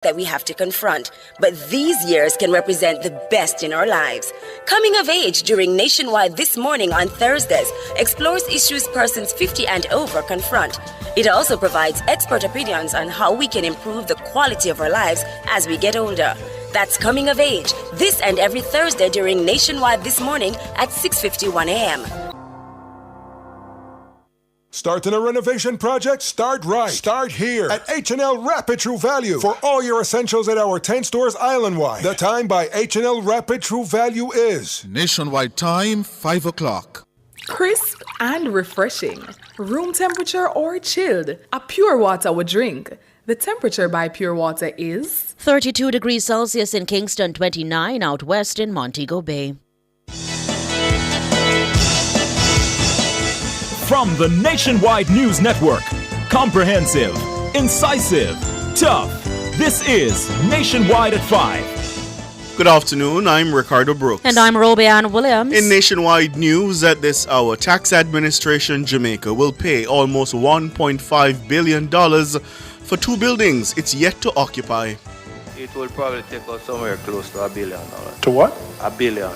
that we have to confront, but these years can represent the best in our lives. Coming of Age during Nationwide This Morning on Thursdays explores issues persons 50 and over confront. It also provides expert opinions on how we can improve the quality of our lives as we get older. That's Coming of Age, this and every Thursday during Nationwide This Morning at 6:51 a.m. Starting a renovation project? Start right. Start here at H&L Rapid True Value for all your essentials at our 10 stores island-wide. The time by H&L Rapid True Value is Nationwide time, 5 o'clock. Crisp and refreshing. Room temperature or chilled. A Pure Water would drink. The temperature by Pure Water is 32 degrees Celsius in Kingston, 29 out west in Montego Bay. From the Nationwide News Network, comprehensive, incisive, tough. This is Nationwide at 5. Good afternoon, I'm Ricardo Brooks. And I'm Robianne Williams. In Nationwide News at this hour, Tax Administration Jamaica will pay almost $1.5 billion for two buildings it's yet to occupy. It will probably take us somewhere close to $1 billion. to what? $1 billion.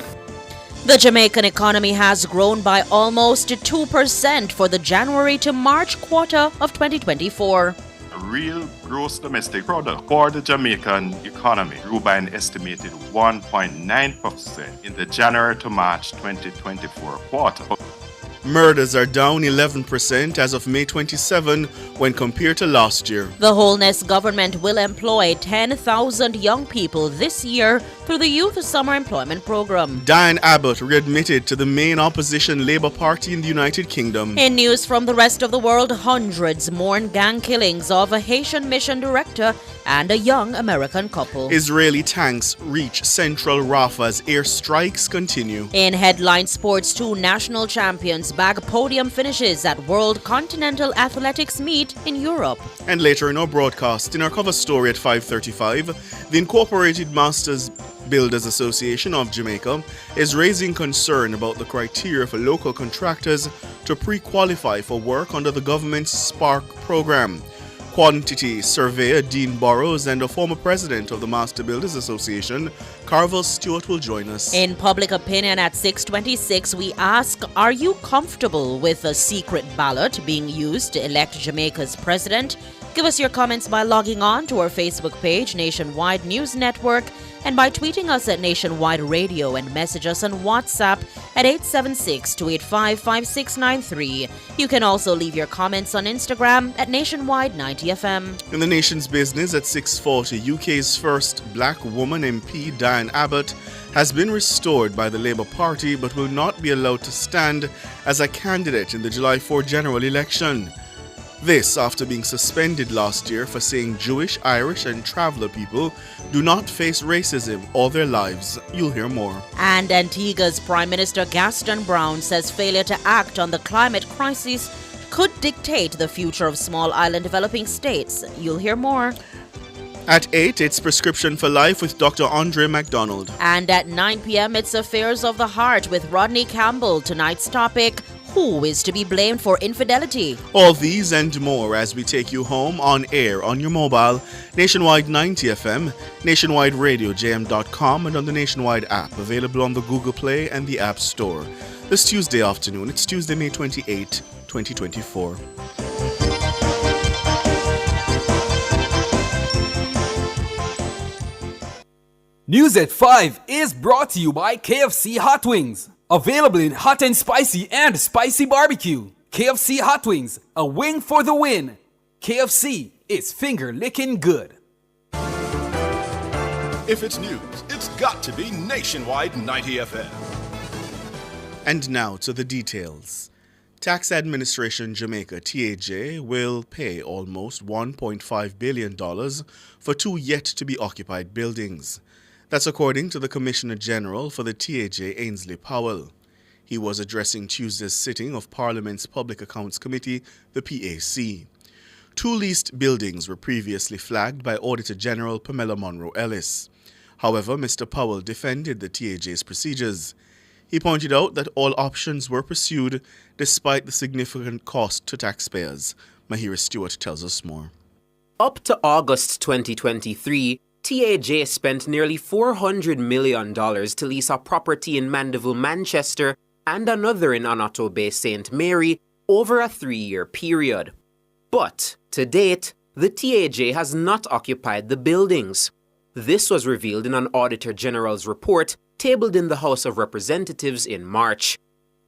The Jamaican economy has grown by almost 2% for the January to March quarter of 2024. Real gross domestic product for the Jamaican economy grew by an estimated 1.9% in the January to March 2024 quarter. Murders are down 11% as of May 27 when compared to last year. The Holness government will employ 10,000 young people this year through the Youth Summer Employment Program. Diane Abbott readmitted to the main opposition Labour Party in the United Kingdom. In news from the rest of the world, hundreds mourn gang killings of a Haitian mission director and a young American couple. Israeli tanks reach central Rafah as airstrikes continue. In headline sports, two national champions bag podium finishes at World Continental Athletics meet in Europe. And later in our broadcast, in our cover story at 5:35, the Incorporated Masters Builders Association of Jamaica is raising concern about the criteria for local contractors to pre-qualify for work under the government's Spark program. Quantity surveyor Dean Burrows and a former president of the Master Builders Association, Carvel Stewart, will join us. In public opinion at 6:26, we ask, are you comfortable with a secret ballot being used to elect Jamaica's president? Give us your comments by logging on to our Facebook page, Nationwide News Network, and by tweeting us at Nationwide Radio and message us on WhatsApp at 876-285-5693. You can also leave your comments on Instagram at Nationwide90FM. In the nation's business at 6:40, UK's first black woman MP, Diane Abbott, has been restored by the Labour Party but will not be allowed to stand as a candidate in the July 4 general election. This after being suspended last year for saying Jewish, Irish and traveller people do not face racism all their lives. You'll hear more. And Antigua's Prime Minister Gaston Brown says failure to act on the climate crisis could dictate the future of small island developing states. You'll hear more. At 8, it's Prescription for Life with Dr. Andre MacDonald. And at 9 p.m., it's Affairs of the Heart with Rodney Campbell. Tonight's topic, who is to be blamed for infidelity? All these and more as we take you home on air on your mobile, Nationwide 90 FM, Nationwide Radio, JM.com, and on the Nationwide app, available on the Google Play and the App Store. This Tuesday afternoon, it's Tuesday, May 28, 2024. News at 5 is brought to you by KFC Hot Wings. Available in hot and spicy barbecue. KFC Hot Wings, a wing for the win. KFC is finger licking good. If it's news, it's got to be Nationwide 90 FM. And now to the details. Tax Administration Jamaica, TAJ, will pay almost $1.5 billion for two yet-to-be-occupied buildings. That's according to the Commissioner General for the TAJ, Ainsley Powell. He was addressing Tuesday's sitting of Parliament's Public Accounts Committee, the PAC. Two leased buildings were previously flagged by Auditor General Pamela Monroe Ellis. However, Mr. Powell defended the TAJ's procedures. He pointed out that all options were pursued despite the significant cost to taxpayers. Mahira Stewart tells us more. Up to August 2023, TAJ spent nearly $400 million to lease a property in Mandeville, Manchester, and another in Onoto Bay, St. Mary, over a 3-year period. But, to date, the TAJ has not occupied the buildings. This was revealed in an Auditor General's report tabled in the House of Representatives in March.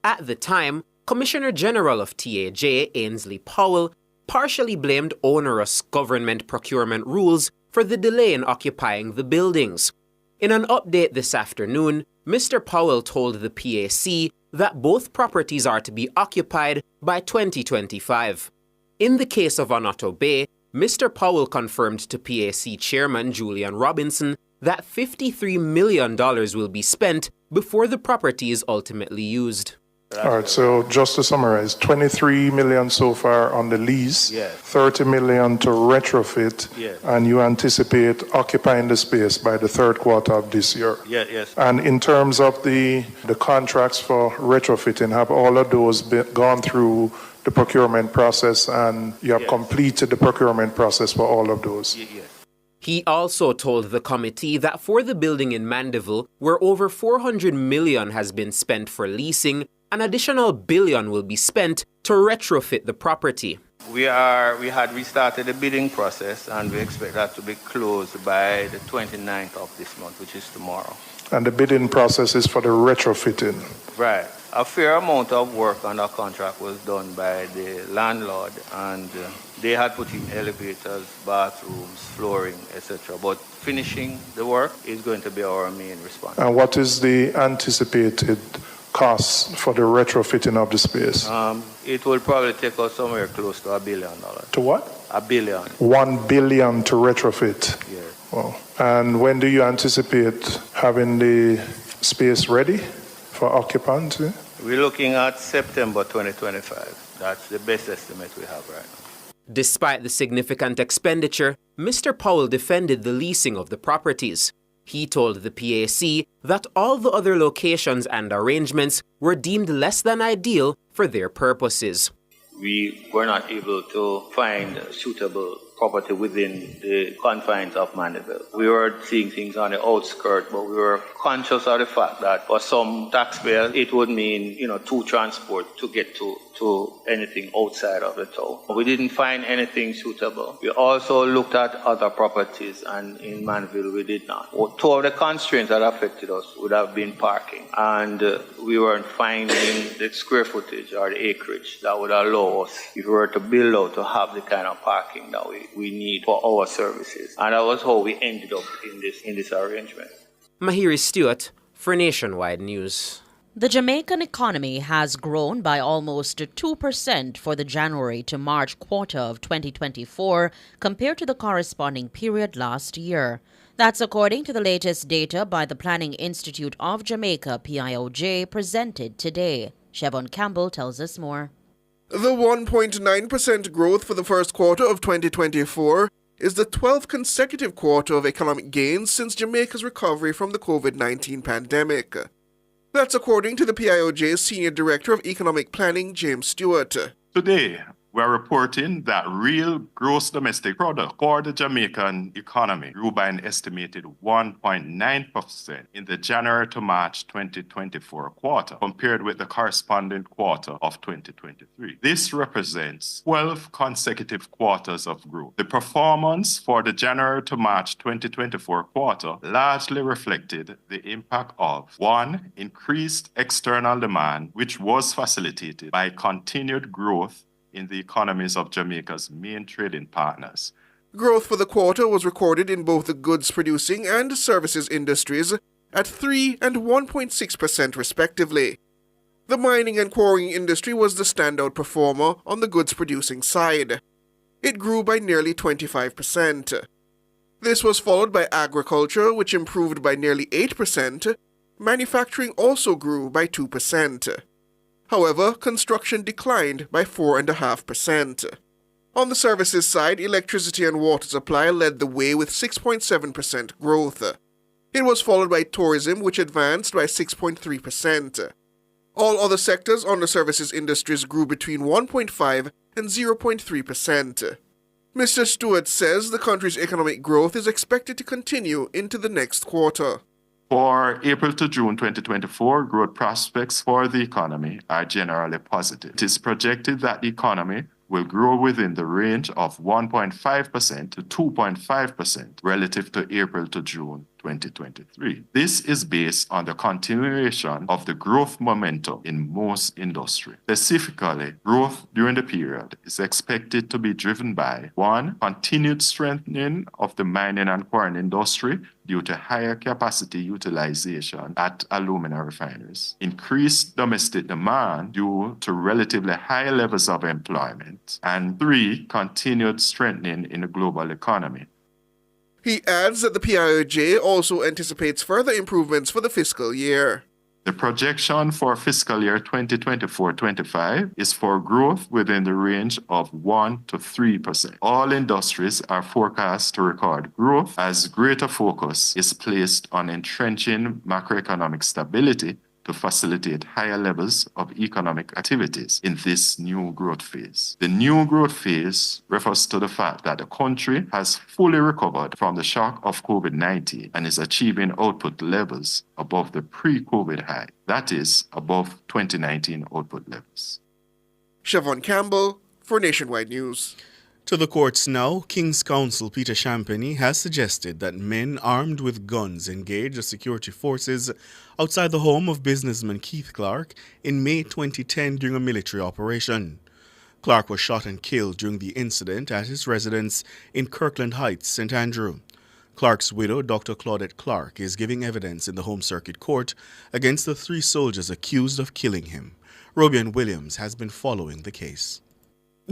At the time, Commissioner General of TAJ, Ainsley Powell, partially blamed onerous government procurement rules for the delay in occupying the buildings. In an update this afternoon, Mr. Powell told the PAC that both properties are to be occupied by 2025. In the case of Onoto Bay, Mr. Powell confirmed to PAC Chairman Julian Robinson that $53 million will be spent before the property is ultimately used. All right, so just to summarize, 23 million so far on the lease, 30 million to retrofit, and you anticipate occupying the space by the third quarter of this year. Yes. And in terms of the contracts for retrofitting, have all of those gone through the procurement process, and you have completed the procurement process for all of those? He also told the committee that for the building in Mandeville, where over $400 million has been spent for leasing, an additional $1 billion will be spent to retrofit the property. We had restarted the bidding process, and we expect that to be closed by the 29th of this month, which is tomorrow. And the bidding process is for the retrofitting? Right. A fair amount of work on that contract was done by the landlord, and they had put in elevators, bathrooms, flooring, etc. But finishing the work is going to be our main response. And what is the anticipated costs for the retrofitting of the space? It will probably take us somewhere close to $1 billion. To what? $1 billion. $1 billion to retrofit? Yes. Wow. And when do you anticipate having the space ready for occupancy? We're looking at September 2025. That's the best estimate we have right now. Despite the significant expenditure, Mr. Powell defended the leasing of the properties. He told the PAC that all the other locations and arrangements were deemed less than ideal for their purposes. We were not able to find suitable property within the confines of Mandeville. We were seeing things on the outskirts, but we were conscious of the fact that for some taxpayers, it would mean, two transport to get to anything outside of the town. We didn't find anything suitable. We also looked at other properties, and in Mandeville we did not. Two of the constraints that affected us would have been parking, and we weren't finding the square footage or the acreage that would allow us, if we were to build out, to have the kind of parking that we need for our services. And that was how we ended up in this arrangement. Mahiri Stewart for Nationwide News. The Jamaican economy has grown by almost 2% for the January to March quarter of 2024 compared to the corresponding period last year. That's according to the latest data by the Planning Institute of Jamaica, PIOJ, presented today. Siobhan Campbell tells us more. The 1.9% growth for the first quarter of 2024 is the 12th consecutive quarter of economic gains since Jamaica's recovery from the COVID-19 pandemic. That's according to the PIOJ's Senior Director of Economic Planning, James Stewart. Today, we're reporting that real gross domestic product for the Jamaican economy grew by an estimated 1.9% in the January to March 2024 quarter compared with the corresponding quarter of 2023. This represents 12 consecutive quarters of growth. The performance for the January to March 2024 quarter largely reflected the impact of 1. Increased external demand, which was facilitated by continued growth in the economies of Jamaica's main trading partners. Growth for the quarter was recorded in both the goods producing and services industries at 3% and 1.6% respectively. The mining and quarrying industry was the standout performer on the goods producing side. It grew by nearly 25%. This was followed by agriculture, which improved by nearly 8%. Manufacturing also grew by 2%. However, construction declined by 4.5%. On the services side, electricity and water supply led the way with 6.7% growth. It was followed by tourism, which advanced by 6.3%. All other sectors on the services industries grew between 1.5% and 0.3%. Mr. Stewart says the country's economic growth is expected to continue into the next quarter. For April to June 2024, growth prospects for the economy are generally positive. It is projected that the economy will grow within the range of 1.5% to 2.5% relative to April to June 2023. This is based on the continuation of the growth momentum in most industries. Specifically, growth during the period is expected to be driven by 1. Continued strengthening of the mining and quarrying industry due to higher capacity utilization at alumina refineries, increased domestic demand due to relatively high levels of employment, and 3. Continued strengthening in the global economy. He adds that the PIOJ also anticipates further improvements for the fiscal year. The projection for fiscal year 2024-25 is for growth within the range of 1 to 3%. All industries are forecast to record growth as greater focus is placed on entrenching macroeconomic stability to facilitate higher levels of economic activities in this new growth phase. The new growth phase refers to the fact that the country has fully recovered from the shock of COVID-19 and is achieving output levels above the pre-COVID high, that is, above 2019 output levels. Siobhan Campbell for Nationwide News. To the courts now, King's Counsel Peter Champagny has suggested that men armed with guns engage the security forces outside the home of businessman Keith Clark in May 2010 during a military operation. Clark was shot and killed during the incident at his residence in Kirkland Heights, St. Andrew. Clark's widow, Dr. Claudette Clark, is giving evidence in the Home Circuit Court against the 3 soldiers accused of killing him. Robian Williams has been following the case.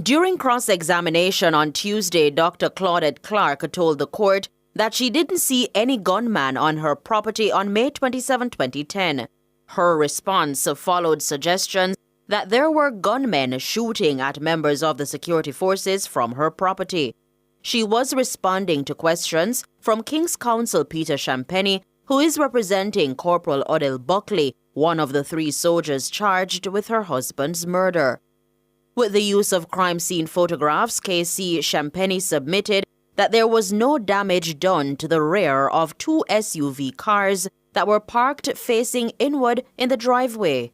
During cross-examination on Tuesday, Dr. Claudette Clark told the court that she didn't see any gunman on her property on May 27, 2010. Her response followed suggestions that there were gunmen shooting at members of the security forces from her property. She was responding to questions from King's Counsel Peter Champagny, who is representing Corporal Odell Buckley, one of the 3 soldiers charged with her husband's murder. With the use of crime scene photographs, KC Champagny submitted that there was no damage done to the rear of 2 SUV cars that were parked facing inward in the driveway.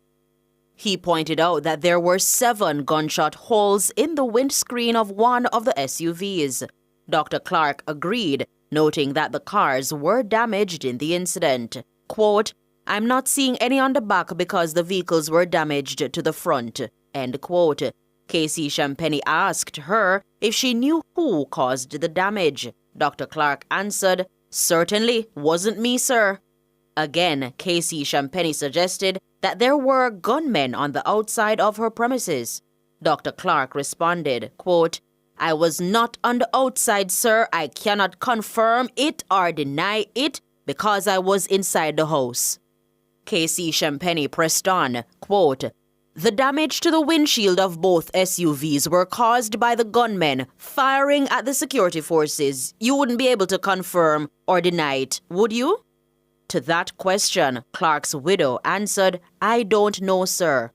He pointed out that there were 7 gunshot holes in the windscreen of one of the SUVs. Dr. Clark agreed, noting that the cars were damaged in the incident. Quote, "I'm not seeing any on the back because the vehicles were damaged to the front." End quote. KC Champagny asked her if she knew who caused the damage. Dr. Clark answered, "Certainly wasn't me, sir." Again, KC Champagny suggested that there were gunmen on the outside of her premises. Dr. Clark responded, quote, "I was not on the outside, sir. I cannot confirm it or deny it because I was inside the house." KC Champagny pressed on, quote, "The damage to the windshield of both SUVs were caused by the gunmen firing at the security forces. You wouldn't be able to confirm or deny it, would you?" To that question, Clark's widow answered, "I don't know, sir."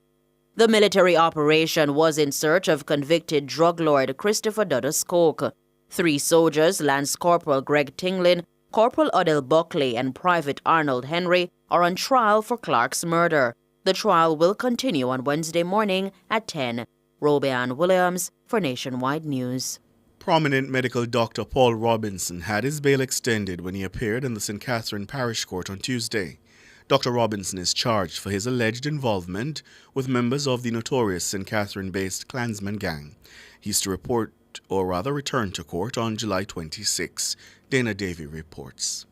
The military operation was in search of convicted drug lord Christopher Dudus Coke. 3 soldiers, Lance Corporal Greg Tinglin, Corporal Odell Buckley, and Private Arnold Henry, are on trial for Clark's murder. The trial will continue on Wednesday morning at 10. Robian Williams for Nationwide News. Prominent medical doctor Paul Robinson had his bail extended when he appeared in the St. Catherine Parish Court on Tuesday. Dr. Robinson is charged for his alleged involvement with members of the notorious St. Catherine-based Klansman gang. He is to return to court on July 26. Dana Davy reports.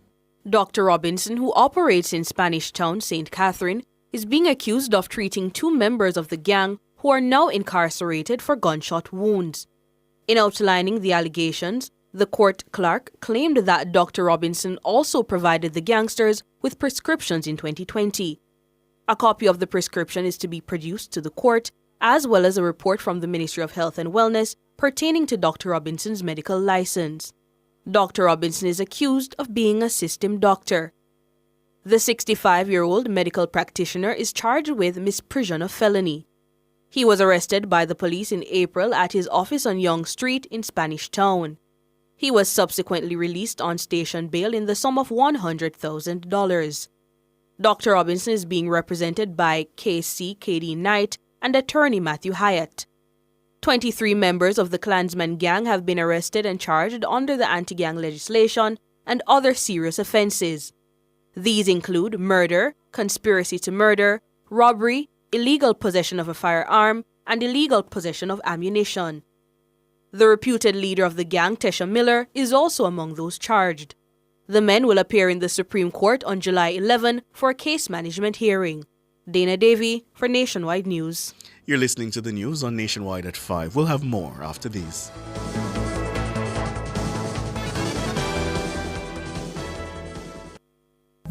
Dr. Robinson, who operates in Spanish Town, St. Catherine, is being accused of treating 2 members of the gang who are now incarcerated for gunshot wounds. In outlining the allegations, the court clerk claimed that Dr. Robinson also provided the gangsters with prescriptions in 2020. A copy of the prescription is to be produced to the court, as well as a report from the Ministry of Health and Wellness pertaining to Dr. Robinson's medical license. Dr. Robinson is accused of being a system doctor. The 65-year-old medical practitioner is charged with misprision of felony. He was arrested by the police in April at his office on Yonge Street in Spanish Town. He was subsequently released on station bail in the sum of $100,000. Dr. Robinson is being represented by KC K.D. Knight and attorney Matthew Hyatt. 23 members of the Klansman gang have been arrested and charged under the anti-gang legislation and other serious offenses. These include murder, conspiracy to murder, robbery, illegal possession of a firearm, and illegal possession of ammunition. The reputed leader of the gang, Tesha Miller, is also among those charged. The men will appear in the Supreme Court on July 11 for a case management hearing. Dana Davey for Nationwide News. You're listening to the news on Nationwide at 5. We'll have more after these.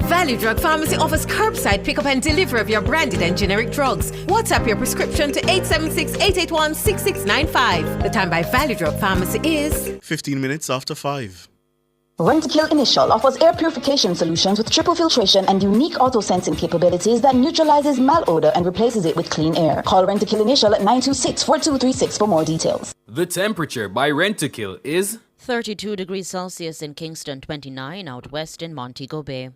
Value Drug Pharmacy offers curbside pickup and delivery of your branded and generic drugs. WhatsApp your prescription to 876-881-6695. The time by Value Drug Pharmacy is 15 minutes after 5. Rentokil Initial offers air purification solutions with triple filtration and unique auto-sensing capabilities that neutralizes malodor and replaces it with clean air. Call Rentokil Initial at 926-4236 for more details. The temperature by Rentokil is 32 degrees Celsius in Kingston, 29 out west in Montego Bay.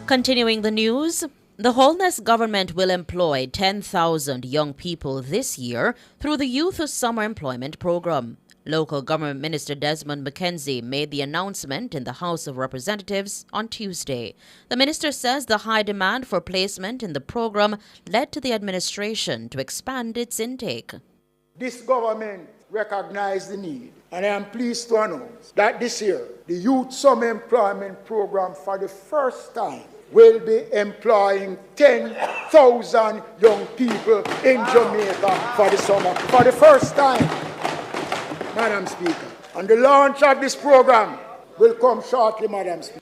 Continuing the news, the Holness government will employ 10,000 young people this year through the Youth Summer Employment Program. Local Government Minister Desmond McKenzie made the announcement in the House of Representatives on Tuesday. The minister says the high demand for placement in the program led to the administration to expand its intake. This government recognized the need, and I am pleased to announce that this year, the Youth Summer Employment Program for the first time will be employing 10,000 young people in Jamaica for the summer. For the first time, Madam Speaker. And the launch of this program will come shortly, Madam Speaker.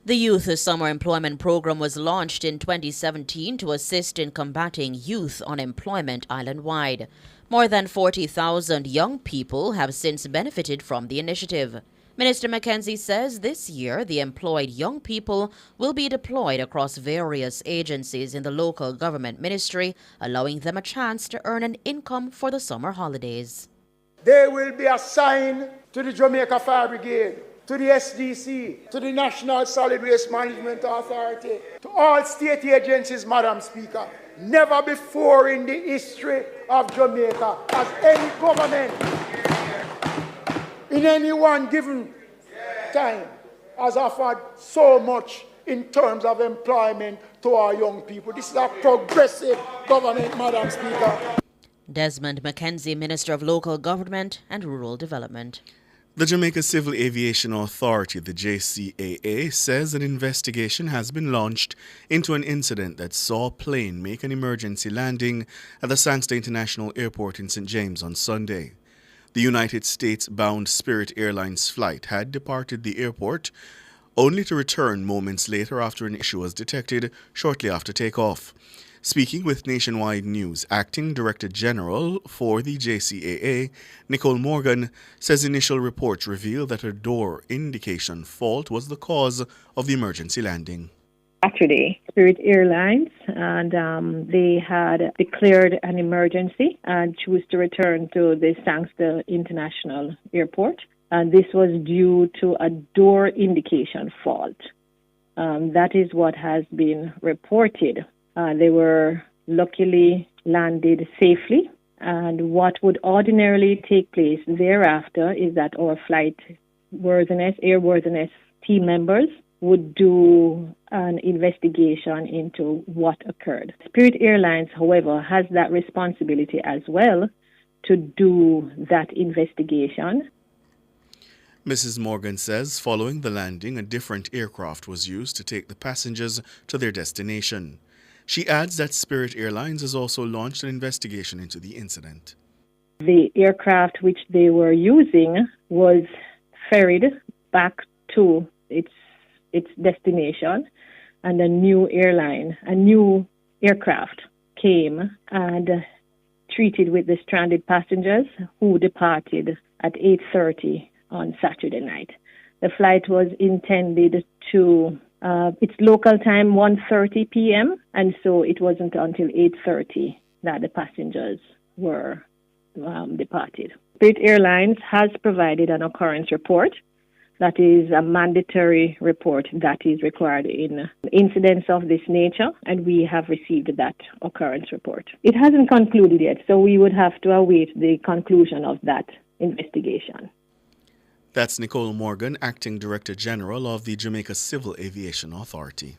The Youth Summer Employment Program was launched in 2017 to assist in combating youth unemployment island-wide. More than 40,000 young people have since benefited from the initiative. Minister McKenzie says this year the employed young people will be deployed across various agencies in the local government ministry, allowing them a chance to earn an income for the summer holidays. They will be assigned to the Jamaica Fire Brigade, to the SDC, to the National Solid Waste Management Authority, to all state agencies, Madam Speaker. Never before in the history of Jamaica has any government in any one given time has offered so much in terms of employment to our young people. This is a progressive government, Madam Speaker. Desmond McKenzie, Minister of Local Government and Rural Development. The Jamaica Civil Aviation Authority, the JCAA, says an investigation has been launched into an incident that saw a plane make an emergency landing at the Sangster International Airport in St. James on Sunday. The United States-bound Spirit Airlines flight had departed the airport, only to return moments later after an issue was detected shortly after takeoff. Speaking with Nationwide News, Acting Director General for the JCAA, Nicole Morgan, says initial reports reveal that a door indication fault was the cause of the emergency landing. Saturday, Spirit Airlines, and they had declared an emergency and chose to return to the Sangster International Airport. And this was due to a door indication fault. That is what has been reported. They were luckily landed safely. And what would ordinarily take place thereafter is that our flight airworthiness team members would do an investigation into what occurred. Spirit Airlines, however, has that responsibility as well to do that investigation. Mrs. Morgan says following the landing, a different aircraft was used to take the passengers to their destination. She adds that Spirit Airlines has also launched an investigation into the incident. The aircraft which they were using was ferried back to its destination, and a new aircraft came and treated with the stranded passengers who departed at 8:30 on Saturday night. The flight was intended to It's local time 1:30 p.m. and so it wasn't until 8:30 that the passengers were departed. Spirit Airlines has provided an occurrence report. That is a mandatory report that is required in incidents of this nature, and we have received that occurrence report. It hasn't concluded yet, so we would have to await the conclusion of that investigation. That's Nicole Morgan, Acting Director General of the Jamaica Civil Aviation Authority.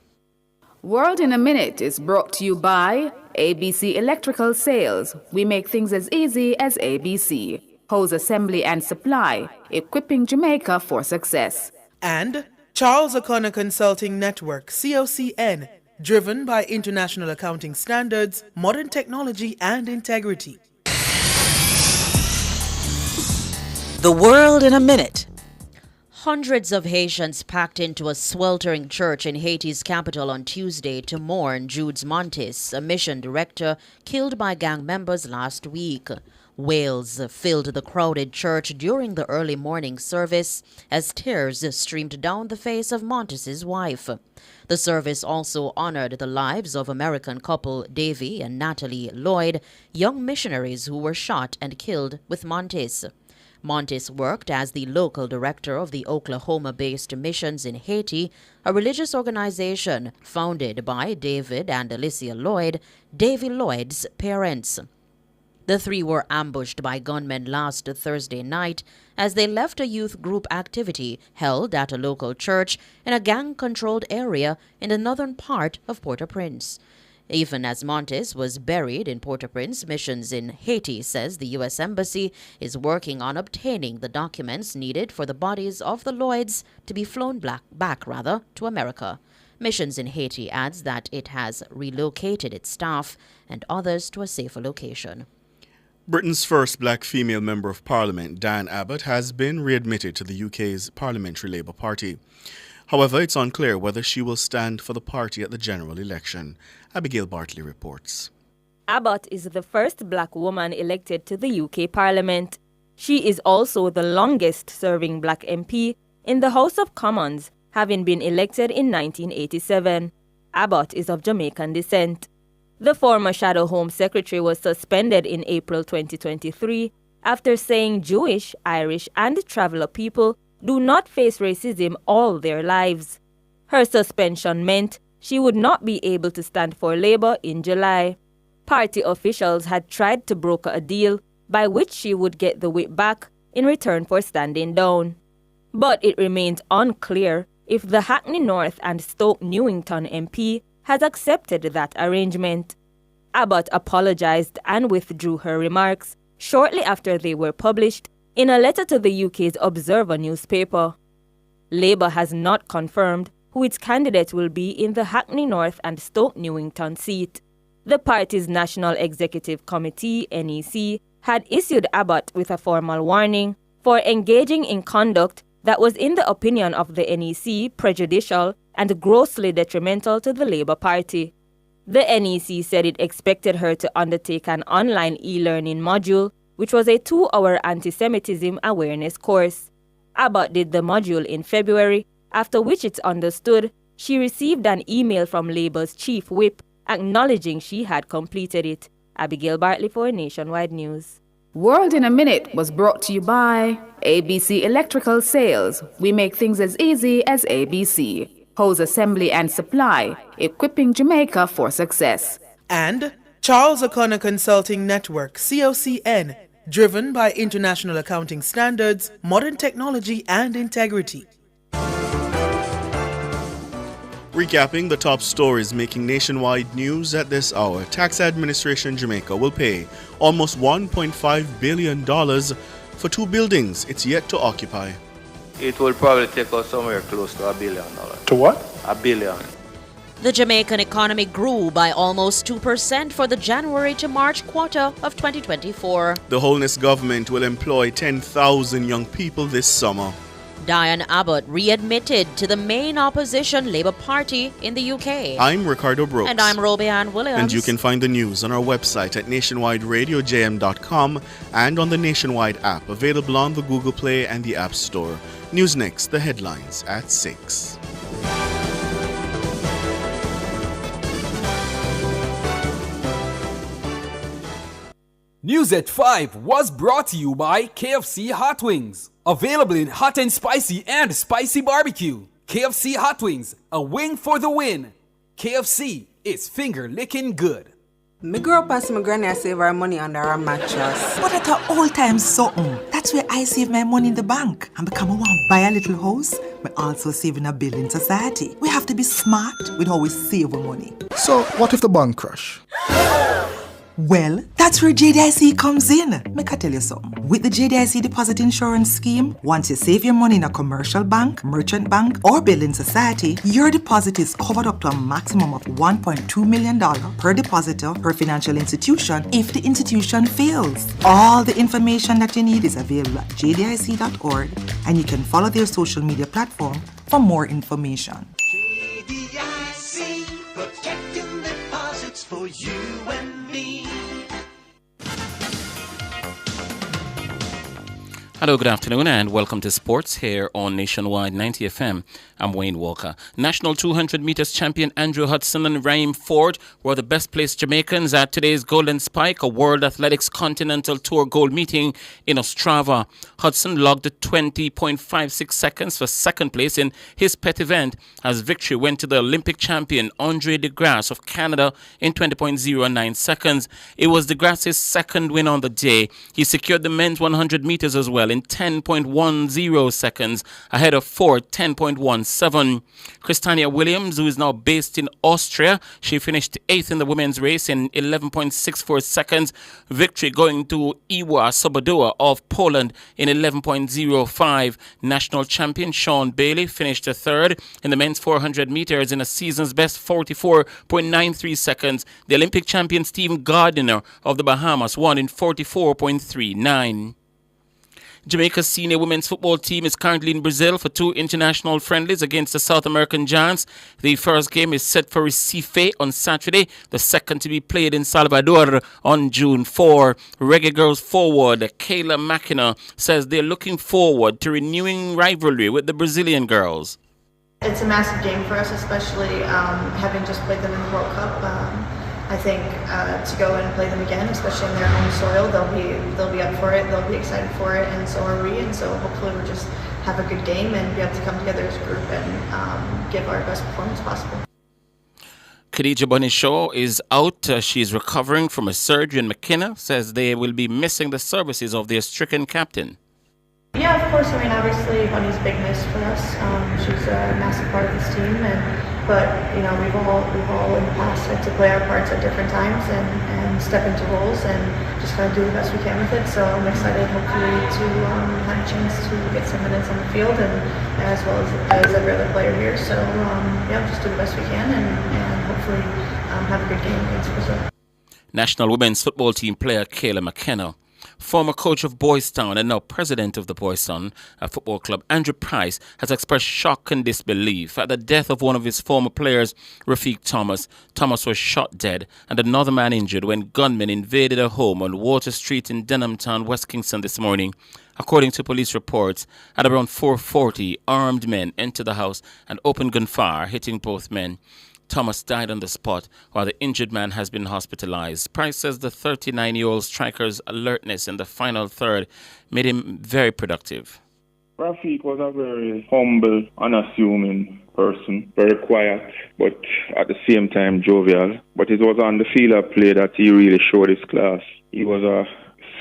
World in a Minute is brought to you by ABC Electrical Sales. We make things as easy as ABC. Hose assembly and supply, equipping Jamaica for success. And Charles O'Connor Consulting Network, COCN, driven by international accounting standards, modern technology, and integrity. The World in a Minute. Hundreds of Haitians packed into a sweltering church in Haiti's capital on Tuesday to mourn Judes Montes, a mission director killed by gang members last week. Wails filled the crowded church during the early morning service as tears streamed down the face of Montes's wife. The service also honored the lives of American couple Davy and Natalie Lloyd, young missionaries who were shot and killed with Montes. Montes worked as the local director of the Oklahoma-based Missions in Haiti, a religious organization founded by David and Alicia Lloyd, Davy Lloyd's parents. The three were ambushed by gunmen last Thursday night as they left a youth group activity held at a local church in a gang-controlled area in the northern part of Port-au-Prince. Even as Montes was buried in Port-au-Prince, Missions in Haiti says the U.S. Embassy is working on obtaining the documents needed for the bodies of the Lloyds to be flown back to America. Missions in Haiti adds that it has relocated its staff and others to a safer location. Britain's first black female Member of Parliament, Diane Abbott, has been readmitted to the UK's Parliamentary Labour Party. However, it's unclear whether she will stand for the party at the general election. Abigail Bartley reports. Abbott is the first black woman elected to the UK Parliament. She is also the longest-serving black MP in the House of Commons, having been elected in 1987. Abbott is of Jamaican descent. The former Shadow Home Secretary was suspended in April 2023 after saying Jewish, Irish, and traveller people do not face racism all their lives. Her suspension meant she would not be able to stand for Labour in July. Party officials had tried to broker a deal by which she would get the whip back in return for standing down. But it remains unclear if the Hackney North and Stoke Newington MP has accepted that arrangement. Abbott apologised and withdrew her remarks shortly after they were published in a letter to the UK's Observer newspaper. Labour has not confirmed who its candidate will be in the Hackney North and Stoke Newington seat. The party's National Executive Committee, NEC, had issued Abbott with a formal warning for engaging in conduct that was, in the opinion of the NEC, prejudicial and grossly detrimental to the Labour Party. The NEC said it expected her to undertake an online e-learning module, which was a 2-hour anti-Semitism awareness course. Abbott did the module in February, after which it's understood she received an email from Labour's chief whip acknowledging she had completed it. Abigail Bartley for Nationwide News. World in a Minute was brought to you by ABC Electrical Sales. We make things as easy as ABC. Hose assembly and supply, equipping Jamaica for success. And Charles O'Connor Consulting Network, COCN, driven by international accounting standards, modern technology, and integrity. Recapping the top stories making nationwide news at this hour, Tax Administration Jamaica will pay almost $1.5 billion for 2 buildings it's yet to occupy. It will probably take us somewhere close to $1 billion. To what? $1 billion. The Jamaican economy grew by almost 2% for the January to March quarter of 2024. The Holness government will employ 10,000 young people this summer. Diane Abbott readmitted to the main opposition Labour Party in the UK. I'm Ricardo Brooks. And I'm Robianne Williams. And you can find the news on our website at nationwideradiojm.com and on the Nationwide app, available on the Google Play and the App Store. News next, the headlines at 6. News at 5 was brought to you by KFC Hot Wings. Available in hot and spicy barbecue. KFC Hot Wings, a wing for the win. KFC is finger licking good. Me grew up as my granny save her money under her mattress. But at an old time something. That's where I save my money in the bank. And because I want to buy a little house, I also save in a building society. We have to be smart with how we save our money. So, what if the bank crash? Well, that's where JDIC comes in. Make I tell you something. With the JDIC Deposit Insurance Scheme, once you save your money in a commercial bank, merchant bank, or building society, your deposit is covered up to a maximum of $1.2 million per depositor per financial institution if the institution fails. All the information that you need is available at jdic.org, and you can follow their social media platform for more information. JDIC, protecting deposits for you and me. Hello, good afternoon, and welcome to Sports here on Nationwide 90 FM. I'm Wayne Walker. National 200 meters champion Andrew Hudson and Raheem Ford were the best placed Jamaicans at today's Golden Spike, a World Athletics Continental Tour gold meeting in Ostrava. Hudson logged 20.56 seconds for second place in his pet event, as victory went to the Olympic champion Andre DeGrasse of Canada in 20.09 seconds. It was DeGrasse's second win on the day. He secured the men's 100 meters as well in 10.10 seconds, ahead of Ford 10.17. Christiana Williams, who is now based in Austria, she finished 8th in the women's race in 11.64 seconds. Victory going to Iwa Sobodowa of Poland in 11.05. National champion Sean Bailey finished 3rd in the men's 400 meters in a season's best 44.93 seconds. The Olympic champion Stephen Gardiner of the Bahamas won in 44.39. Jamaica's senior women's football team is currently in Brazil for 2 international friendlies against the South American giants. The first game is set for Recife on Saturday, the second to be played in Salvador on June 4. Reggae Girls forward Kayla McKenna says they're looking forward to renewing rivalry with the Brazilian girls. It's a massive game for us, especially having just played them in the World Cup. I think to go and play them again, especially in their home soil, they'll be up for it. They'll be excited for it, and so are we. And so hopefully we'll just have a good game and be able to come together as a group and give our best performance possible. Khadija Bunny Shaw is out. She's recovering from a surgery, and McKenna says they will be missing the services of their stricken captain. Yeah, of course. I mean, obviously, Bunny's a big miss for us. She's a massive part of this team, but you know, we've all in the past had to play our parts at different times and step into roles and just kind of do the best we can with it. So I'm excited, hopefully, to have a chance to get some minutes on the field, and as well as every other player here. So yeah, just do the best we can and hopefully have a good game against Brazil. National women's football team player Kayla McKenna. Former coach of Boys Town and now president of the Boys Town football club, Andrew Price, has expressed shock and disbelief at the death of one of his former players, Rafiq Thomas. Thomas was shot dead and another man injured when gunmen invaded a home on Water Street in Denham Town, West Kingston this morning. According to police reports, at around 4:40, armed men entered the house and opened gunfire, hitting both men. Thomas died on the spot, while the injured man has been hospitalized. Price says the 39-year-old striker's alertness in the final third made him very productive. Rafiq was a very humble, unassuming person, very quiet, but at the same time jovial. But it was on the field of play that he really showed his class. He was a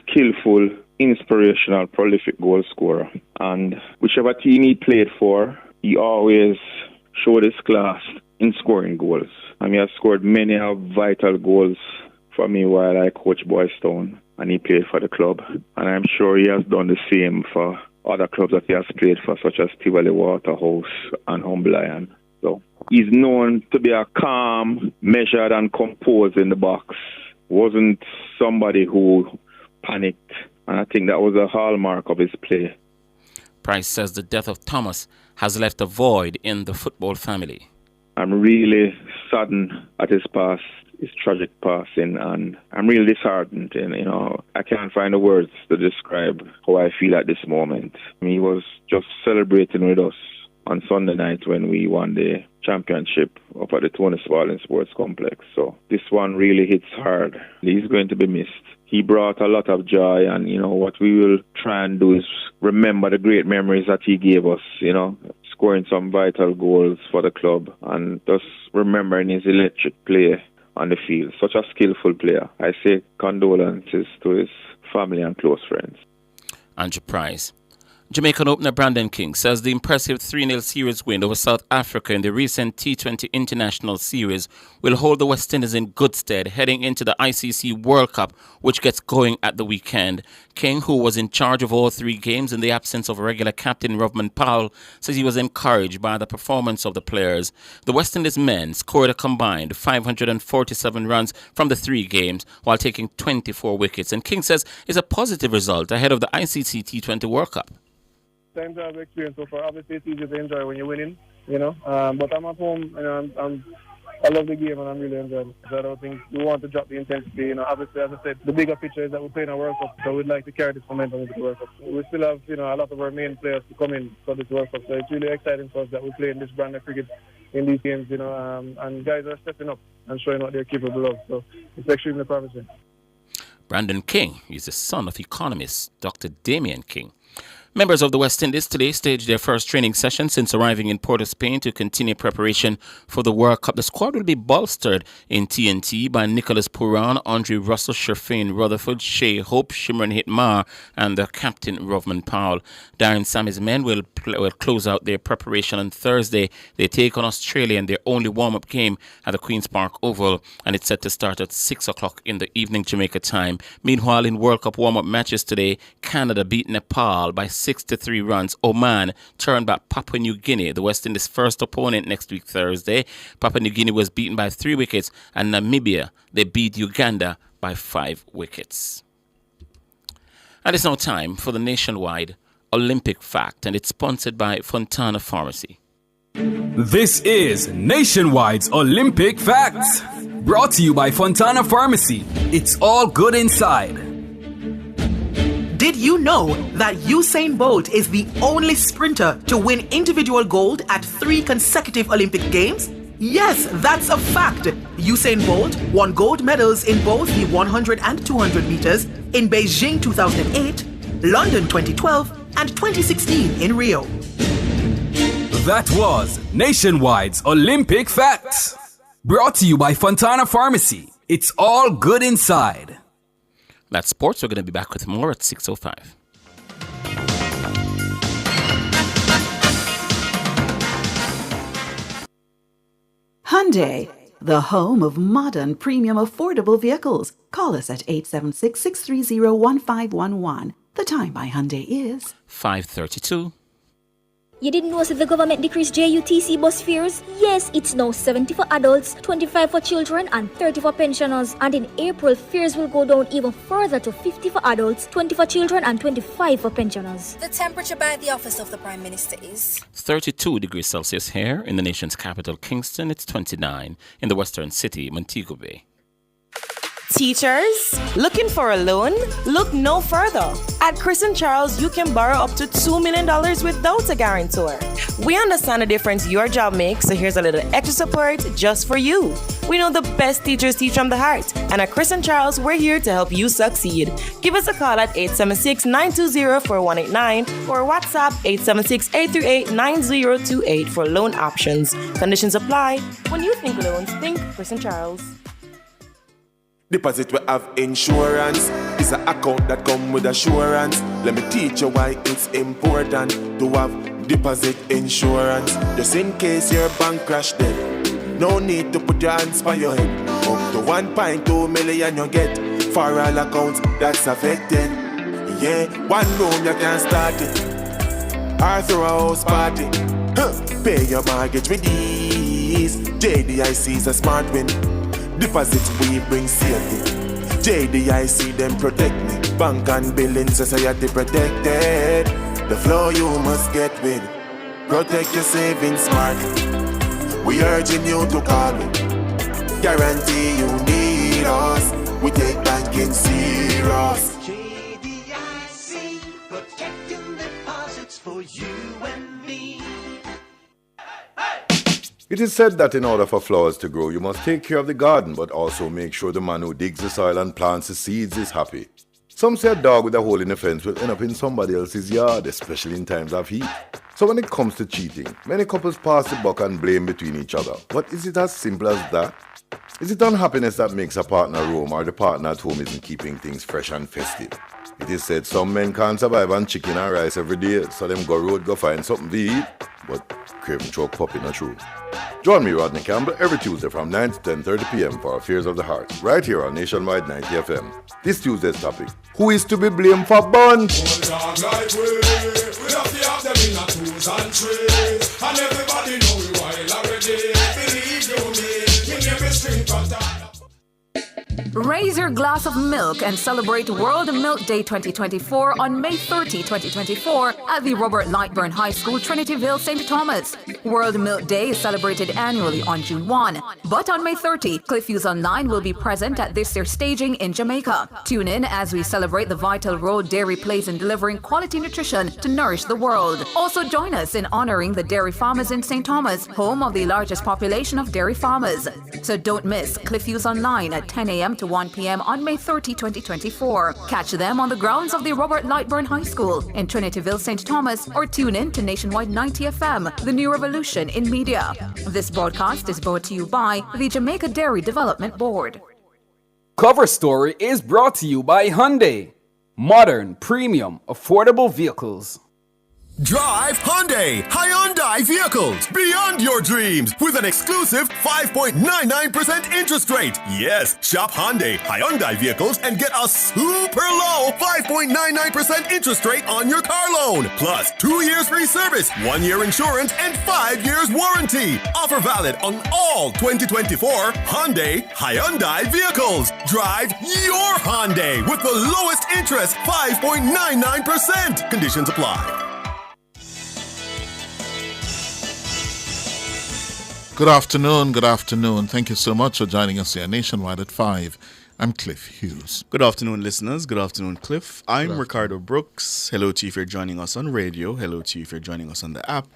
skillful, inspirational, prolific goal scorer. And whichever team he played for, he always showed his class in scoring goals. And he has scored many vital goals for me while I coach Boys Town and he played for the club. And I'm sure he has done the same for other clubs that he has played for, such as Tivoli Waterhouse and Humble Lion. So he's known to be a calm, measured and composed in the box. Wasn't somebody who panicked. And I think that was a hallmark of his play. Price says the death of Thomas has left a void in the football family. I'm really saddened at his tragic passing, and I'm really disheartened. And I can't find the words to describe how I feel at this moment. He was just celebrating with us on Sunday night when we won the championship up at the Tony Spalding Sports Complex. So this one really hits hard. He's going to be missed. he brought a lot of joy, and, what we will try and do is remember the great memories that he gave us, scoring some vital goals for the club, and just remembering his electric play on the field. Such a skillful player. I say condolences to his family and close friends. Andrew Price. Jamaican opener Brandon King says the impressive 3-0 series win over South Africa in the recent T20 International Series will hold the West Indies in good stead heading into the ICC World Cup, which gets going at the weekend. King, who was in charge of all 3 games in the absence of regular captain Rovman Powell, says he was encouraged by the performance of the players. The West Indies men scored a combined 547 runs from the 3 games while taking 24 wickets, and King says it's a positive result ahead of the ICC T20 World Cup. Times I've experienced so far. Obviously, it's easy to enjoy when you're winning, but I'm at home, I love the game and I'm really enjoying it. So I don't think we want to drop the intensity. Obviously, as I said, the bigger picture is that we're playing a World Cup, so we'd like to carry this momentum into the World Cup. We still have, a lot of our main players to come in for this World Cup, so it's really exciting for us that we're playing this brand of cricket in these games, and guys are stepping up and showing what they're capable of. So it's extremely promising. Brandon King is the son of economist Dr. Damien King. Members of the West Indies today staged their first training session since arriving in Port of Spain to continue preparation for the World Cup. The squad will be bolstered in TNT by Nicholas Pooran, Andre Russell, Sherfane Rutherford, Shea Hope, Shimron Hitmar, and the captain Rovman Powell. Darren Sammy's men will close out their preparation on Thursday. They take on Australia in their only warm-up game at the Queen's Park Oval, and it's set to start at 6 o'clock in the evening Jamaica time. Meanwhile, in World Cup warm-up matches today, Canada beat Nepal by 6-3 runs. Oman turned back Papua New Guinea, the West Indies' first opponent, next week Thursday. Papua New Guinea was beaten by 3 wickets, and Namibia, they beat Uganda by 5 wickets. And it's now time for the nationwide Olympic Fact, and it's sponsored by Fontana Pharmacy. This is Nationwide's Olympic Facts, brought to you by Fontana Pharmacy. It's all good inside. Did you know that Usain Bolt is the only sprinter to win individual gold at 3 consecutive Olympic Games? Yes, that's a fact. Usain Bolt won gold medals in both the 100 and 200 meters in Beijing 2008, London 2012, and 2016 in Rio. That was Nationwide's Olympic Facts, brought to you by Fontana Pharmacy. It's all good inside. That's sports. We're going to be back with more at 6:05. Hyundai, the home of modern premium affordable vehicles. Call us at 876-630-1511. The time by Hyundai is 5:32. You didn't know that the government decreased JUTC bus fares? Yes, it's now 70 for adults, 25 for children, and 30 for pensioners. And in April, fares will go down even further to 50 for adults, 20 for children, and 25 for pensioners. The temperature by the office of the Prime Minister is 32 degrees Celsius here in the nation's capital, Kingston. It's 29 in the western city, Montego Bay. Teachers, looking for a loan? Look no further. At Chris and Charles, you can borrow up to $2 million without a guarantor. We understand the difference your job makes, so here's a little extra support just for you. We know the best teachers teach from the heart, and at Chris and Charles, we're here to help you succeed. Give us a call at 876-920-4189 or WhatsApp 876-838-9028 for loan options. Conditions apply. When you think loans, think Chris and Charles. Deposit we have insurance. It's an account that come with assurance. Let me teach you why it's important to have deposit insurance. Just in case your bank crash dead, no need to put your hands by your head. Up to 1.2 million you get for all accounts that's affected. Yeah, one room you can start it, or throw a house party. Pay your mortgage with ease. JDIC is a smart win. Deposits we bring safety. JDIC them protect me. Bank and Building Society protected. The flow you must get with. Protect your savings smart. We urging you to call me. Guarantee you need us. We take banking serious. JDIC, protecting deposits for you and me. It is said that in order for flowers to grow, you must take care of the garden, but also make sure the man who digs the soil and plants the seeds is happy. Some say a dog with a hole in the fence will end up in somebody else's yard, especially in times of heat. So when it comes to cheating, many couples pass the buck and blame between each other. But is it as simple as that? Is it unhappiness that makes a partner roam, or the partner at home isn't keeping things fresh and festive? It is said some men can't survive on chicken and rice every day, so them go road go find something to eat. But craving choke puppy not true. Join me, Rodney Campbell, every Tuesday from 9 to 10:30 p.m. for Affairs of the Heart, right here on Nationwide 90 FM. This Tuesday's topic: who is to be blamed for bunch? We have to have them in a twos and threes, and everybody know we wild already. Believe you me, in every street of town. Raise your glass of milk and celebrate World Milk Day 2024 on May 30, 2024 at the Robert Lightburn High School, Trinityville, St. Thomas. World Milk Day is celebrated annually on June 1. But on May 30, Cliffviews Online will be present at this year's staging in Jamaica. Tune in as we celebrate the vital role dairy plays in delivering quality nutrition to nourish the world. Also join us in honoring the dairy farmers in St. Thomas, home of the largest population of dairy farmers. So don't miss Cliffviews Online at 10 a.m. to 1 p.m. on May 30, 2024. Catch them on the grounds of the Robert Lightburn High School in Trinityville, St. Thomas, or tune in to Nationwide 90 FM, the new revolution in media. This broadcast is brought to you by the Jamaica Dairy Development Board. Cover Story is brought to you by Hyundai. Modern, premium, affordable vehicles. Drive Hyundai vehicles beyond your dreams with an exclusive 5.99% interest rate. Yes, shop Hyundai vehicles and get a super low 5.99% interest rate on your car loan. Plus 2 years free service, 1 year insurance, and 5 years warranty. Offer valid on all 2024 Hyundai vehicles. Drive your Hyundai with the lowest interest 5.99%. Conditions apply. Good afternoon. Thank you so much for joining us here Nationwide at 5. I'm Cliff Hughes. Good afternoon, listeners. Good afternoon, Cliff. I'm Ricardo Brooks. Hello to you if you're joining us on radio. Hello to you if you're joining us on the app.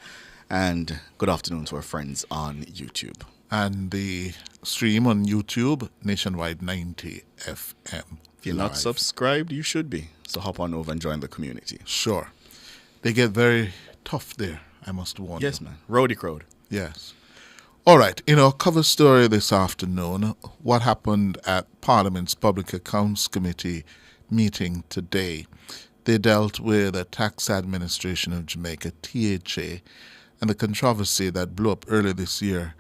And good afternoon to our friends on YouTube. And the stream on YouTube, Nationwide 90 FM. If you're not subscribed, you should be. So hop on over and join the community. Sure. They get very tough there, I must warn you. Yes, man. Rowdy crowd. Yes. All right, in our cover story this afternoon, what happened at Parliament's Public Accounts Committee meeting today. They dealt with the Tax Administration of Jamaica, THA, and the controversy that blew up earlier this year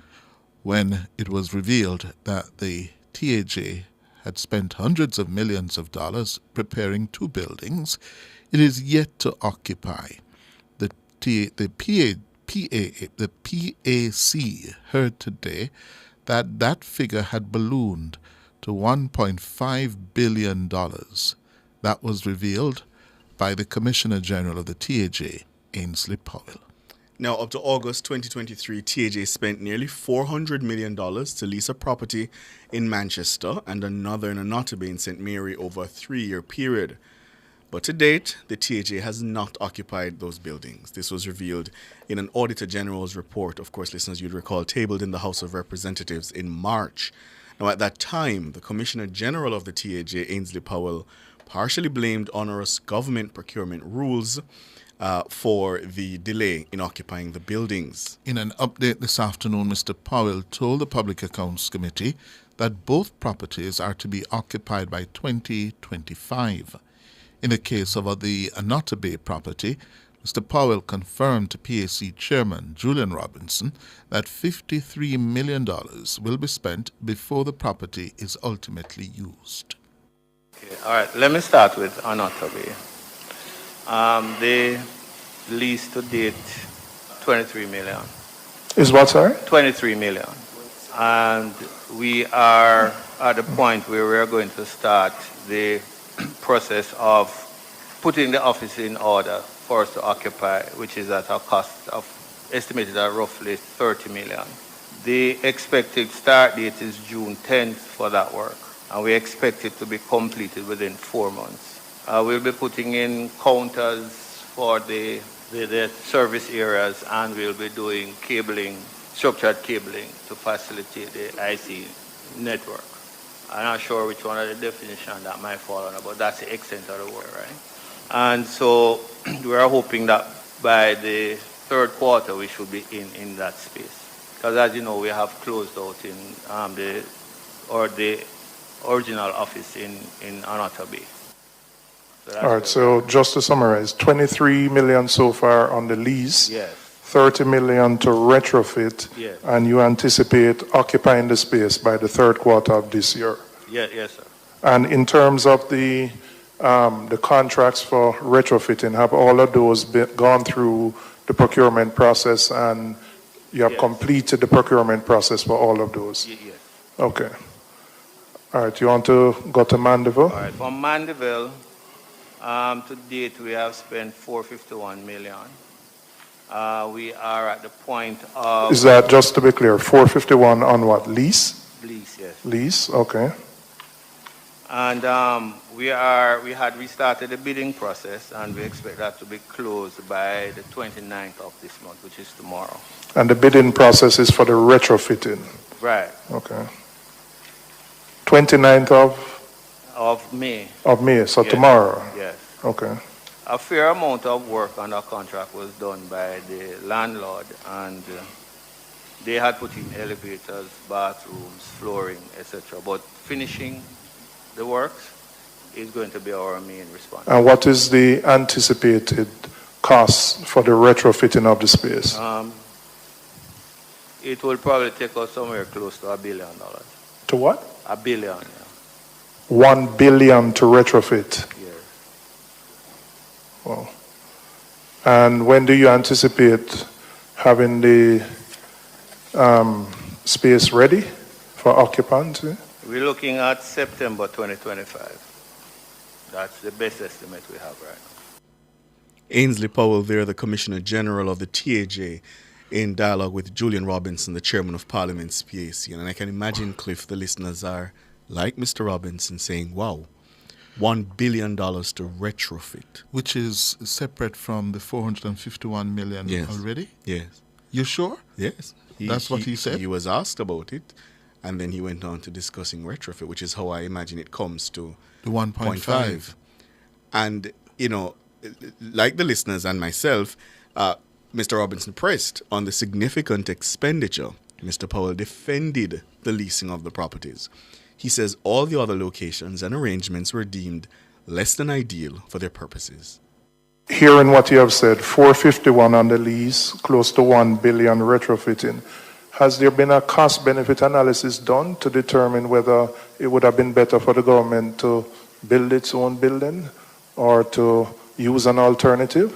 when it was revealed that the THA had spent hundreds of millions of dollars preparing 2 buildings it is yet to occupy. The PAC heard today that that figure had ballooned to $1.5 billion. That was revealed by the Commissioner General of the TAJ, Ainsley Powell. Now, up to August 2023, TAJ spent nearly $400 million to lease a property in Manchester and another in Anotabe in St. Mary over a 3-year period. But to date, the TAJ has not occupied those buildings. This was revealed in an Auditor General's report, of course, listeners, you'd recall, tabled in the House of Representatives in March. Now, at that time, the Commissioner General of the TAJ, Ainsley Powell, partially blamed onerous government procurement rules for the delay in occupying the buildings. In an update this afternoon, Mr. Powell told the Public Accounts Committee that both properties are to be occupied by 2025. In the case of the Anotabe property, Mr. Powell confirmed to PAC Chairman Julian Robinson that $53 million will be spent before the property is ultimately used. Okay, all right, let me start with Anotabe. The lease to date, $23 million. Is what, sorry? $23 million. And we are at the point where we are going to start the process of putting the office in order for us to occupy, which is at a cost of estimated at roughly $30 million. The expected start date is June 10th for that work, and we expect it to be completed within 4 months. We'll be putting in counters for the service areas, and we'll be doing cabling structured cabling to facilitate the IC network. I'm not sure which one of the definition that might fall under, but that's the extent of the work, right? And so we are hoping that by the third quarter we should be in that space. Because as you know, we have closed out in the original office in Onoto Bay. All right, so just to summarize, 23 million so far on the lease, yes. 30 million to retrofit, yes. And you anticipate occupying the space by the third quarter of this year. Yes, sir. And in terms of the contracts for retrofitting, have all of those gone through the procurement process, and you have completed the procurement process for all of those? Yes. Okay. All right, you want to go to Mandeville? All right, from Mandeville, to date we have spent $451 million. We are at the point of... Is that, just to be clear, 451 on what, lease? Lease, yes. Lease, okay. And we had restarted the bidding process, and we expect that to be closed by the 29th of this month, which is tomorrow. And the bidding process is for the retrofitting? Right. Okay. 29th of May. Of May, so yes. Tomorrow? Yes. Okay. A fair amount of work on the contract was done by the landlord, and they had put in elevators, bathrooms, flooring, etc. But finishing the works is going to be our main response. And what is the anticipated cost for the retrofitting of the space? It will probably take us somewhere close to $1 billion. To what? $1 billion. Yeah. 1 billion to retrofit? Yes. Wow. And when do you anticipate having the space ready for occupancy? We're looking at September 2025. That's the best estimate we have right now. Ainsley Powell there, the Commissioner General of the TAJ, in dialogue with Julian Robinson, the Chairman of Parliament's PAC. And I can imagine, Cliff, the listeners are, like Mr. Robinson, saying, wow, $1 billion to retrofit. Which is separate from the 451 million already? Yes. You sure? Yes. That's what he said? He was asked about it, and then he went on to discussing retrofit, which is how I imagine it comes to the 1.5. And, you know, like the listeners and myself, Mr. Robinson pressed on the significant expenditure. Mr. Powell defended the leasing of the properties. He says all the other locations and arrangements were deemed less than ideal for their purposes. Hearing what you have said, 451 on the lease, close to 1 billion retrofitting. Has there been a cost-benefit analysis done to determine whether it would have been better for the government to build its own building or to use an alternative,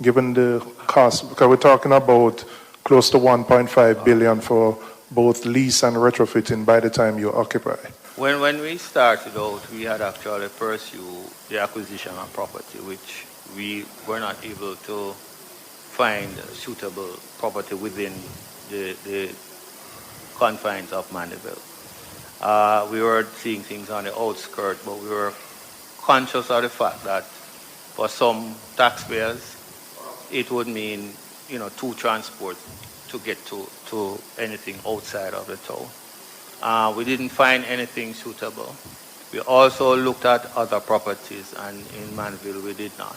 given the cost? Because we're talking about close to 1.5 billion for both lease and retrofitting by the time you occupy. When we started out, we had actually pursued the acquisition of property, which we were not able to find suitable property within the confines of Mandeville. We were seeing things on the outskirts, but we were conscious of the fact that for some taxpayers, it would mean, two transports to get to anything outside of the town. We didn't find anything suitable. We also looked at other properties, and in Mandeville we did not.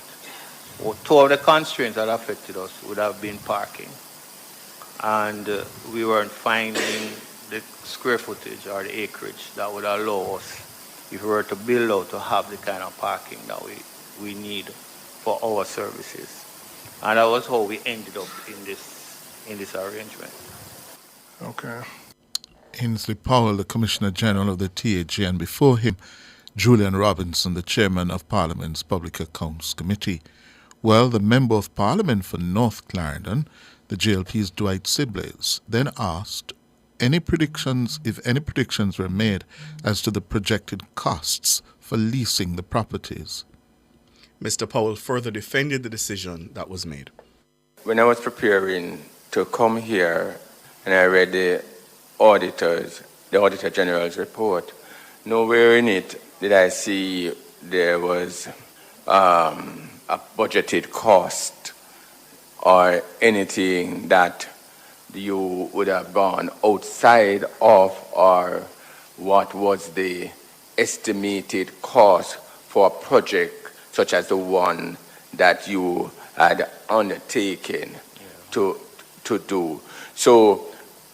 Two of the constraints that affected us would have been parking. And we weren't finding the square footage or the acreage that would allow us, if we were to build out, to have the kind of parking that we need for our services. And that was how we ended up in this arrangement. Okay. Ainsley Powell, the Commissioner General of the TAJ, and before him, Julian Robinson, the Chairman of Parliament's Public Accounts Committee. Well, the Member of Parliament for North Clarendon, the JLP's Dwight Sibley's, then asked if any predictions were made as to the projected costs for leasing the properties. Mr. Powell further defended the decision that was made. When I was preparing to come here and I read the Auditor General's report, nowhere in it did I see there was a budgeted cost or anything that you would have gone outside of or what was the estimated cost for a project such as the one that you had undertaken to do. So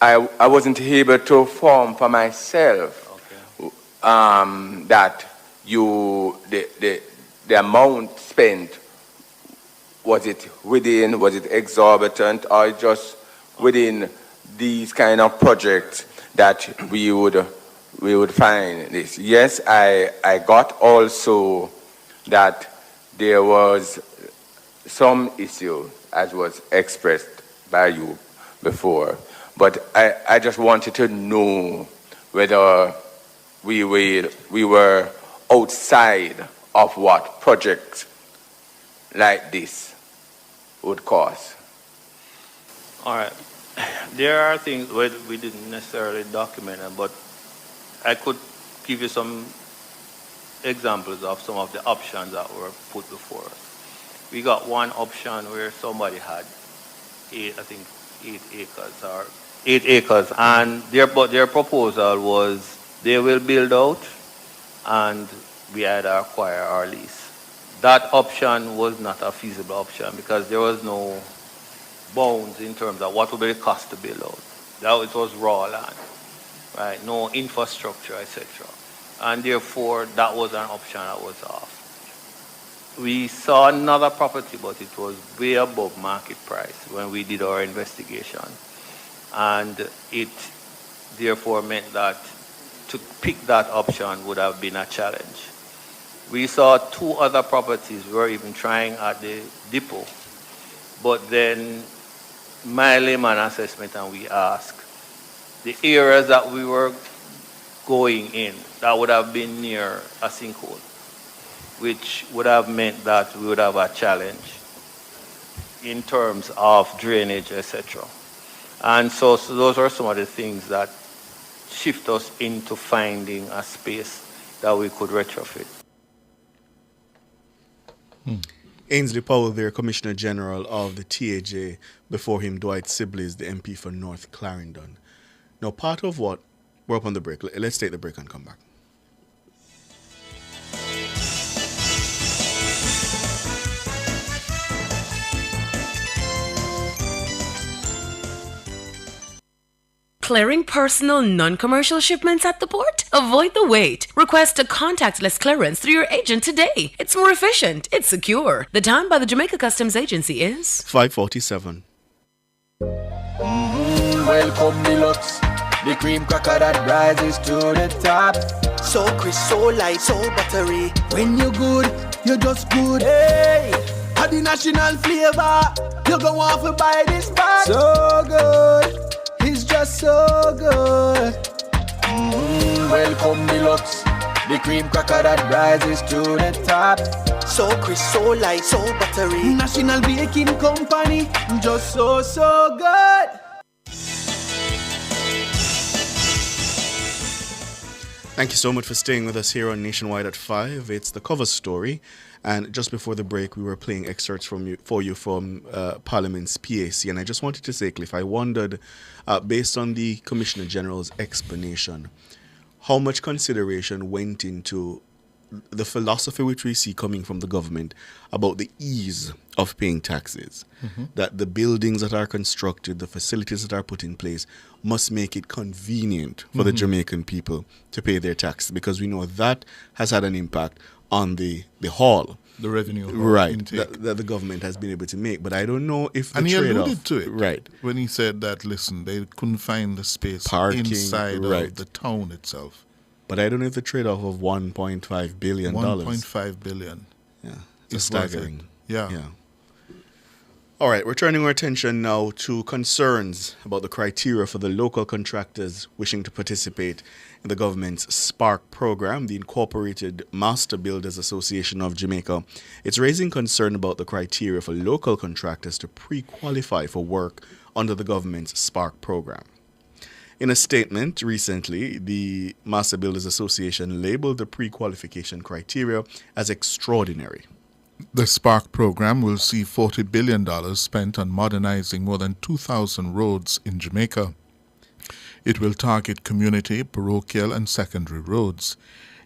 I wasn't able to form for myself that the amount spent, was it exorbitant, or just within these kind of projects that we would find this. Yes, I got also that there was some issue, as was expressed by you before, but I just wanted to know whether we were outside of what projects like this would cost. All right. There are things where we didn't necessarily document them, but I could give you some examples of some of the options that were put before us. We got one option where somebody had 8 acres, and their proposal was they will build out and we either acquire or lease. That option was not a feasible option because there was no bounds in terms of what would be the cost to build out. It was raw land, right? No infrastructure, etc. And therefore, that was an option that was off. We saw another property, but it was way above market price when we did our investigation. And it therefore meant that to pick that option would have been a challenge. We saw 2 other properties. We were even trying at the depot. But then my layman assessment, and we asked, the areas that we were going in, that would have been near a sinkhole, which would have meant that we would have a challenge in terms of drainage, etc. And so those are some of the things that shift us into finding a space that we could retrofit. Ainsley Powell there, Commissioner General of the TAJ. Before him, Dwight Sibley is the MP for North Clarendon. Now, part of what... We're up on the break. Let's take the break and come back. Clearing personal, non-commercial shipments at the port? Avoid the wait. Request a contactless clearance through your agent today. It's more efficient. It's secure. The time by the Jamaica Customs Agency is 5:47. Welcome Deluxe, the cream cracker that rises to the top. So crisp, so light, so buttery. When you're good, you're just good. Hey, had the national flavor. You're gonna want to buy this bag. So good. It's just so good. Welcome Deluxe, the cream cracker that rises to the top. So crisp, so light, so buttery. National Baking Company, just so good. Thank you so much for staying with us here on Nationwide at 5. It's the cover story. And just before the break, we were playing excerpts for you from Parliament's PAC. And I just wanted to say, Cliff, I wondered, based on the Commissioner General's explanation, how much consideration went into the philosophy which we see coming from the government about the ease of paying taxes. That the buildings that are constructed, the facilities that are put in place must make it convenient for the Jamaican people to pay their taxes, because we know that has had an impact on the haul. The revenue. Right, that the government has been able to make. But I don't know if the trade-off... And he alluded to it. Right. When he said that, listen, they couldn't find the space Parking, inside of the town itself. But I don't know if the trade-off of $1.5 billion... $1.5 billion. Yeah. It's staggering. Yeah. All right, we're turning our attention now to concerns about the criteria for the local contractors wishing to participate in the government's SPARK program, the Incorporated Master Builders Association of Jamaica. It's raising concern about the criteria for local contractors to pre-qualify for work under the government's SPARK program. In a statement recently, the Master Builders Association labeled the pre-qualification criteria as extraordinary. The Spark program will see $40 billion spent on modernizing more than 2,000 roads in Jamaica. It will target community, parochial, and secondary roads.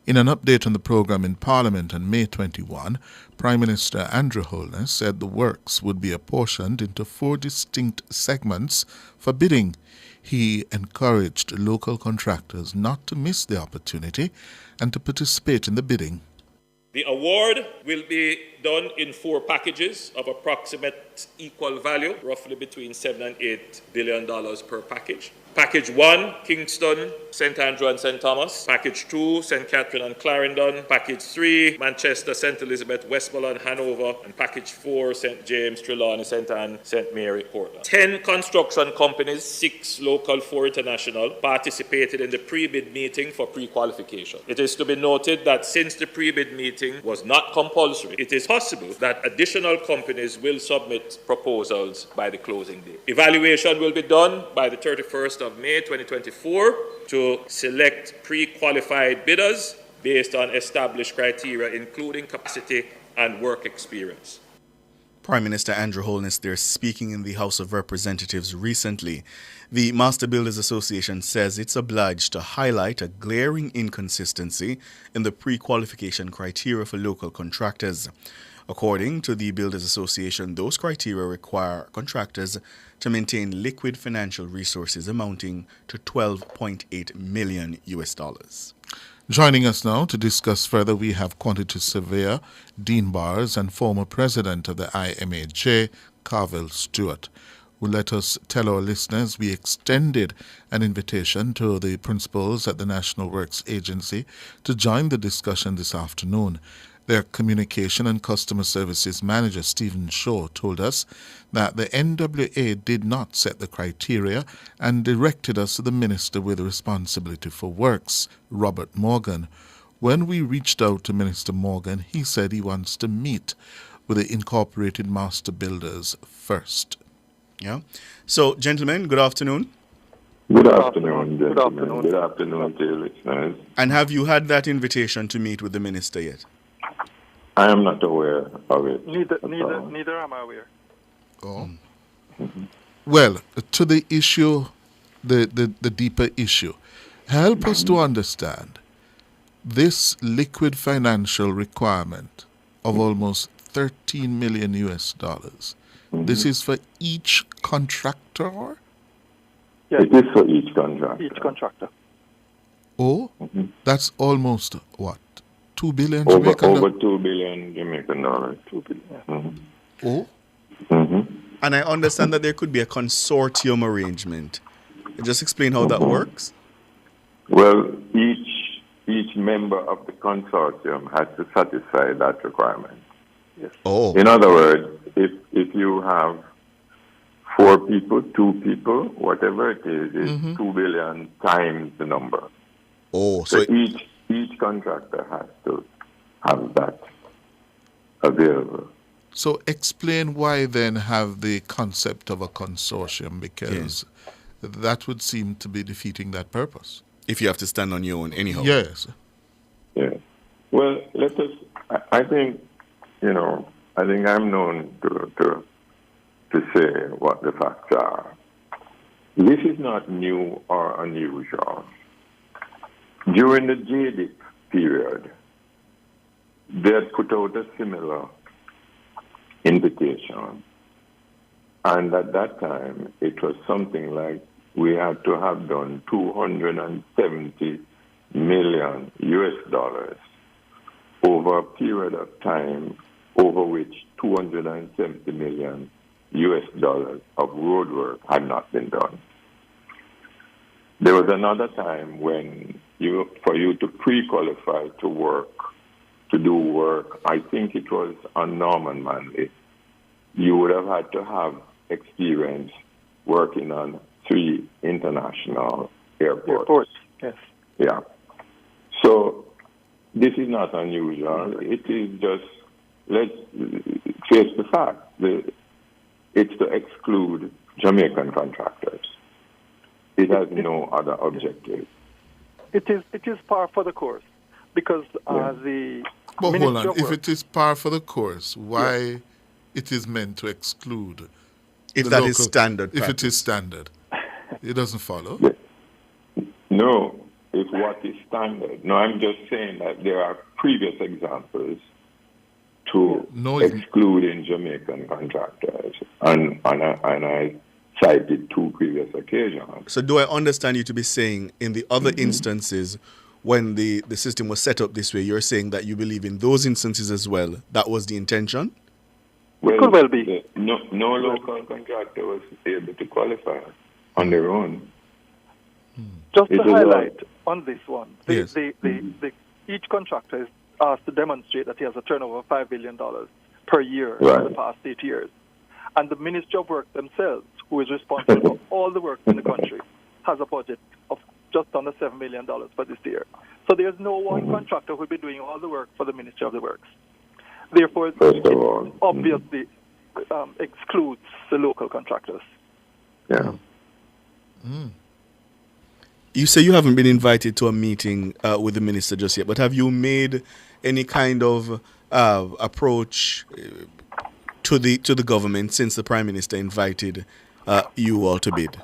In an update on the program in Parliament on May 21, Prime Minister Andrew Holness said the works would be apportioned into 4 distinct segments for bidding. He encouraged local contractors not to miss the opportunity and to participate in the bidding. The award will be done in 4 packages of approximate equal value, roughly between $7 and $8 billion per package. Package 1, Kingston, St. Andrew and St. Thomas. Package 2, St. Catherine and Clarendon. Package 3, Manchester, St. Elizabeth, Westmoreland, Hanover. And Package 4, St. James, Trelawney, St. Anne, St. Mary, Portland. 10 construction companies, 6 local, 4 international, participated in the pre-bid meeting for pre-qualification. It is to be noted that since the pre-bid meeting was not compulsory, it is possible that additional companies will submit proposals by the closing date. Evaluation will be done by the 31st of May 2024 to select pre-qualified bidders based on established criteria, including capacity and work experience. Prime Minister Andrew Holness there speaking in the House of Representatives recently. The Master Builders Association says it's obliged to highlight a glaring inconsistency in the pre-qualification criteria for local contractors. According to the Builders Association, those criteria require contractors to maintain liquid financial resources amounting to $12.8 million. Joining us now to discuss further, we have quantity surveyor Dean Bars and former president of the IMAJ, Carvel Stewart, who let us tell our listeners we extended an invitation to the principals at the National Works Agency to join the discussion this afternoon. Their communication and customer services manager, Stephen Shaw, told us that the NWA did not set the criteria and directed us to the minister with responsibility for works, Robert Morgan. When we reached out to Minister Morgan, he said he wants to meet with the incorporated master builders first. Yeah. So, gentlemen, good afternoon. Good afternoon, gentlemen. Good afternoon to your listeners. And have you had that invitation to meet with the minister yet? I am not aware of it. Neither am I aware. Oh. Well, to the issue, the deeper issue, help us to understand this liquid financial requirement of almost $13 million US. This is for each contractor? Yes. It is for each contractor. Each contractor. Oh, that's almost what? 2 billion over Jamaican dollars? Over 2 billion Jamaican dollars. 2 billion. Oh? And I understand that there could be a consortium arrangement. Just explain how that works. Well, each member of the consortium has to satisfy that requirement. Yes. Oh. In other words, if you have 4 people, 2 people, whatever it is, it's 2 billion times the number. Oh, so each contractor has to have that available. So explain why then have the concept of a consortium, because that would seem to be defeating that purpose. If you have to stand on your own anyhow. Yes. Yes. Well, I think I'm known to say what the facts are. This is not new or unusual. During the JDIP period, they had put out a similar invitation. And at that time, it was something like we had to have done $270 million US over a period of time over which $270 million US of road work had not been done. There was another time when for you to pre-qualify to do work, I think it was on Norman Manley, you would have had to have experience working on 3 international airports. Yes. Yeah. So this is not unusual. It is just, let's face the fact, it's to exclude Jamaican contractors. It has no other objective. It is par for the course, because the But hold on, if it is par for the course, why it is meant to exclude? If the that local, is standard If it practice. is standard. It doesn't follow. No, if what is standard. No, I'm just saying that there are previous examples to excluding Jamaican contractors, and I cited two previous occasions. So do I understand you to be saying in the other instances when the system was set up this way, you're saying that you believe in those instances as well, that was the intention? Well, could well be. No local contractor was able to qualify on their own. Just It to was highlight on this one, Yes. each contractor is asked to demonstrate that he has a turnover of $5 billion per year Right. for the past 8 years. And the Ministry of Work themselves, who is responsible for all the work in the country, has a budget of just under $7 million for this year. So there's no one contractor who will be doing all the work for the Ministry of the Works. Therefore, it obviously excludes the local contractors. Yeah. You say you haven't been invited to a meeting with the minister just yet, but have you made any kind of approach to the government since the Prime Minister invited you all to bid?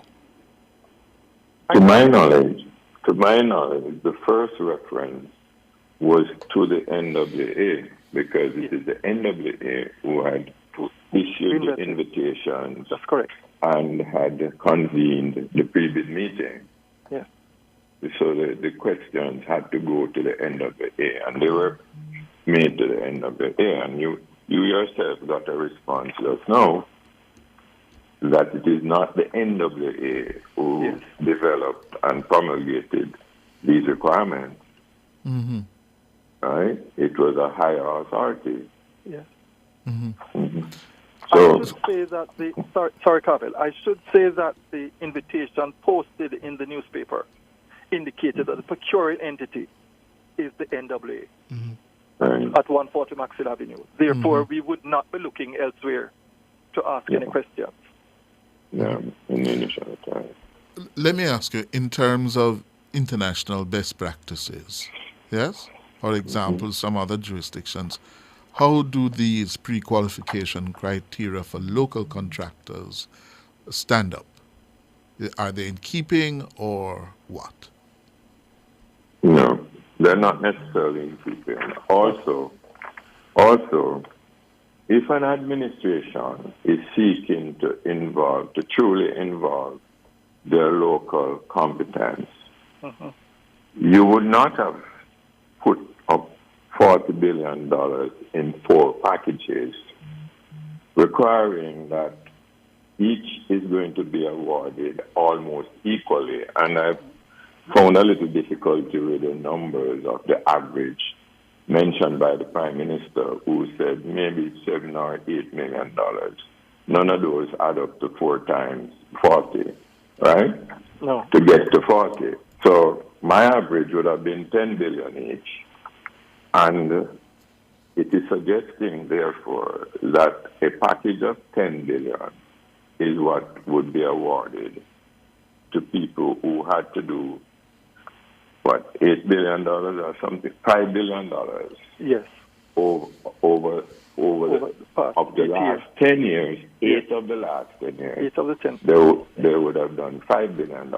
To my knowledge, the first reference was to the NWA, because it is the NWA who had issued the invitations. That's correct. And had convened the pre-bid meeting. Yes. So the questions had to go to the NWA, and they were made to the NWA, and you yourself got a response just now that it is not the NWA who developed and promulgated these requirements. Mm-hmm. Right? It was a higher authority. Yes. Mm-hmm. So, I should say that sorry, Carvel. I should say that the invitation posted in the newspaper indicated that the procuring entity is the NWA at 140 Maxwell Avenue. Therefore, we would not be looking elsewhere to ask any questions. Yeah, in the initial time. Let me ask you, in terms of international best practices, yes? For example, some other jurisdictions, how do these pre-qualification criteria for local contractors stand up? Are they in keeping or what? No, they're not necessarily in keeping. Also, if an administration is seeking to truly involve their local competence, you would not have put up $40 billion in 4 packages, requiring that each is going to be awarded almost equally. And I've found a little difficulty with the numbers of the average mentioned by the Prime Minister, who said maybe $7 or $8 million. None of those add up to 4 times 40, right? No. To get to 40. So my average would have been 10 billion each. And it is suggesting, therefore, that a package of 10 billion is what would be awarded to people who had to do, what, $8 billion or something, $5 billion. Yes. Over the of the last 10 years, 8 of the last 10 years, 8 of the 10. they would have done $5 billion.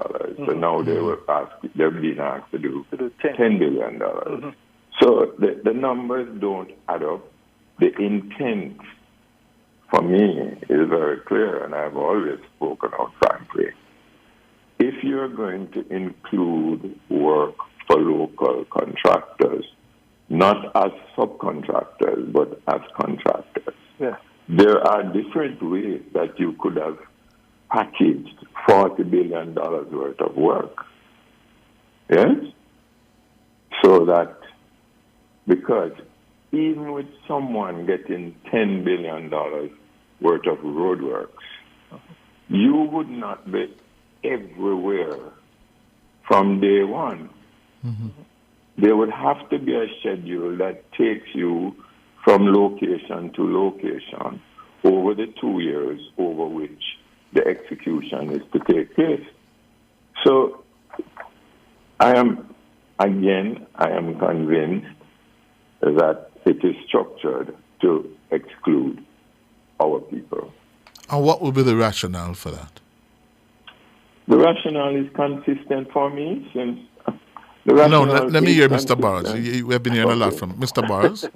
So now they're being asked to do $10 billion. So the numbers don't add up. The intent, for me, is very clear, and I've always spoken out frankly. If you're going to include work for local contractors, not as subcontractors, but as contractors, there are different ways that you could have packaged $40 billion worth of work. Yes? So that, because even with someone getting $10 billion worth of roadworks, you would not be everywhere from day one. There would have to be a schedule that takes you from location to location over the 2 years over which the execution is to take place. So I am convinced that it is structured to exclude our people. And what would be the rationale for that? The rationale is consistent for me since the rationale. No, let me is hear Mr. consistent. Burrows. We have been hearing a lot from Mr. Burrows.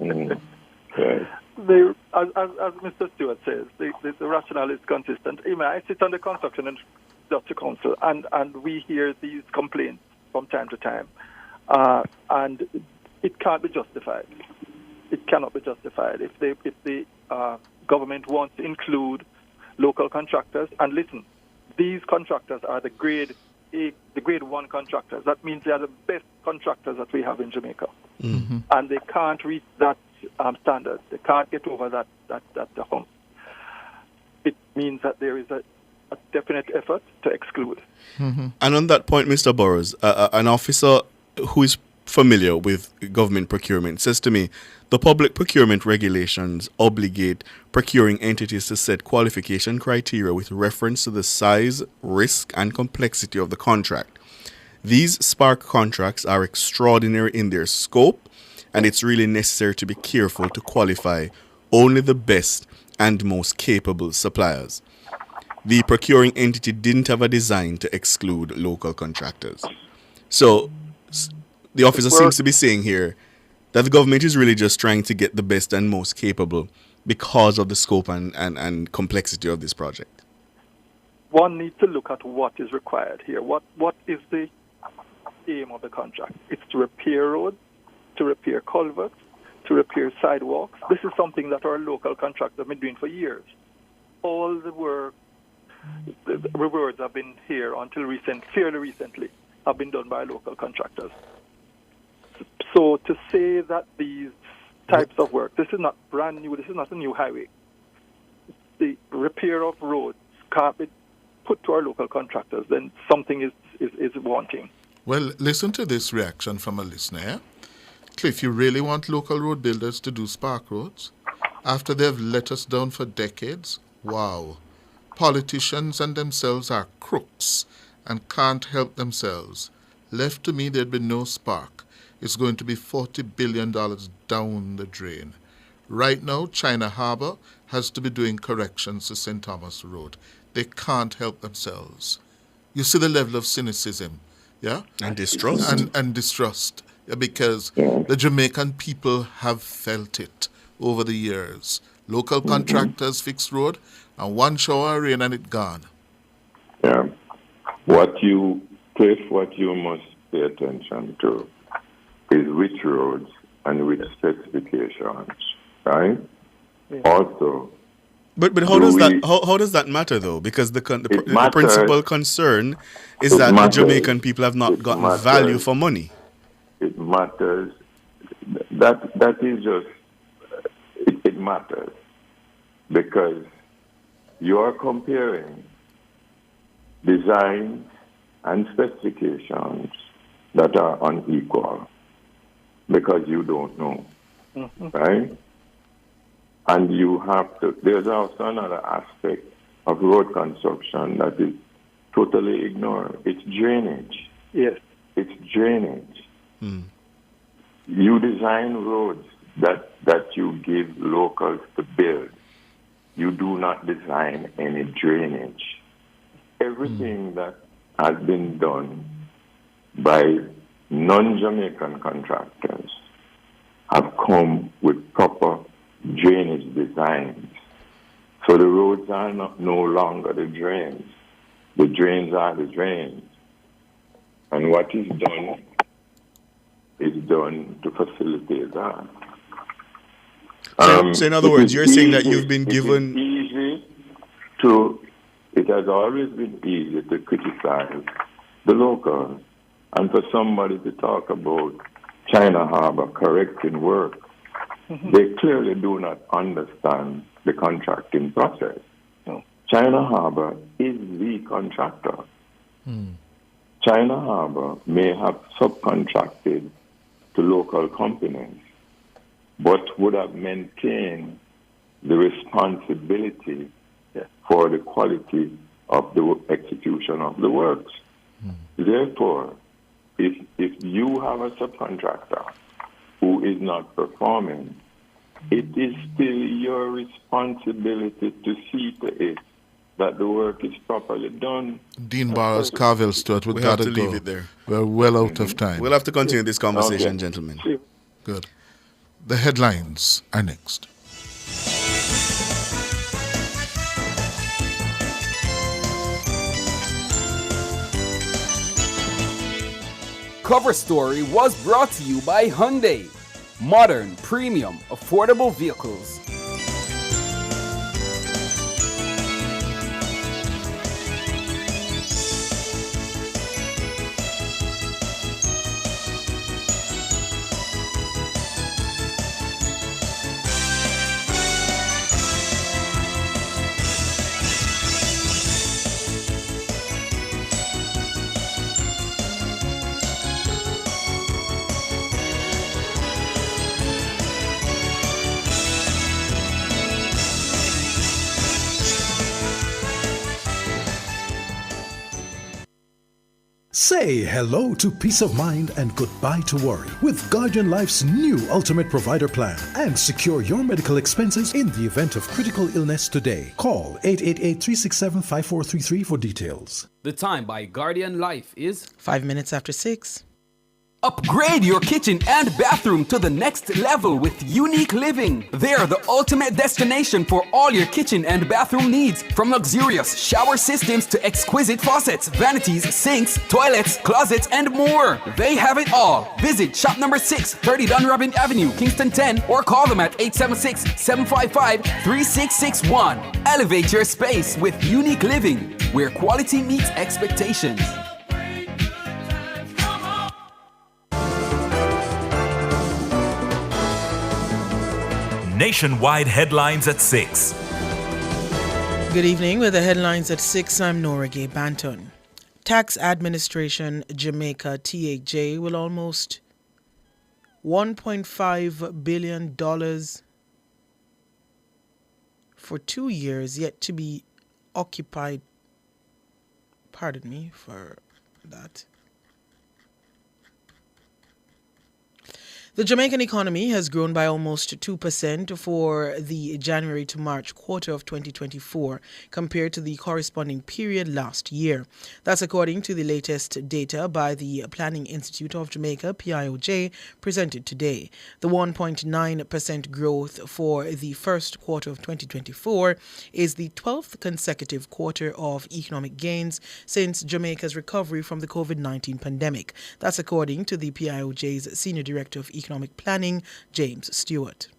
Yes. As Mr. Stewart says, the rationale is consistent. I sit on the Construction and Industry Council, and we hear these complaints from time to time, and it can't be justified. It cannot be justified if the government wants to include local contractors. And listen, these contractors are the grade 1 contractors. That means they are the best contractors that we have in Jamaica, and they can't reach that standard. They can't get over that hump. It means that there is a definite effort to exclude. And on that point, Mr. Burrows, an officer who is familiar with government procurement says to me, the public procurement regulations obligate procuring entities to set qualification criteria with reference to the size, risk, and complexity of the contract. These Spark contracts are extraordinary in their scope, and it's really necessary to be careful to qualify only the best and most capable suppliers. The procuring entity didn't have a design to exclude local contractors. So the officer seems to be saying here that the government is really just trying to get the best and most capable because of the scope and complexity of this project. One needs to look at what is required here. What is the aim of the contract? It's to repair roads, to repair culverts, to repair sidewalks. This is something that our local contractors have been doing for years. All the work, the rewards have been here until fairly recently, have been done by local contractors. So to say that these types of work, this is not brand new, this is not a new highway. The repair of roads can't be put to our local contractors, then something is wanting. Well, listen to this reaction from a listener. Cliff, you really want local road builders to do Spark roads? After they've let us down for decades? Wow. Politicians and themselves are crooks and can't help themselves. Left to me, there'd be no Spark. It's going to be $40 billion down the drain. Right now, China Harbour has to be doing corrections to St. Thomas Road. They can't help themselves. You see the level of cynicism, yeah? And distrust. And distrust, yeah, because the Jamaican people have felt it over the years. Local contractors fix road, and one shower of rain and it gone. Yeah. What you must pay attention to is which roads and which specifications, right? Yeah. Also, but how does that matter though? Because the principal concern is that the Jamaican people have not gotten value for money. It matters. That is just it matters because you are comparing designs and specifications that are unequal because you don't know, right? And you have to, there's also another aspect of road construction that is totally ignored. It's drainage. Yes. It's drainage. You design roads that you give locals to build. You do not design any drainage. Everything that has been done by non-Jamaican contractors have come with proper drainage designs. So the roads are no longer the drains. The drains are the drains. And what is done to facilitate that. So in other words, you're saying that you've been given... It has always been easy to criticize the locals and for somebody to talk about China Harbour correcting work. They clearly do not understand the contracting process. China Harbour is the contractor. China Harbour may have subcontracted to local companies, but would have maintained the responsibility for the quality of the execution of the works. Therefore, if you have a subcontractor who is not performing it is still your responsibility to see to it that the work is properly done. Dean Barrows, Carville Stewart, we We got have to go. leave it there. We're well out of time. We'll have to continue this conversation, Okay. gentlemen. Good. The headlines are next. Cover Story was brought to you by Hyundai. Modern, premium, affordable vehicles. Say hello to peace of mind and goodbye to worry with Guardian Life's new Ultimate Provider Plan and secure your medical expenses in the event of critical illness today. Call 888-367-5433 for details. The time by Guardian Life is 5 minutes after 6. Upgrade your kitchen and bathroom to the next level with Unique Living. They're the ultimate destination for all your kitchen and bathroom needs, from luxurious shower systems to exquisite faucets, vanities, sinks, toilets, closets, and more. They have it all. Visit shop number 6, 30 Dunrobin Avenue, Kingston 10, or call them at 876-755-3661. Elevate your space with Unique Living, where quality meets expectations. Nationwide headlines at 6. Good evening. With the headlines at 6, I'm Nora Gay Banton. Tax Administration Jamaica TAJ will almost $1.5 billion for 2 years yet to be occupied. Pardon me for that. The Jamaican economy has grown by almost 2% for the January to March quarter of 2024 compared to the corresponding period last year. That's according to the latest data by the Planning Institute of Jamaica, PIOJ, presented today. The 1.9% growth for the first quarter of 2024 is the 12th consecutive quarter of economic gains since Jamaica's recovery from the COVID-19 pandemic. That's according to the PIOJ's Senior Director of Economic Planning, James Stewart.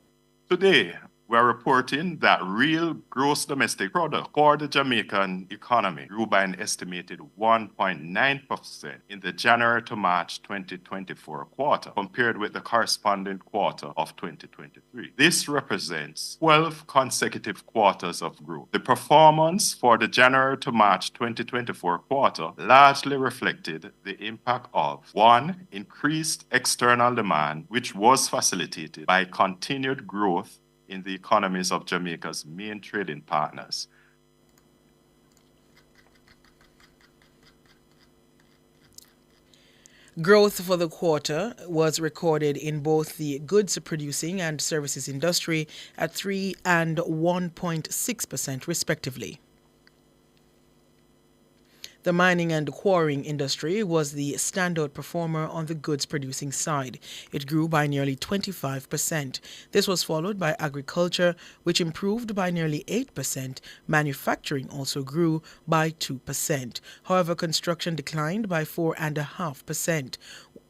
Today, we are reporting that real gross domestic product for the Jamaican economy grew by an estimated 1.9% in the January to March 2024 quarter compared with the corresponding quarter of 2023. This represents 12 consecutive quarters of growth. The performance for the January to March 2024 quarter largely reflected the impact of 1. Increased external demand, which was facilitated by continued growth in the economies of Jamaica's main trading partners. Growth for the quarter was recorded in both the goods producing and services industry at 3% and 1.6% respectively. The mining and quarrying industry was the standout performer on the goods producing side. It grew by nearly 25%. This was followed by agriculture, which improved by nearly 8%. Manufacturing also grew by 2%. However, construction declined by 4.5%.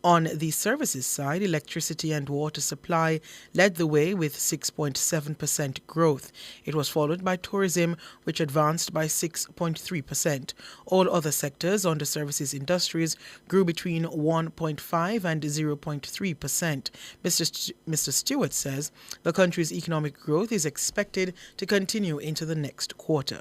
On the services side, electricity and water supply led the way with 6.7% growth. It was followed by tourism, which advanced by 6.3%. All other sectors on the services industries grew between 1.5 and 0.3%. Mr. Stewart says the country's economic growth is expected to continue into the next quarter.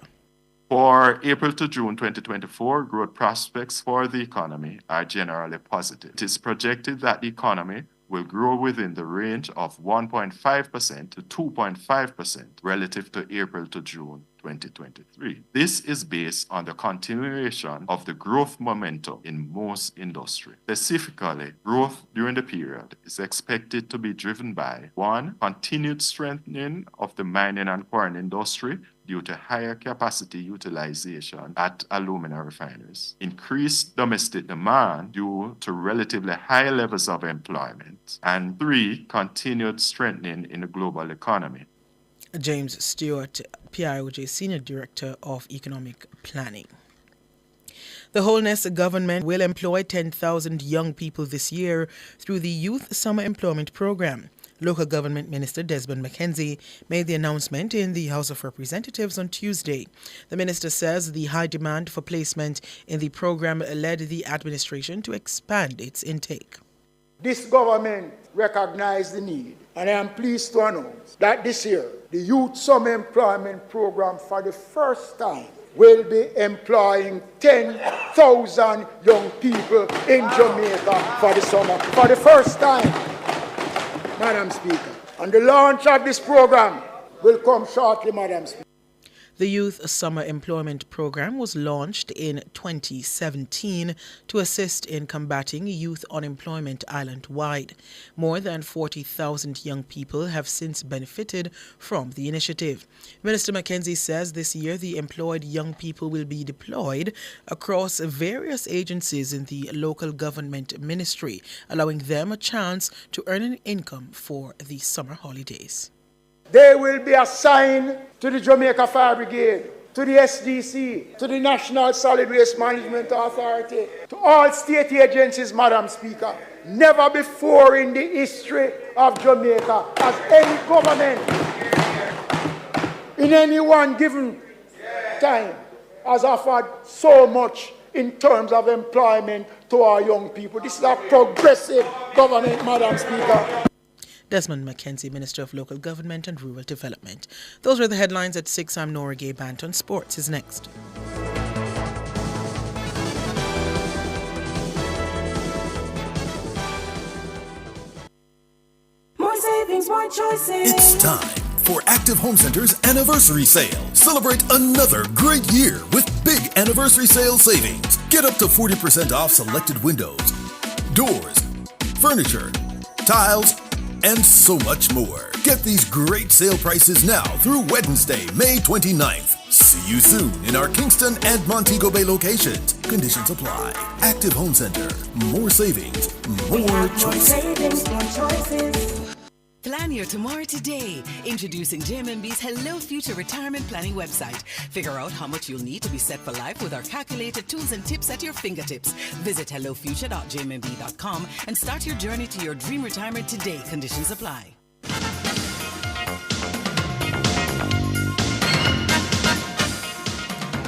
For April to June 2024, growth prospects for the economy are generally positive. It is projected that the economy will grow within the range of 1.5% to 2.5% relative to April to June 2023. This is based on the continuation of the growth momentum in most industries. Specifically, growth during the period is expected to be driven by 1. Continued strengthening of the mining and quarrying industry due to higher capacity utilization at alumina refineries, increased domestic demand due to relatively high levels of employment, and 3. Continued strengthening in the global economy. James Stewart, PIOJ Senior Director of Economic Planning. The Holness government will employ 10,000 young people this year through the Youth Summer Employment Program. Local Government Minister Desmond McKenzie made the announcement in the House of Representatives on Tuesday. The minister says the high demand for placement in the program led the administration to expand its intake. This government recognized the need, and I am pleased to announce that this year, the Youth Summer Employment Program for the first time will be employing 10,000 young people in Jamaica for the summer. For the first time, Madam Speaker. And the launch of this program will come shortly, Madam Speaker. The Youth Summer Employment Program was launched in 2017 to assist in combating youth unemployment island-wide. More than 40,000 young people have since benefited from the initiative. Minister McKenzie says this year the employed young people will be deployed across various agencies in the local government ministry, allowing them a chance to earn an income for the summer holidays. They will be assigned to the Jamaica Fire Brigade, to the SDC, to the National Solid Waste Management Authority, to all state agencies, Madam Speaker. Never before in the history of Jamaica has any government in any one given time has offered so much in terms of employment to our young people. This is a progressive government, Madam Speaker. Desmond McKenzie, Minister of Local Government and Rural Development. Those were the headlines at 6. I'm Nora Gay Banton. Sports is next. More savings, more choices. It's time for Active Home Center's anniversary sale. Celebrate another great year with big anniversary sale savings. Get up to 40% off selected windows, doors, furniture, tiles, and so much more. Get these great sale prices now through Wednesday, May 29th. See you soon in our Kingston and Montego Bay locations. Conditions apply. Active Home Center. More savings, more choices. Savings, more choices. Plan your tomorrow today. Introducing JMMB's Hello Future Retirement Planning website. Figure out how much you'll need to be set for life with our calculated tools and tips at your fingertips. Visit hellofuture.jmmb.com and start your journey to your dream retirement today. Conditions apply.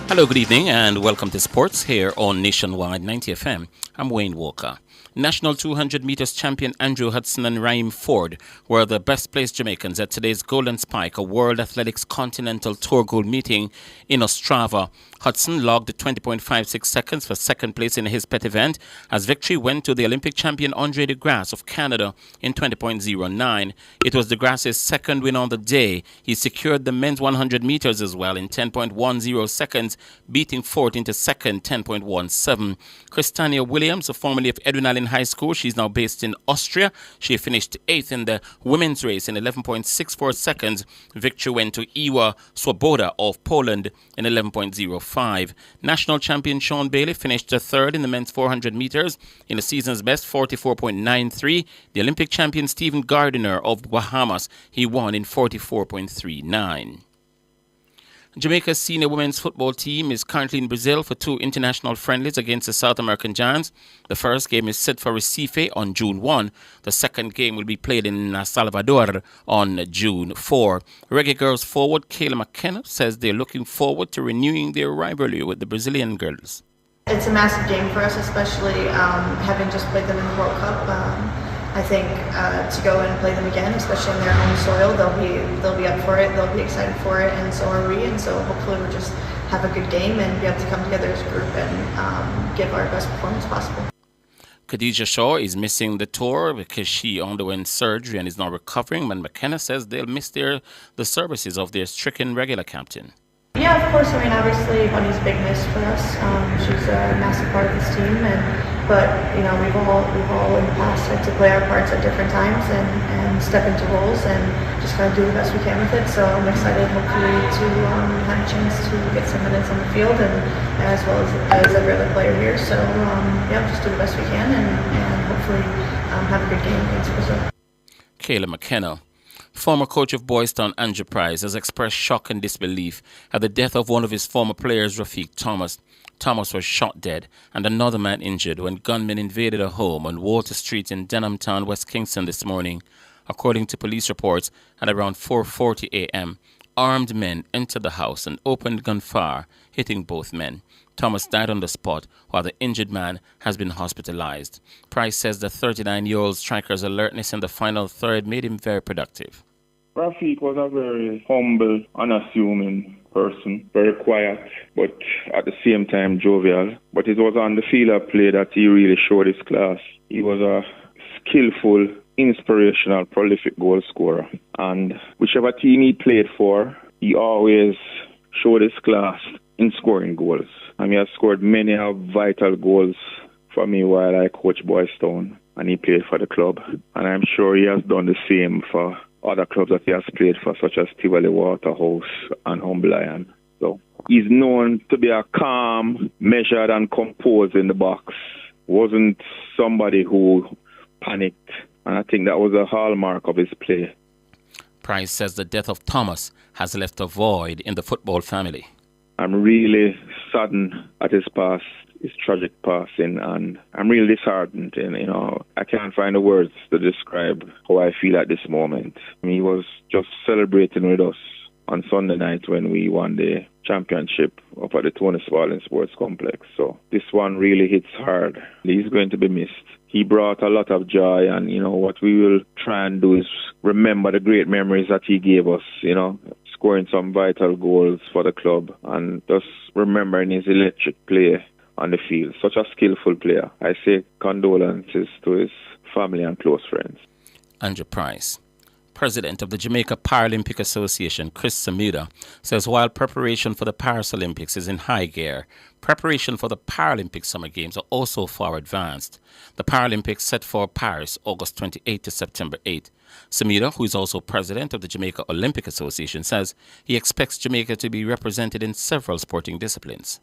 Hello, good evening, and welcome to Sports here on Nationwide 90 FM. I'm Wayne Walker. National 200 meters champion Andrew Hudson and Raheem Ford were the best placed Jamaicans at today's Golden Spike, a World Athletics Continental Tour Gold meeting in Ostrava. Hudson logged 20.56 seconds for second place in his pet event as victory went to the Olympic champion Andre DeGrasse of Canada in 20.09. It was DeGrasse's second win on the day. He secured the men's 100 meters as well in 10.10 seconds, beating Ford into second, 10.17. Christania Williams, formerly of Edwin Allen High School, she's now based in Austria. She finished 8th in the women's race in 11.64 seconds. Victory went to Iwa Swoboda of Poland in 11.05. National champion Sean Bailey finished third in the men's 400 meters in the season's best 44.93. The Olympic champion Stephen Gardiner of Bahamas, he won in 44.39. Jamaica's senior women's football team is currently in Brazil for 2 international friendlies against the South American Giants. The first game is set for Recife on June 1. The second game will be played in Salvador on June 4. Reggae Girls forward Kayla McKenna says they're looking forward to renewing their rivalry with the Brazilian girls. It's a massive game for us, especially having just played them in the World Cup. I think to go and play them again, especially on their home soil, they'll be up for it. They'll be excited for it, and so are we. And so hopefully we'll just have a good game and be able to come together as a group and give our best performance possible. Khadija Shaw is missing the tour because she underwent surgery and is now recovering. And McKenna says they'll miss the services of their stricken regular captain. Yeah, of course. I mean, obviously, Honey's a big miss for us. She's a massive part of this team, but you know, we've all in the past had to play our parts at different times and step into roles and just kind of do the best we can with it. So I'm excited, hopefully, to have a chance to get some minutes on the field and as well as every other player here. So yeah, just do the best we can and hopefully have a good game against Brazil. Kayla McKenna. Former coach of Boys Town, Andrew Price, has expressed shock and disbelief at the death of one of his former players, Rafiq Thomas. Thomas was shot dead and another man injured when gunmen invaded a home on Walter Street in Denham Town, West Kingston this morning. According to police reports, at around 4:40 a.m., armed men entered the house and opened gunfire, hitting both men. Thomas died on the spot, while the injured man has been hospitalized. Price says the 39-year-old striker's alertness in the final third made him very productive. Rafiq was a very humble, unassuming person, very quiet, but at the same time jovial. But it was on the field of play that he really showed his class. He was a skillful, inspirational, prolific goal scorer. And whichever team he played for, he always showed his class in scoring goals. And he has scored many vital goals for me while I coached Boys Town and he played for the club. And I'm sure he has done the same for other clubs that he has played for, such as Tivoli Waterhouse and Humble Lion. So he's known to be a calm, measured and composed in the box. Wasn't somebody who panicked. And I think that was a hallmark of his play. Price says the death of Thomas has left a void in the football family. I'm really saddened at his tragic passing, and I'm really disheartened. And I can't find the words to describe how I feel at this moment. He was just celebrating with us on Sunday night when we won the championship up at the Tony Spalding Sports Complex. So this one really hits hard. He's going to be missed. He brought a lot of joy, and what we will try and do is remember the great memories that he gave us, scoring some vital goals for the club and just remembering his electric play on the field. Such a skillful player. I say condolences to his family and close friends. Andrew Price. President of the Jamaica Paralympic Association, Chris Samuda, says while preparation for the Paris Olympics is in high gear, preparation for the Paralympic Summer Games are also far advanced. The Paralympics set for Paris August 28 to September 8. Samuda, who is also president of the Jamaica Olympic Association, says he expects Jamaica to be represented in several sporting disciplines.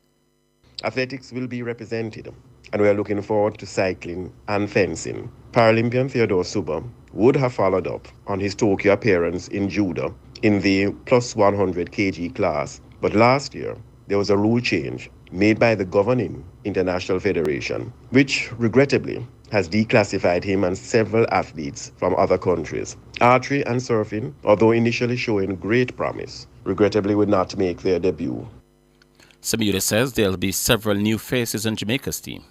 Athletics will be represented, and we are looking forward to cycling and fencing. Paralympian Theodore Suba would have followed up on his Tokyo appearance in judo in the plus 100 kg class, but last year there was a rule change made by the governing International Federation, which regrettably has declassified him and several athletes from other countries. Archery and surfing, although initially showing great promise, regrettably would not make their debut. Samuda says there will be several new faces on Jamaica's team.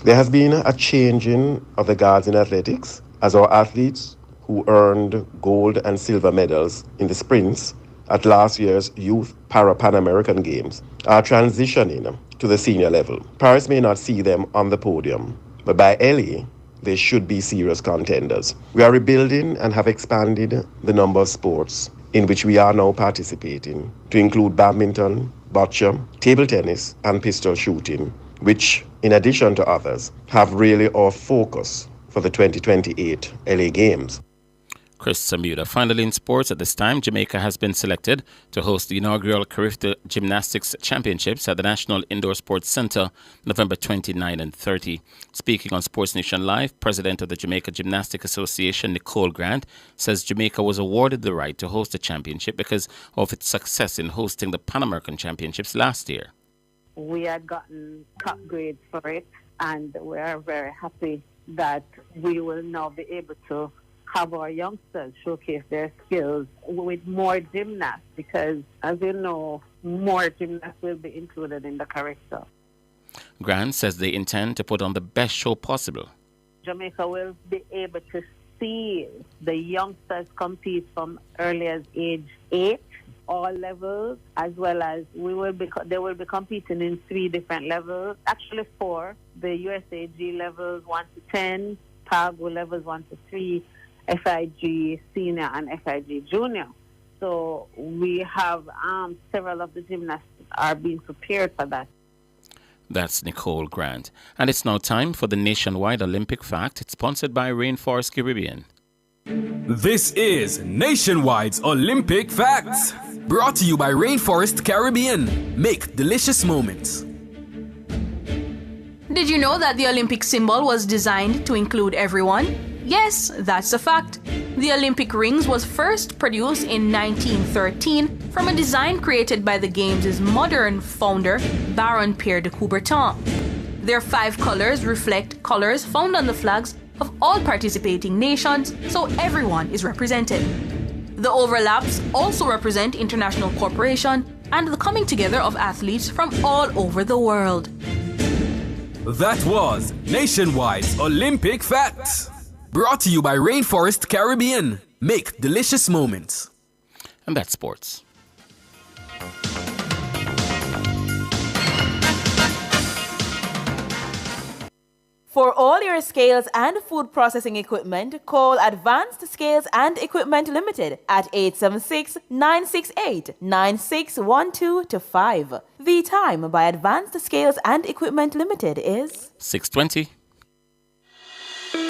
There has been a changing of the guards in athletics, as our athletes who earned gold and silver medals in the sprints at last year's Youth Pan American Games are transitioning to the senior level. Paris may not see them on the podium, but by LA, they should be serious contenders. We are rebuilding and have expanded the number of sports in which we are now participating to include badminton, bocce, table tennis, and pistol shooting, which, in addition to others, have really our focus for the 2028 LA Games. Chris Samuda. Finally in sports, at this time, Jamaica has been selected to host the inaugural Carifta Gymnastics Championships at the National Indoor Sports Centre, November 29 and 30. Speaking on Sports Nation Live, President of the Jamaica Gymnastics Association, Nicole Grant, says Jamaica was awarded the right to host the championship because of its success in hosting the Pan American Championships last year. We had gotten top grades for it, and we are very happy that we will now be able to have our youngsters showcase their skills with more gymnasts, because, as you know, more gymnasts will be included in the Carifta. Grant says they intend to put on the best show possible. Jamaica will be able to see the youngsters compete from early as age 8 all levels, as well as they will be competing in 3 different levels, actually 4, the USAG levels 1 to 10, Cargo levels 1 to 3, FIG Senior and FIG Junior. So we have several of the gymnasts are being prepared for that. That's Nicole Grant. And it's now time for the Nationwide Olympic Fact. It's sponsored by Rainforest Caribbean. This is Nationwide's Olympic Facts, brought to you by Rainforest Caribbean. Make delicious moments. Did you know that the Olympic symbol was designed to include everyone? Yes, that's a fact. The Olympic rings was first produced in 1913 from a design created by the Games' modern founder, Baron Pierre de Coubertin. Their 5 colors reflect colors found on the flags of all participating nations, so everyone is represented. The overlaps also represent international cooperation and the coming together of athletes from all over the world. That was Nationwide's Olympic Facts, brought to you by Rainforest Caribbean. Make delicious moments. And that's sports. For all your scales and food processing equipment, call Advanced Scales and Equipment Limited at 876-968-9612-5. The time by Advanced Scales and Equipment Limited is 6:20.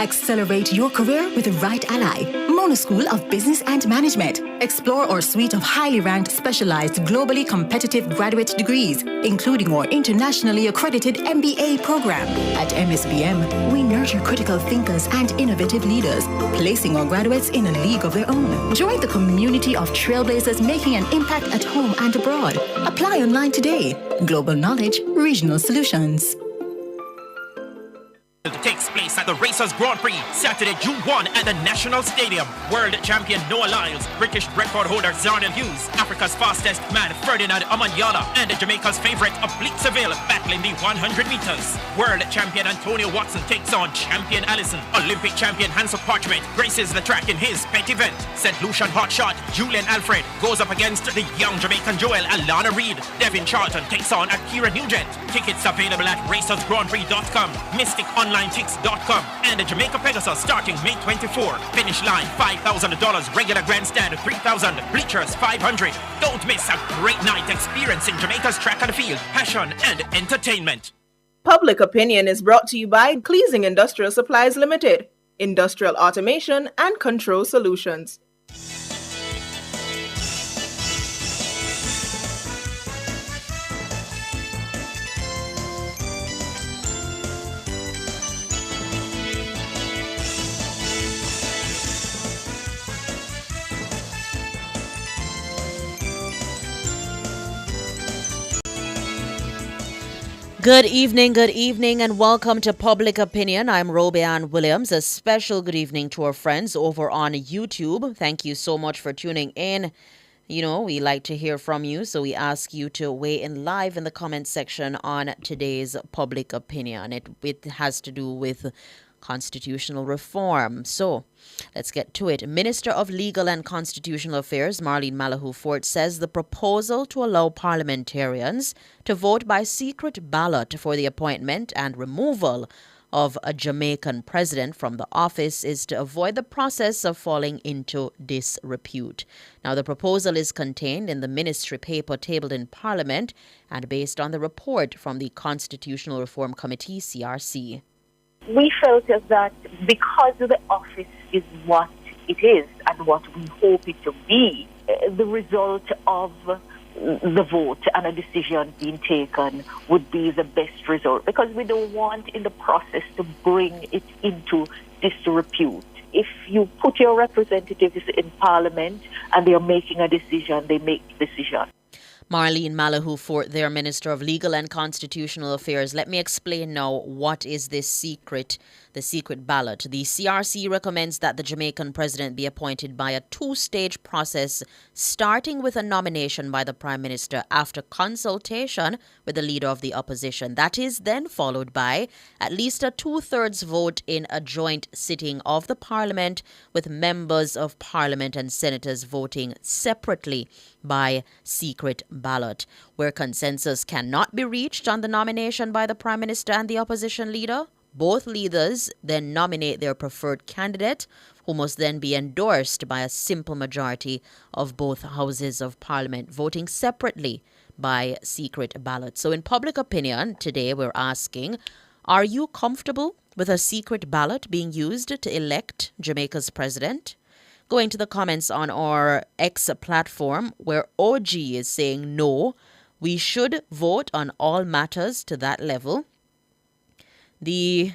Accelerate your career with the right ally. Mona School of Business and Management. Explore our suite of highly ranked, specialized, globally competitive graduate degrees, including our internationally accredited MBA program. At MSBM, we nurture critical thinkers and innovative leaders, placing our graduates in a league of their own. Join the community of trailblazers making an impact at home and abroad. Apply online today. Global knowledge, regional solutions. Takes place at the Racers Grand Prix, Saturday, June 1 at the National Stadium. World champion Noah Lyles, British record holder Zarnell Hughes, Africa's fastest man Ferdinand Amanyala, and Jamaica's favorite Oblique Seville battling the 100 meters. World champion Antonio Watson takes on champion Allison. Olympic champion Hansel Parchment graces the track in his pet event. St. Lucian hotshot Julian Alfred goes up against the young Jamaican Joel Alana Reid. Devin Charlton takes on Akira Nugent. Tickets available at racersgrandprix.com, mysticonlinetix.com, and the Jamaica Pegasus starting May 24. Finish line $5,000, regular grandstand $3,000, bleachers $500. Don't miss a great night experiencing Jamaica's track and field, passion and entertainment. Public Opinion is brought to you by Cleasing Industrial Supplies Limited, Industrial Automation and Control Solutions. Good evening, and welcome to Public Opinion. I'm Robeanne Williams. A special good evening to our friends over on YouTube. Thank you so much for tuning in. You know, we like to hear from you, so we ask you to weigh in live in the comment section on today's Public Opinion. It has to do with constitutional reform. So let's get to it. Minister of Legal and Constitutional Affairs, Marlene Malahoo Fort, says the proposal to allow parliamentarians to vote by secret ballot for the appointment and removal of a Jamaican president from the office is to avoid the process of falling into disrepute. Now, the proposal is contained in the ministry paper tabled in Parliament and based on the report from the Constitutional Reform Committee, CRC. We felt as that because the office is what it is and what we hope it to be, the result of the vote and a decision being taken would be the best result, because we don't want in the process to bring it into disrepute. If you put your representatives in Parliament and they are making a decision, they make the decision. Marlene Malahoo Fort, their Minister of Legal and Constitutional Affairs. Let me explain now what is this secret ballot. The CRC recommends that the Jamaican president be appointed by a two-stage process, starting with a nomination by the Prime Minister after consultation with the leader of the opposition. That is then followed by at least a two-thirds vote in a joint sitting of the Parliament, with members of Parliament and senators voting separately by secret ballot. Where consensus cannot be reached on the nomination by the Prime Minister and the opposition leader, both leaders then nominate their preferred candidate, who must then be endorsed by a simple majority of both houses of Parliament, voting separately by secret ballot. So in public opinion, today we're asking, are you comfortable with a secret ballot being used to elect Jamaica's president? Going to the comments on our X platform, where OG is saying no, we should vote on all matters to that level. The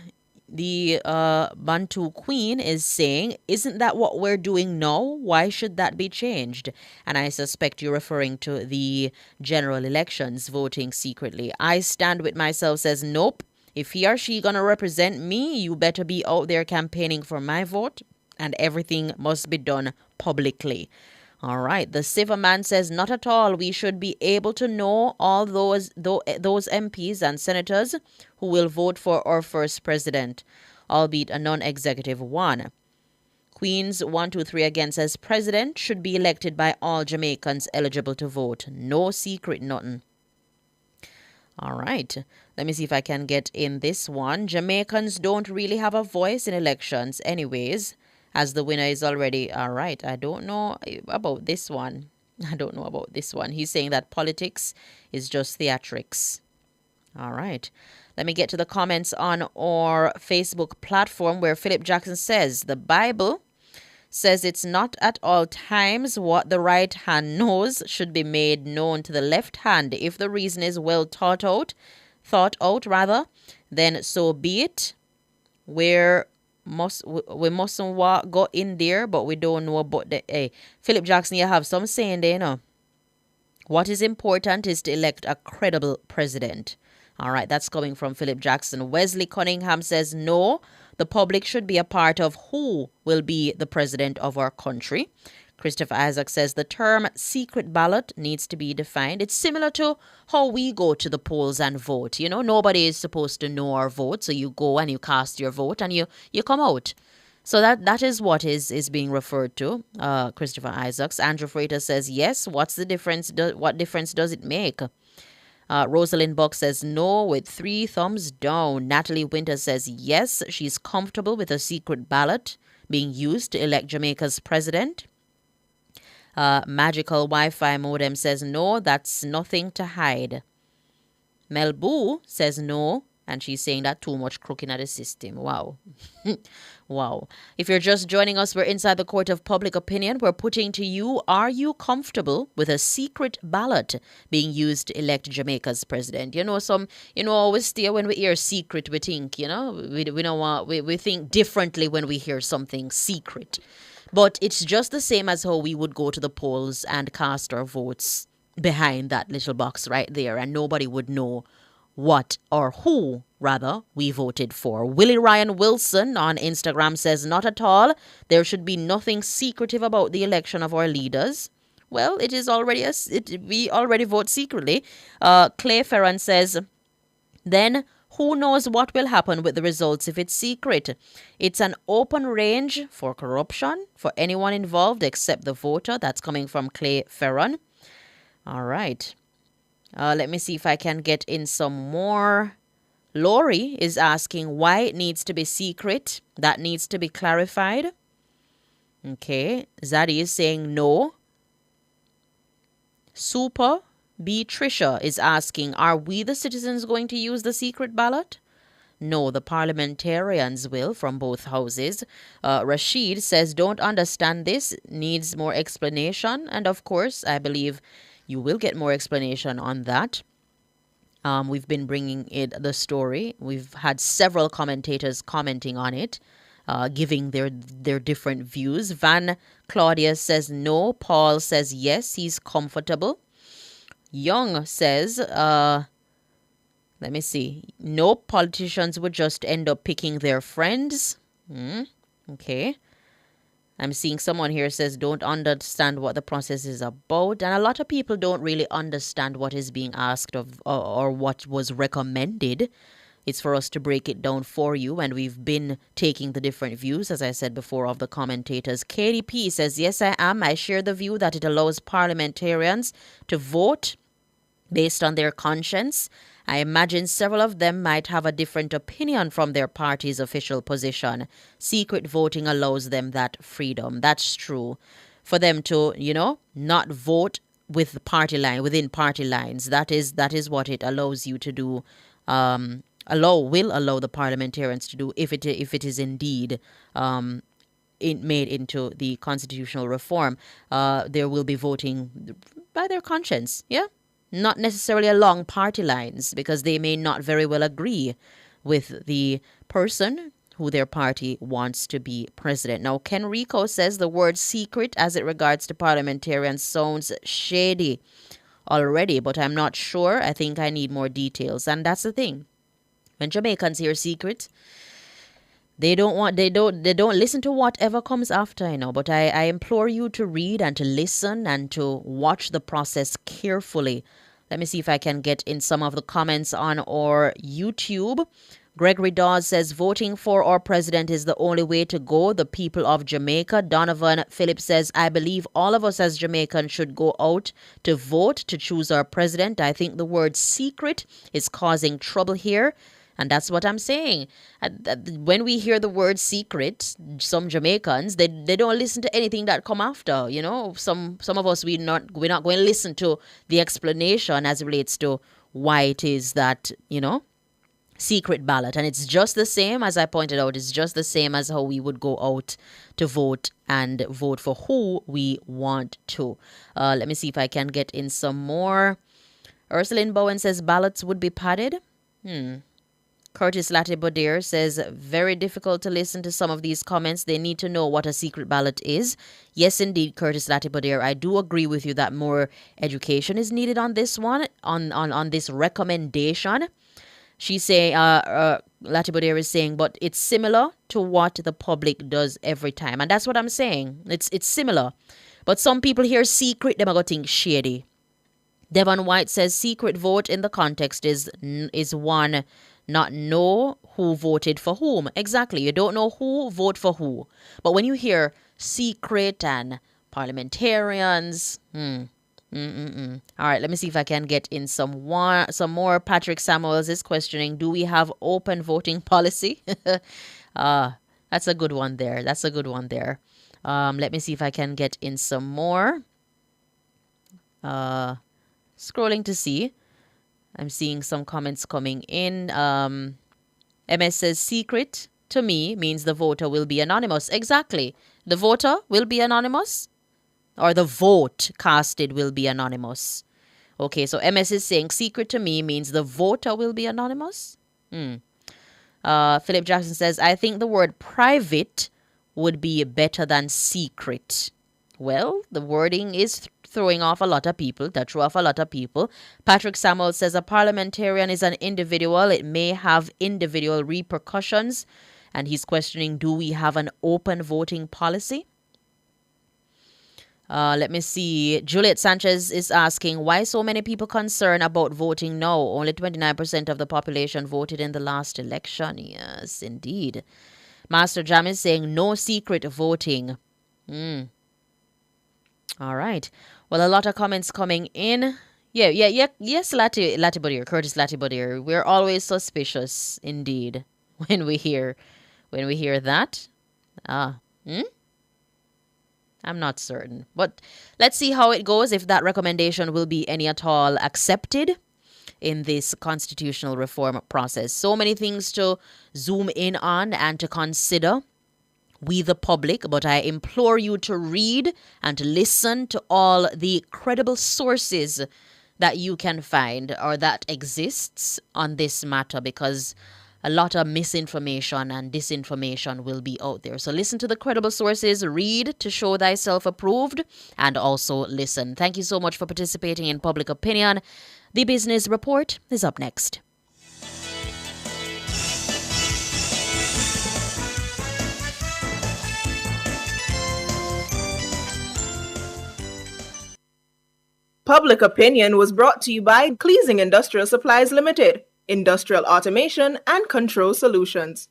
Bantu Queen is saying, isn't that what we're doing now? Why should that be changed? And I suspect you're referring to the general elections, voting secretly. I Stand With Myself says, nope. If he or she gonna represent me, you better be out there campaigning for my vote, and everything must be done publicly. All right. The Silverman says, not at all. We should be able to know all those MPs and senators who will vote for our first president, albeit a non-executive one. Queens 123 again says, president should be elected by all Jamaicans eligible to vote. No secret, nothing. All right. Let me see if I can get in this one. Jamaicans don't really have a voice in elections anyways, as the winner is already. All right. I don't know about this one. He's saying that politics is just theatrics. All right. Let me get to the comments on our Facebook platform, where Philip Jackson says, the Bible says it's not at all times what the right hand knows should be made known to the left hand. If the reason is well thought out, then so be it. We mustn't go in there, but we don't know about the. Hey, Philip Jackson, you have some saying there, you know. What is important is to elect a credible president. All right, that's coming from Philip Jackson. Wesley Cunningham says, no, the public should be a part of who will be the president of our country. Christopher Isaac says the term secret ballot needs to be defined. It's similar to how we go to the polls and vote. You know, nobody is supposed to know our vote. So you go and you cast your vote and you come out. So that is what is being referred to, Christopher Isaacs. Andrew Freighter says, yes, what's the difference? What difference does it make? Rosalind Buck says no with 3 thumbs down. Natalie Winter says yes, she's comfortable with a secret ballot being used to elect Jamaica's president. Magical Wi-Fi Modem says no, that's nothing to hide. Mel Boo says no, and she's saying that too much crooking at the system. Wow. Wow. If you're just joining us, we're inside the court of public opinion. We're putting to you, are you comfortable with a secret ballot being used to elect Jamaica's president? You know, always stay when we hear secret, we think, you know, we don't want, we think differently when we hear something secret. But it's just the same as how we would go to the polls and cast our votes behind that little box right there, and nobody would know what or who, rather, we voted for. Willie Ryan Wilson on Instagram says, not at all. There should be nothing secretive about the election of our leaders. Well, it is already, we already vote secretly. Clay Ferran says, then who knows what will happen with the results if it's secret? It's an open range for corruption for anyone involved except the voter. That's coming from Clay Ferran. All right. Let me see if I can get in some more. Lori is asking why it needs to be secret. That needs to be clarified. Okay. Zadie is saying no. Super B. Trisha is asking, are we the citizens going to use the secret ballot? No, the parliamentarians will from both houses. Rashid says, don't understand this, needs more explanation. And of course, I believe you will get more explanation on that. We've been bringing the story. We've had several commentators commenting on it, giving their different views. Van Claudia says no. Paul says yes, he's comfortable. Young says, let me see. No, politicians would just end up picking their friends. Okay. I'm seeing someone here says don't understand what the process is about. And a lot of people don't really understand what is being asked of or what was recommended. It's for us to break it down for you. And we've been taking the different views, as I said before, of the commentators. KDP says, yes, I am. I share the view that it allows parliamentarians to vote based on their conscience. I imagine several of them might have a different opinion from their party's official position. Secret voting allows them that freedom. That's true. For them to, not vote with the party line, within party lines. That is what it allows you to do. Will allow the parliamentarians to do if it is indeed made into the constitutional reform. There will be voting by their conscience. Yeah. Not necessarily along party lines, because they may not very well agree with the person who their party wants to be president. Now, Ken Rico says the word secret as it regards to parliamentarians sounds shady already, but I'm not sure. I think I need more details. And that's the thing. When Jamaicans hear secret, they don't listen to whatever comes after, but I implore you to read and to listen and to watch the process carefully. Let me see if I can get in some of the comments on our YouTube. Gregory Dawes says, voting for our president is the only way to go. The people of Jamaica. Donovan Phillips says, I believe all of us as Jamaicans should go out to vote to choose our president. I think the word secret is causing trouble here. And that's what I'm saying. When we hear the word secret, some Jamaicans, they don't listen to anything that come after. Some of us, we're not going to listen to the explanation as it relates to why it is that, secret ballot. And it's just the same, as I pointed out, it's just the same as how we would go out to vote and vote for who we want to. Let me see if I can get in some more. Ursuline Bowen says ballots would be padded. Curtis Latibodier says, very difficult to listen to some of these comments. They need to know what a secret ballot is. Yes, indeed, Curtis Latibodier. I do agree with you that more education is needed on this one, on this recommendation. She's saying, Latibodier is saying, but it's similar to what the public does every time. And that's what I'm saying. It's similar. But some people hear secret, they're going to think shady. Devon White says, secret vote in the context is one not know who voted for whom. Exactly. You don't know who vote for who. But when you hear secret and parliamentarians, All right, let me see if I can get in some more. Patrick Samuels is questioning, do we have open voting policy? That's a good one there. Let me see if I can get in some more. Scrolling to see. I'm seeing some comments coming in. MS says, secret to me means the voter will be anonymous. Exactly. The voter will be anonymous, or the vote casted will be anonymous. Okay, so MS is saying secret to me means the voter will be anonymous. Philip Jackson says, I think the word private would be better than secret. Well, the wording is throwing off a lot of people. That threw off a lot of people. Patrick Samuel says a parliamentarian is an individual. It may have individual repercussions. And he's questioning, do we have an open voting policy? Let me see. Juliet Sanchez is asking, why so many people concerned about voting no? Only 29% of the population voted in the last election. Yes, indeed. Master Jam is saying no secret voting. All right. Well, a lot of comments coming in. Yes, Latibodier, Curtis Latibodier. We're always suspicious, indeed, when we hear that. I'm not certain. But let's see how it goes, if that recommendation will be any at all accepted in this constitutional reform process. So many things to zoom in on and to consider, we the public, but I implore you to read and to listen to all the credible sources that you can find or that exists on this matter, because a lot of misinformation and disinformation will be out there. So listen to the credible sources, read to show thyself approved, and also listen. Thank you so much for participating in Public Opinion. The Business Report is up next. Public Opinion was brought to you by Cleasing Industrial Supplies Limited, Industrial Automation and Control Solutions.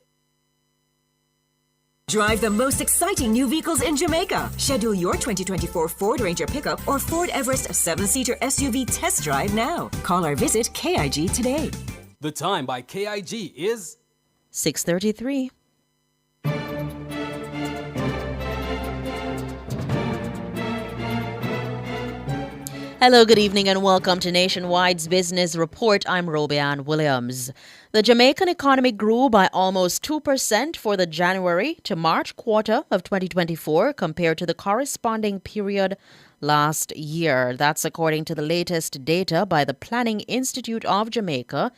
Drive the most exciting new vehicles in Jamaica. Schedule your 2024 Ford Ranger pickup or Ford Everest 7-seater SUV test drive now. Call or visit KIG today. The time by KIG is 6:33. Hello, good evening, and welcome to Nationwide's Business Report. I'm Robianne Williams. The Jamaican economy grew by almost 2% for the January to March quarter of 2024 compared to the corresponding period last year. That's according to the latest data by the Planning Institute of Jamaica,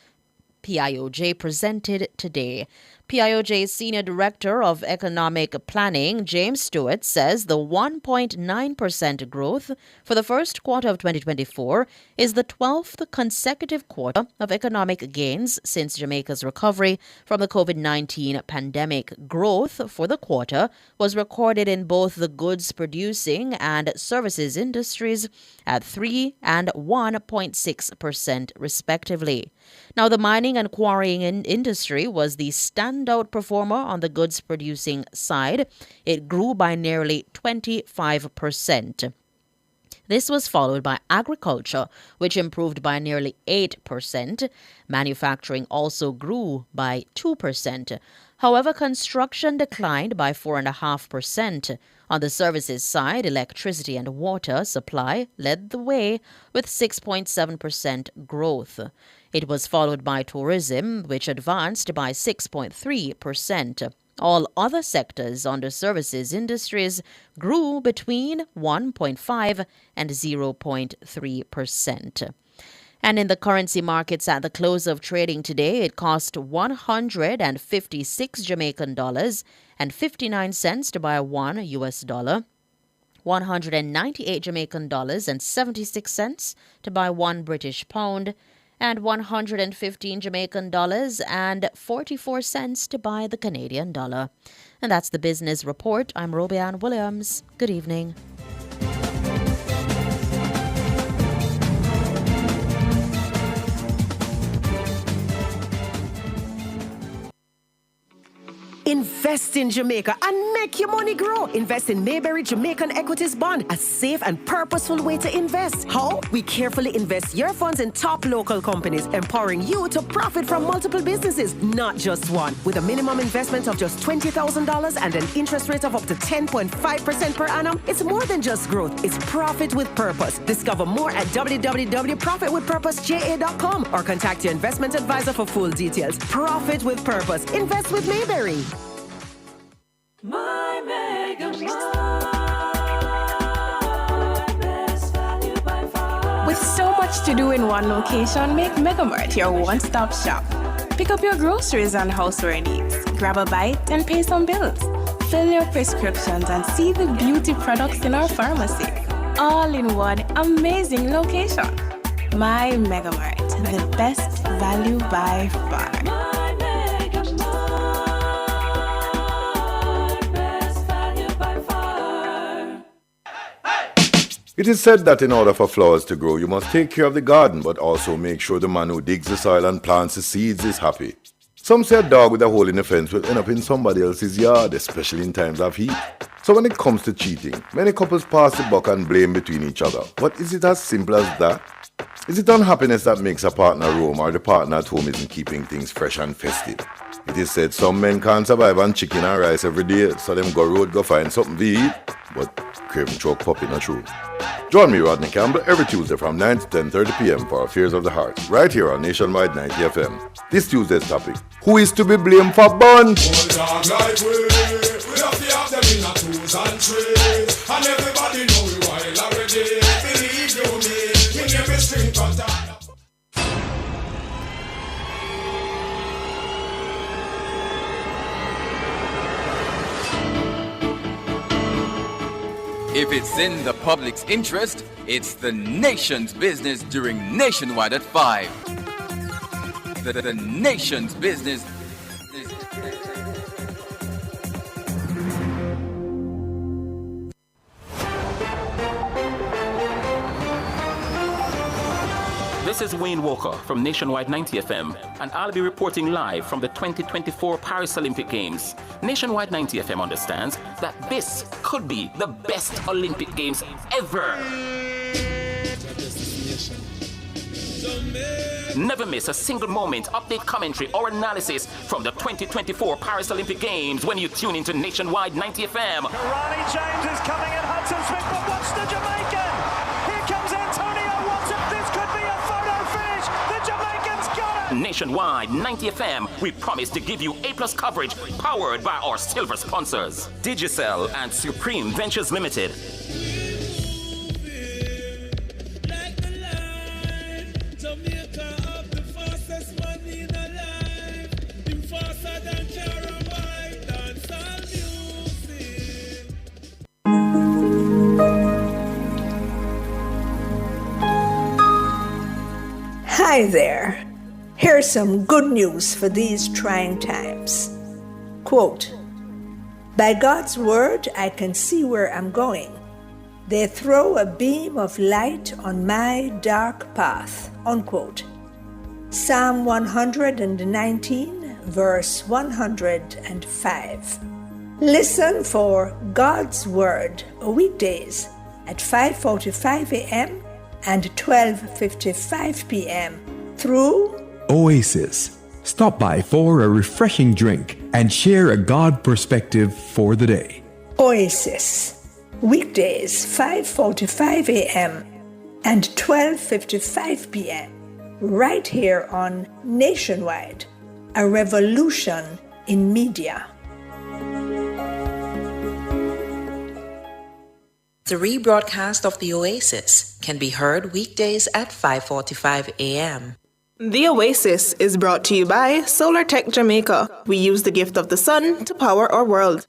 PIOJ, presented today. PIOJ's Senior Director of Economic Planning, James Stewart, says the 1.9% growth for the first quarter of 2024 is the 12th consecutive quarter of economic gains since Jamaica's recovery from the COVID-19 pandemic. Growth for the quarter was recorded in both the goods producing and services industries at 3% and 1.6% respectively. Now, the mining and quarrying industry was the standout performer on the goods producing side. It grew by nearly 25%. This was followed by agriculture, which improved by nearly 8%. Manufacturing also grew by 2%. However, construction declined by 4.5%. On the services side, electricity and water supply led the way with 6.7% growth. It was followed by tourism, which advanced by 6.3%. All other sectors under services industries grew between 1.5 and 0.3%. And in the currency markets at the close of trading today, it cost 156 Jamaican dollars and 59 cents to buy $1 US, 198 Jamaican dollars and 76 cents to buy $1 British pound, and 115 Jamaican dollars and 44 cents to buy the Canadian dollar. And that's the Business Report. I'm Robianne Williams. Good evening. Invest in Jamaica and make your money grow. Invest in Mayberry Jamaican Equities Bond, a safe and purposeful way to invest. How? We carefully invest your funds in top local companies, empowering you to profit from multiple businesses, not just one. With a minimum investment of just $20,000 and an interest rate of up to 10.5% per annum, it's more than just growth. It's profit with purpose. Discover more at www.profitwithpurposeja.com or contact your investment advisor for full details. Profit with purpose. Invest with Mayberry. My Mega Mart. With so much to do in one location, make Mega Mart your one-stop shop. Pick up your groceries and houseware needs, grab a bite and pay some bills, fill your prescriptions and see the beauty products in our pharmacy. All in one amazing location. My Mega Mart, the best value by far. It is said that in order for flowers to grow, you must take care of the garden, but also make sure the man who digs the soil and plants the seeds is happy. Some say a dog with a hole in the fence will end up in somebody else's yard, especially in times of heat. So when it comes to cheating, many couples pass the buck and blame between each other. But is it as simple as that? Is it unhappiness that makes a partner roam, or the partner at home isn't keeping things fresh and festive? It is said some men can't survive on chicken and rice every day, so them go road go find something to eat. But craving choke puppy not true. Join me, Rodney Campbell, every Tuesday from 9 to 10:30 p.m. for Affairs of the Heart, right here on Nationwide 90 FM. This Tuesday's topic: who is to be blamed for bun? Hold on like we have to have them in a twos and threes, and everybody know we wild already. Believe you me, we name is String Contact. If it's in the public's interest, it's the nation's business during Nationwide at 5. The nation's business. This is Wayne Walker from Nationwide 90 FM, and I'll be reporting live from the 2024 Paris Olympic Games. Nationwide 90 FM understands that this could be the best Olympic Games ever. Never miss a single moment, update, commentary, or analysis from the 2024 Paris Olympic Games when you tune into Nationwide 90 FM. Ronnie James is coming at Hudson Smith, but watch the Jamaican! Here comes Antonio Watson. This could be a photo finish. The Jamaicans got it! Nationwide 90 FM, we promise to give you A+ coverage powered by our silver sponsors, Digicel and Supreme Ventures Limited. Hi there. Here's some good news for these trying times. Quote, "By God's word, I can see where I'm going. They throw a beam of light on my dark path." Unquote. Psalm 119, verse 105. Listen for God's word weekdays at 5:45 a.m. and 12:55 p.m. through Oasis. Stop by for a refreshing drink and share a God perspective for the day. Oasis. Weekdays 5:45 a.m. and 12:55 p.m. right here on Nationwide, a revolution in media. The rebroadcast of The Oasis can be heard weekdays at 5:45 a.m. The Oasis is brought to you by Solar Tech Jamaica. We use the gift of the sun to power our world.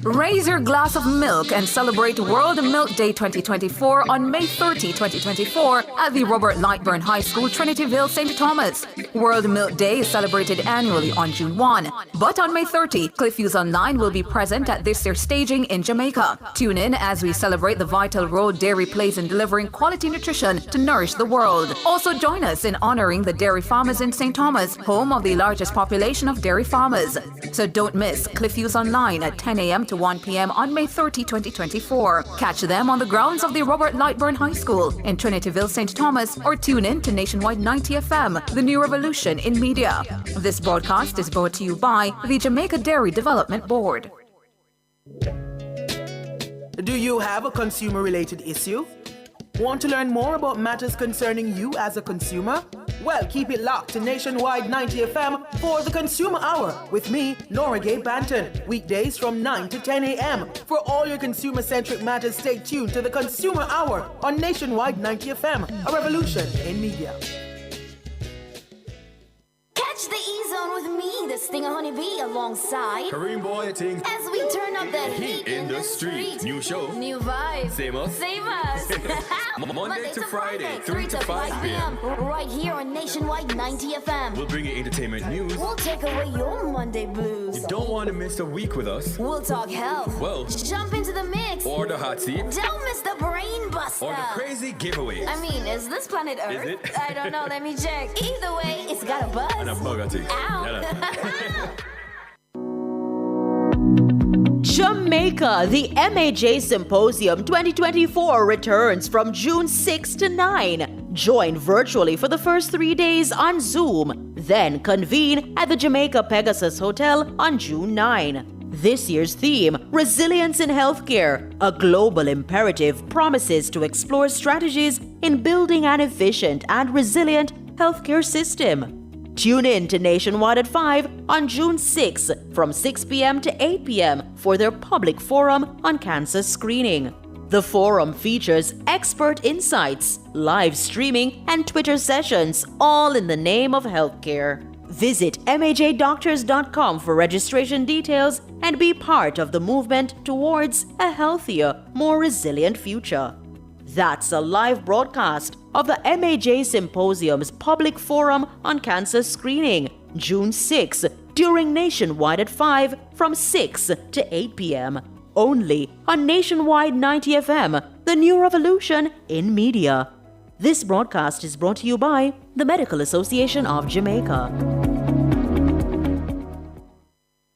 Raise your glass of milk and celebrate World Milk Day 2024 on May 30, 2024 at the Robert Lightburn High School, Trinityville, St. Thomas. World Milk Day is celebrated annually on June 1. But on May 30, Cliffviews Online will be present at this year's staging in Jamaica. Tune in as we celebrate the vital role dairy plays in delivering quality nutrition to nourish the world. Also join us in honoring the dairy farmers in St. Thomas, home of the largest population of dairy farmers. So don't miss Cliffviews Online at 10 a.m. to 1 p.m. on May 30, 2024. Catch them on the grounds of the Robert Lightburn High School in Trinityville, St. Thomas, or tune in to Nationwide 90 FM, the new revolution in media. This broadcast is brought to you by the Jamaica Dairy Development Board. Do you have a consumer-related issue? Want to learn more about matters concerning you as a consumer? Well, keep it locked to Nationwide 90 FM for the Consumer Hour with me, Nora Gay Banton. Weekdays from 9 to 10 a.m. For all your consumer-centric matters, stay tuned to the Consumer Hour on Nationwide 90 FM, a revolution in media. Catch the E-Zone with me, the Stinger Honeybee, alongside Kareem Boy Ting. As we turn up the heat in the street. New show, new vibes. Same us. Monday to Friday, 3 to 5 p.m. Right here on Nationwide 90 FM. We'll bring you entertainment news. We'll take away your Monday blues. You don't want to miss a week with us. We'll talk health. Well, jump into the mix. Or the hot seat. Don't miss the brain buster. Or the crazy giveaways. I mean, is this planet Earth? Is it? I don't know. Let me check. Either way, it's got a buzz. And a bug, I think. Ow. Jamaica, the MAJ Symposium 2024 returns from June 6 to 9. Join virtually for the first 3 days on Zoom, then convene at the Jamaica Pegasus Hotel on June 9. This year's theme, Resilience in Healthcare, a global imperative, promises to explore strategies in building an efficient and resilient healthcare system. Tune in to Nationwide at 5 on June 6 from 6 p.m. to 8 p.m. for their public forum on cancer screening. The forum features expert insights, live streaming, and Twitter sessions, all in the name of healthcare. Visit majdoctors.com for registration details and be part of the movement towards a healthier, more resilient future. That's a live broadcast of the MAJ Symposium's public forum on cancer screening, June 6, during Nationwide at 5 from 6 to 8 p.m. Only on Nationwide 90 FM, the new revolution in media. This broadcast is brought to you by the Medical Association of Jamaica.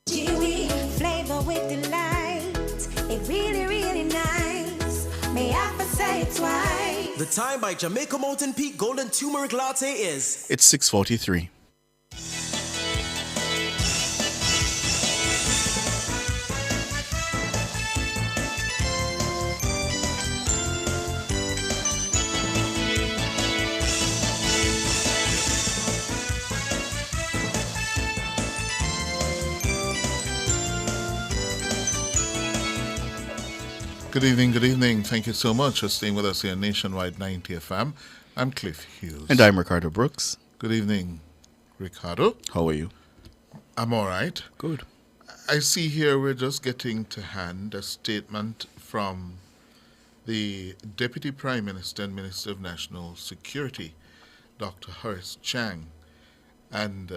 Chewy flavor with delight. It really, really nice. May I say it twice? The time by Jamaica Mountain Peak Golden Turmeric Latte is... It's 6:43. Good evening, good evening. Thank you so much for staying with us here on Nationwide 90 FM. I'm Cliff Hughes. And I'm Ricardo Brooks. Good evening, Ricardo. How are you? I'm all right. Good. I see here we're just getting to hand a statement from the Deputy Prime Minister and Minister of National Security, Dr. Horace Chang. And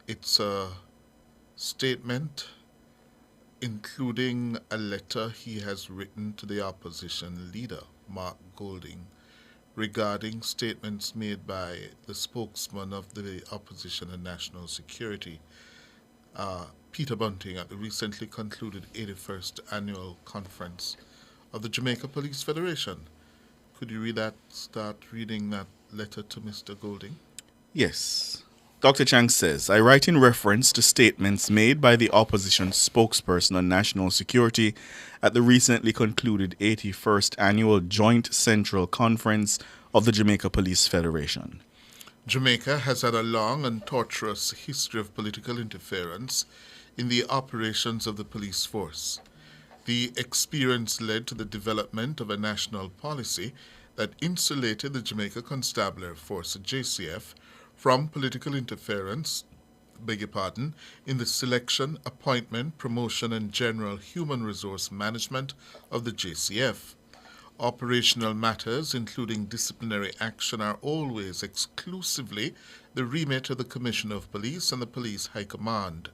it's a statement including a letter he has written to the opposition leader, Mark Golding, regarding statements made by the spokesman of the opposition and national security, Peter Bunting, at the recently concluded 81st Annual Conference of the Jamaica Police Federation. Could you start reading that letter to Mr. Golding? Yes. Dr. Chang says, I write in reference to statements made by the opposition spokesperson on national security at the recently concluded 81st Annual Joint Central Conference of the Jamaica Police Federation. Jamaica has had a long and tortuous history of political interference in the operations of the police force. The experience led to the development of a national policy that insulated the Jamaica Constabulary Force, JCF, from political interference, in the selection, appointment, promotion, and general human resource management of the JCF. Operational matters, including disciplinary action, are always exclusively the remit of the Commissioner of Police and the Police High Command.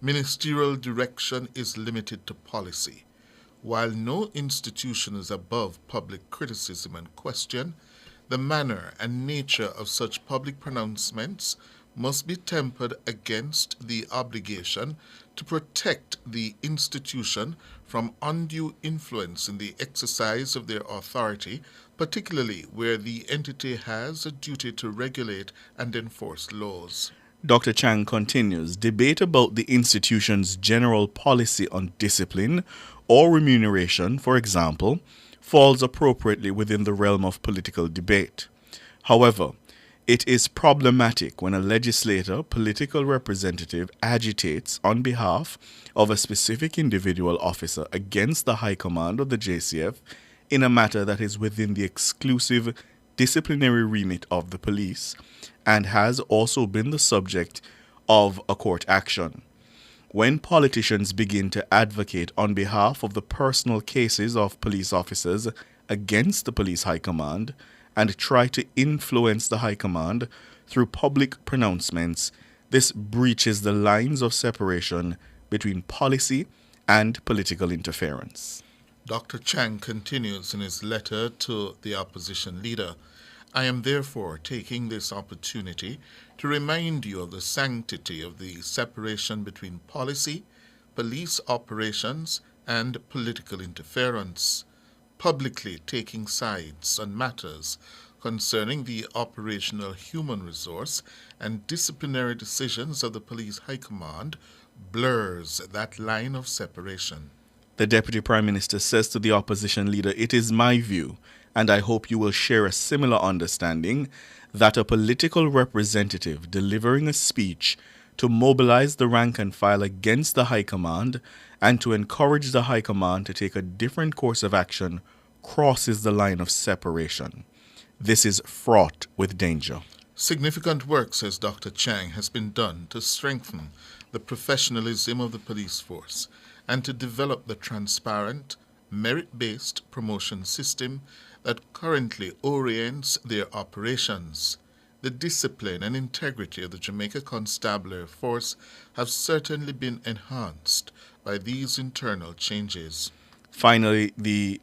Ministerial direction is limited to policy. While no institution is above public criticism and question, the manner and nature of such public pronouncements must be tempered against the obligation to protect the institution from undue influence in the exercise of their authority, particularly where the entity has a duty to regulate and enforce laws. Dr. Chang continues, debate about the institution's general policy on discipline or remuneration, for example, falls appropriately within the realm of political debate. However, it is problematic when a legislator, political representative, agitates on behalf of a specific individual officer against the High Command of the JCF in a matter that is within the exclusive disciplinary remit of the police and has also been the subject of a court action. When politicians begin to advocate on behalf of the personal cases of police officers against the police high command and try to influence the high command through public pronouncements, this breaches the lines of separation between policy and political interference. Dr. Chang continues in his letter to the opposition leader, I am therefore taking this opportunity to remind you of the sanctity of the separation between policy, police operations, and political interference. Publicly taking sides on matters concerning the operational human resource and disciplinary decisions of the police high command blurs that line of separation. The Deputy Prime Minister says to the opposition leader, it is my view, and I hope you will share a similar understanding, that a political representative delivering a speech to mobilize the rank and file against the High Command and to encourage the High Command to take a different course of action crosses the line of separation. This is fraught with danger. Significant work, says Dr. Chang, has been done to strengthen the professionalism of the police force and to develop the transparent, merit-based promotion system that currently orients their operations. The discipline and integrity of the Jamaica Constabulary Force have certainly been enhanced by these internal changes. Finally, the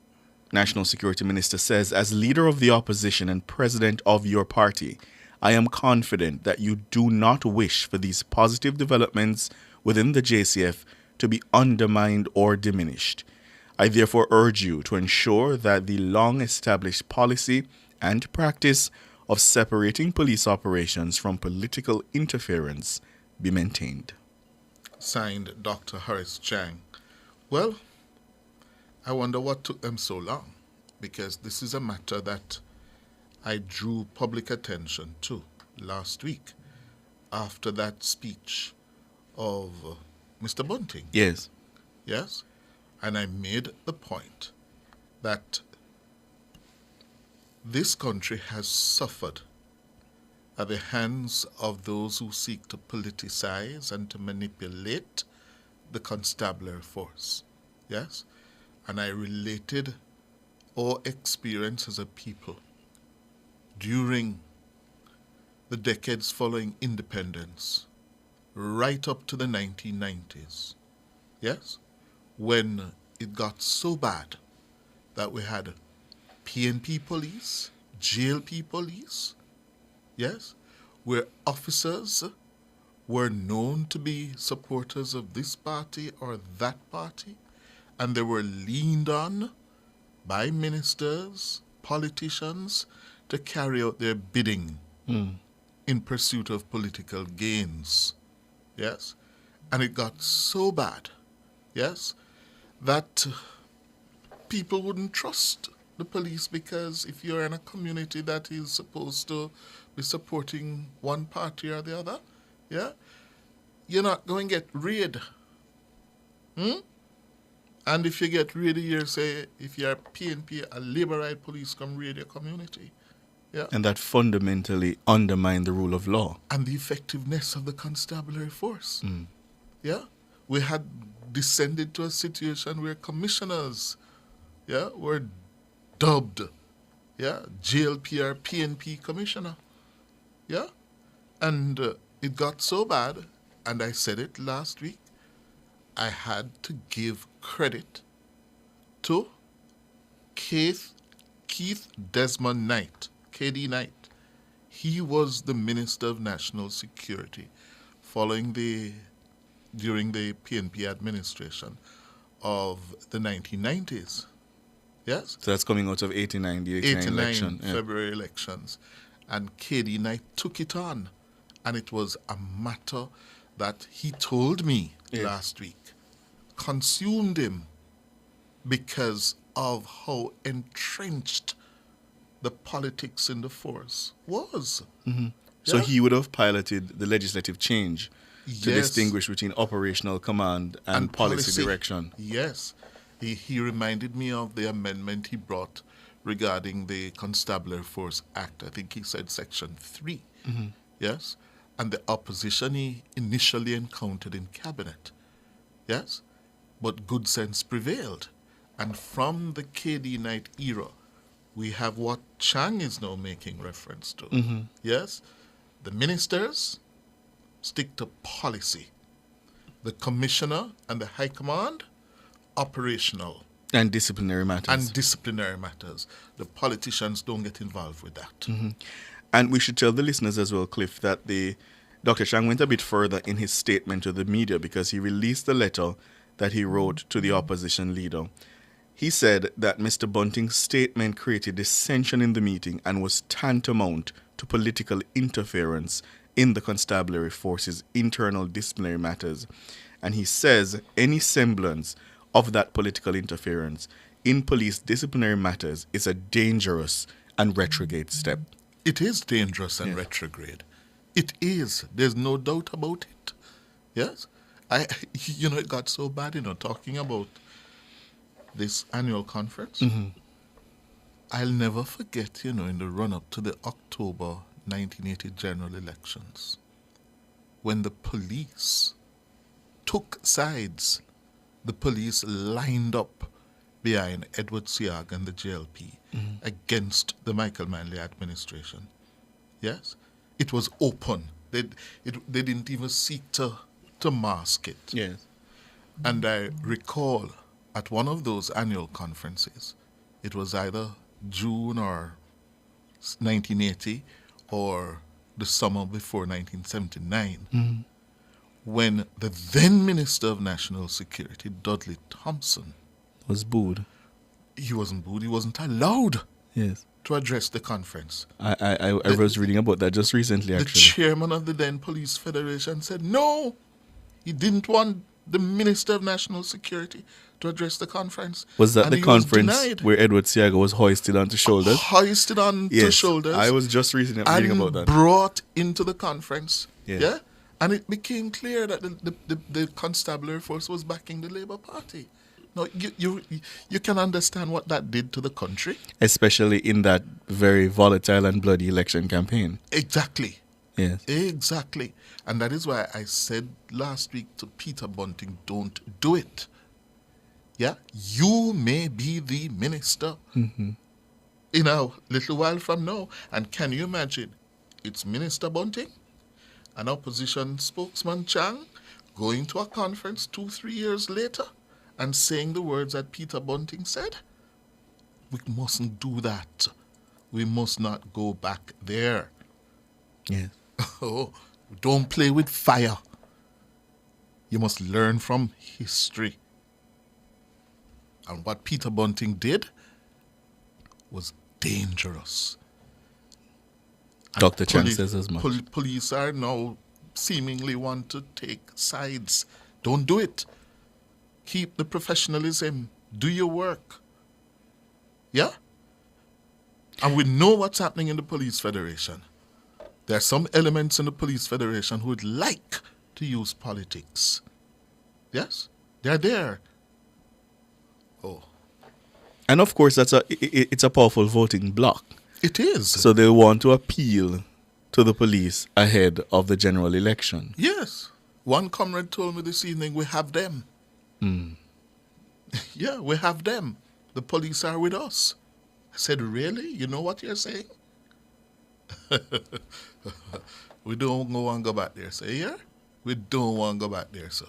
National Security Minister says, as leader of the opposition and president of your party, I am confident that you do not wish for these positive developments within the JCF to be undermined or diminished. I therefore urge you to ensure that the long-established policy and practice of separating police operations from political interference be maintained. Signed, Dr. Horace Chang. Well, I wonder what took them so long, because this is a matter that I drew public attention to last week after that speech of Mr. Bunting. Yes. Yes? And I made the point that this country has suffered at the hands of those who seek to politicize and to manipulate the constabulary force. Yes? And I related our experience as a people during the decades following independence, right up to the 1990s. Yes? When it got so bad that we had PNP police, JLP police, yes, where officers were known to be supporters of this party or that party, and they were leaned on by ministers, politicians, to carry out their bidding in pursuit of political gains. Yes? And it got so bad, yes, that people wouldn't trust the police, because if you're in a community that is supposed to be supporting one party or the other, yeah, you're not going to get raided. And if you get raided, you say, if you're PNP, a Labourite police come raid your community. Yeah. And that fundamentally undermined the rule of law. And the effectiveness of the constabulary force. Yeah. We had descended to a situation where commissioners, yeah, were dubbed, yeah, JLP or PNP commissioner. Yeah. And it got so bad, and I said it last week, I had to give credit to Keith Desmond Knight, KD Knight. He was the Minister of National Security during the PNP administration of the 1990s. Yes? So that's coming out of 89, the 89 election. February elections. And KD Knight took it on. And it was a matter that he told me last week consumed him because of how entrenched the politics in the force was. So he would have piloted the legislative change to Yes. distinguish between operational command and policy direction. Yes. He reminded me of the amendment he brought regarding the Constabulary Force Act. I think he said Section 3. Yes. And the opposition he initially encountered in cabinet. Yes. But good sense prevailed. And from the KD Knight era, we have what Chang is now making reference to. Yes? The ministers stick to policy. The commissioner and the high command, operational. And disciplinary matters. The politicians don't get involved with that. And we should tell the listeners as well, Cliff, that Dr. Chang went a bit further in his statement to the media, because he released the letter that he wrote to the opposition leader. He said that Mr. Bunting's statement created dissension in the meeting and was tantamount to political interference in the constabulary force's internal disciplinary matters. And he says any semblance of that political interference in police disciplinary matters is a dangerous and retrograde step. It is dangerous and retrograde. It is. There's no doubt about it. Yes? It got so bad, talking about this annual conference. I'll never forget, in the run-up to the October 1980 general elections, when the police took sides, the police lined up behind Edward Seaga and the JLP against the Michael Manley administration. Yes? It was open. They didn't even seek to mask it. Yes. And I recall at one of those annual conferences, it was either June or 1980 or the summer before 1979, when the then Minister of National Security, Dudley Thompson, was booed. He wasn't booed, he wasn't allowed Yes. to address the conference. I was reading about that just recently, The actually. chairman of the then Police Federation said no, he didn't want the Minister of National Security to address the conference. Was that And the he was conference denied. where Edward Seaga was hoisted onto shoulders? Hoisted on to Yes, shoulders. I was just reading and about that. brought into the conference. Yeah. Yeah. And it became clear that the constabulary force was backing the Labour Party. Now, you can understand what that did to the country. Especially in that very volatile and bloody election campaign. Exactly. Yes. Exactly. And that is why I said last week to Peter Bunting, don't do it. Yeah? You may be the minister in a little while from now. And can you imagine? It's Minister Bunting, an opposition spokesman, Chang, going to a conference 2-3 years later and saying the words that Peter Bunting said. We mustn't do that. We must not go back there. Yes. Oh, don't play with fire. You must learn from history. And what Peter Bunting did was dangerous. And Dr. Chan says as much. Police are now seemingly want to take sides. Don't do it. Keep the professionalism. Do your work. Yeah? And we know what's happening in the Police Federation. There are some elements in the Police Federation who would like to use politics. Yes? They're there. Oh. And of course, it's a powerful voting bloc. It is. So they want to appeal to the police ahead of the general election. Yes. One comrade told me this evening, we have them. Yeah, we have them. The police are with us. I said, really? You know what you're saying? We don't want to go back there, sir. Yeah? We don't want to go back there, sir.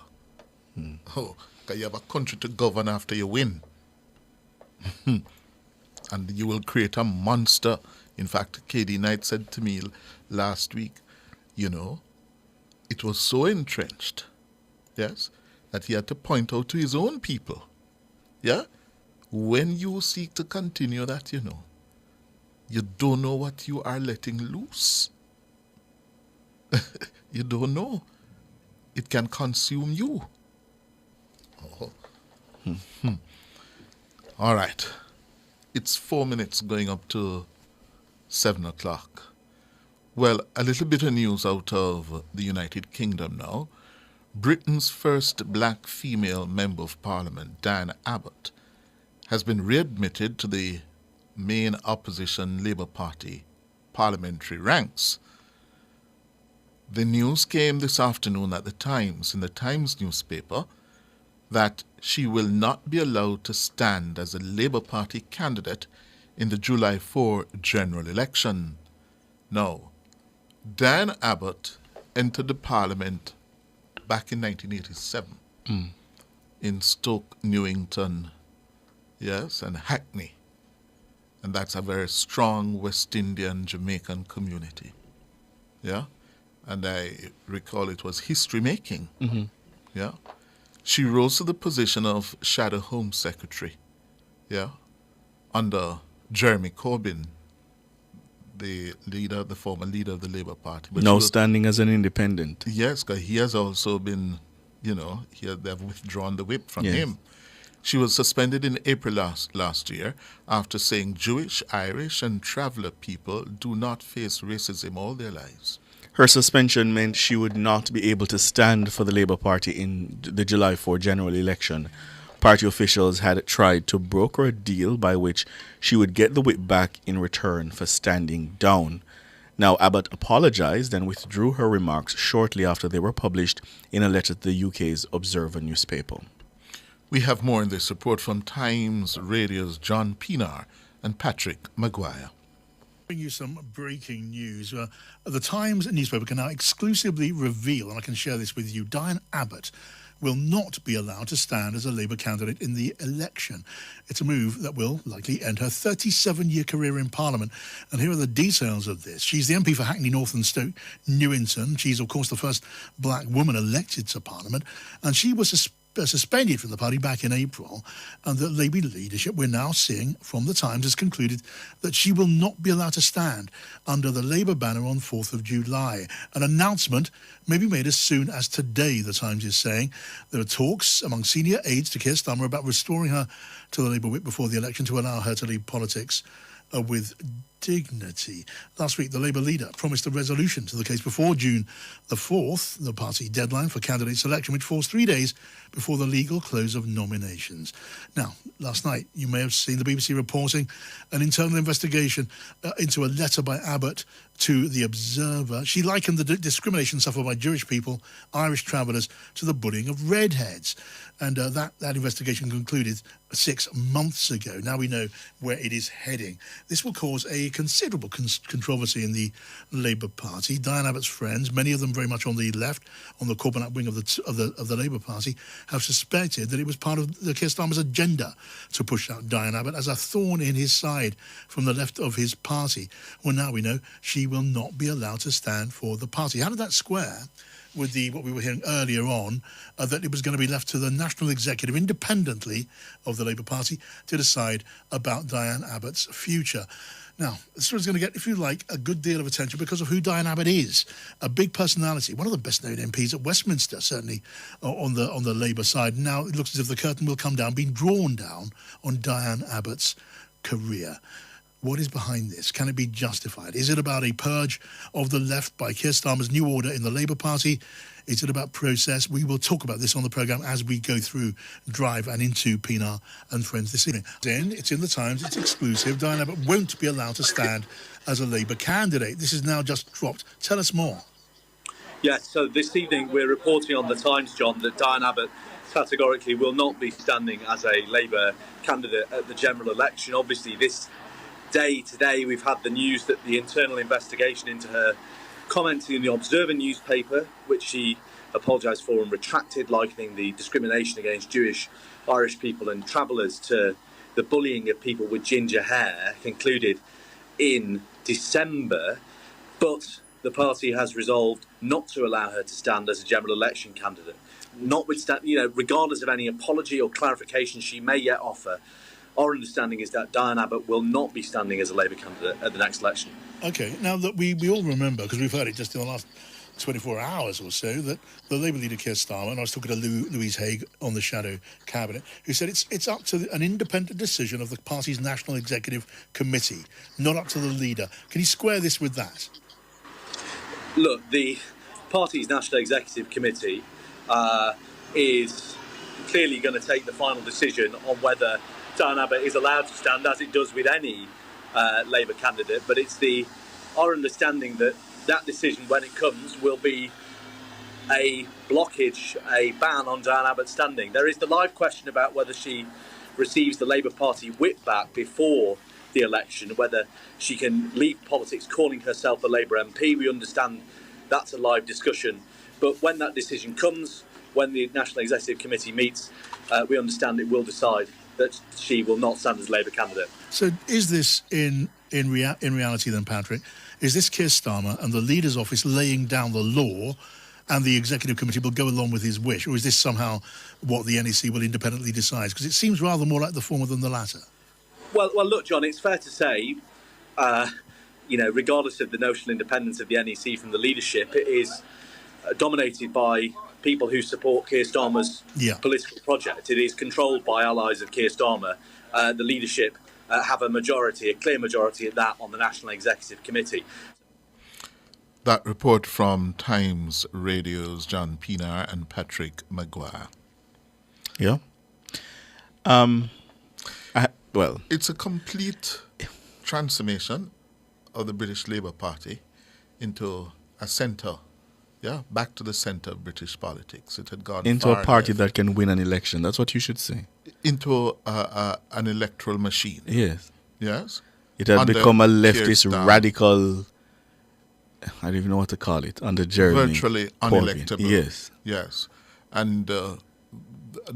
Oh, because you have a country to govern after you win. And you will create a monster. In fact, KD Knight said to me last week, you know, it was so entrenched, yes, that he had to point out to his own people, yeah? When you seek to continue that, you know, you don't know what you are letting loose. You don't know. It can consume you. Oh. All right. It's 4 minutes going up to 7 o'clock. Well, a little bit of news out of the United Kingdom now. Britain's first black female Member of Parliament, Diana Abbott, has been readmitted to the main opposition Labour Party parliamentary ranks. The news came this afternoon at the Times, in the Times newspaper, that she will not be allowed to stand as a Labour Party candidate in the July 4 general election. Now, Diana Abbott entered the Parliament back in 1987 in Stoke Newington, yes, and Hackney. And that's a very strong West Indian Jamaican community. Yeah? And I recall it was history-making. Yeah? She rose to the position of Shadow Home Secretary, yeah, under Jeremy Corbyn, the former leader of the Labour Party. But Now standing as an independent. Yes, because he has also been, you know, they've withdrawn the whip from Yes. him. She was suspended in April last year after saying Jewish, Irish, and traveller people do not face racism all their lives. Her suspension meant she would not be able to stand for the Labour Party in the July 4 general election. Party officials had tried to broker a deal by which she would get the whip back in return for standing down. Now, Abbott apologized and withdrew her remarks shortly after they were published in a letter to the UK's Observer newspaper. We have more in this report from Times Radio's John Pinar and Patrick Maguire. Bring you some breaking news. The Times newspaper can now exclusively reveal, and I can share this with you, Diane Abbott will not be allowed to stand as a Labour candidate in the election. It's a move that will likely end her 37-year career in Parliament. And here are the details of this. She's the MP for Hackney North and Stoke Newington. She's, of course, the first black woman elected to Parliament. And she was suspended from the party back in April, and the Labour leadership, we're now seeing from the Times, has concluded that she will not be allowed to stand under the Labour banner on 4th of July. An announcement may be made as soon as today, the Times is saying. There are talks among senior aides to Keir Starmer about restoring her to the Labour whip before the election to allow her to leave politics with dignity. Last week, the Labour leader promised a resolution to the case before June the 4th, the party deadline for candidate selection, which falls 3 days before the legal close of nominations. Now, last night, you may have seen the BBC reporting an internal investigation into a letter by Abbott to the Observer. She likened the discrimination suffered by Jewish people, Irish travellers, to the bullying of redheads. And that investigation concluded 6 months ago. Now we know where it is heading. This will cause a considerable controversy in the Labour Party. Diane Abbott's friends, many of them very much on the left, on the Corbynite wing of the Labour Party, have suspected that it was part of the Keir Starmer's agenda to push out Diane Abbott as a thorn in his side from the left of his party. Well, now we know she will not be allowed to stand for the party. How did that square with what we were hearing earlier on, that it was going to be left to the National Executive, independently of the Labour Party, to decide about Diane Abbott's future? Now, this story's going to get, if you like, a good deal of attention because of who Diane Abbott is. A big personality, one of the best-known MPs at Westminster, certainly on the Labour side. Now it looks as if the curtain will come down, being drawn down on Diane Abbott's career. What is behind this? Can it be justified? Is it about a purge of the left by Keir Starmer's new order in the Labour Party? Is it about process? We will talk about this on the programme as we go through Drive and into Pinar and Friends this evening. It's in the Times, it's exclusive. Diane Abbott won't be allowed to stand as a Labour candidate. This is now just dropped. Tell us more. Yes, so this evening we're reporting on the Times, John, that Diane Abbott categorically will not be standing as a Labour candidate at the general election. Obviously, this day today we've had the news that the internal investigation into her comments in the Observer newspaper, which she apologised for and retracted, likening the discrimination against Jewish, Irish people and travellers to the bullying of people with ginger hair, concluded in December. But the party has resolved not to allow her to stand as a general election candidate, notwithstanding, regardless of any apology or clarification she may yet offer. Our understanding is that Diane Abbott will not be standing as a Labour candidate at the next election. OK, now that we all remember, because we've heard it just in the last 24 hours or so, that the Labour leader Keir Starmer, and I was talking to Louise Haigh on the Shadow Cabinet, who said it's up to an independent decision of the party's National Executive Committee, not up to the leader. Can you square this with that? Look, the party's National Executive Committee is clearly going to take the final decision on whether Diane Abbott is allowed to stand, as it does with any Labour candidate, but it's our understanding that decision, when it comes, will be a blockage, a ban on Diane Abbott standing. There is the live question about whether she receives the Labour Party whip back before the election, whether she can leave politics calling herself a Labour MP. We understand that's a live discussion, but when that decision comes, when the National Executive Committee meets, we understand it will decide that she will not stand as Labour candidate. So is this, in reality then, Patrick, is this Keir Starmer and the leader's office laying down the law and the Executive Committee will go along with his wish, or is this somehow what the NEC will independently decide? Because it seems rather more like the former than the latter. Well, look, John, it's fair to say, regardless of the notional independence of the NEC from the leadership, it is dominated by people who support Keir Starmer's political project. It is controlled by allies of Keir Starmer. The leadership have a clear majority at that, on the National Executive Committee. That report from Times Radio's John Pinar and Patrick Maguire. Yeah. It's a complete transformation of the British Labour Party into a centre. Yeah, back to the centre of British politics. It had gone Into far a party left. that can win an election. That's what you should say. Into an electoral machine. Yes. Yes. It had Under become a Keir leftist Starmer. radical, I don't even know what to call it, under Jeremy Virtually Corbyn. unelectable. Yes. Yes. And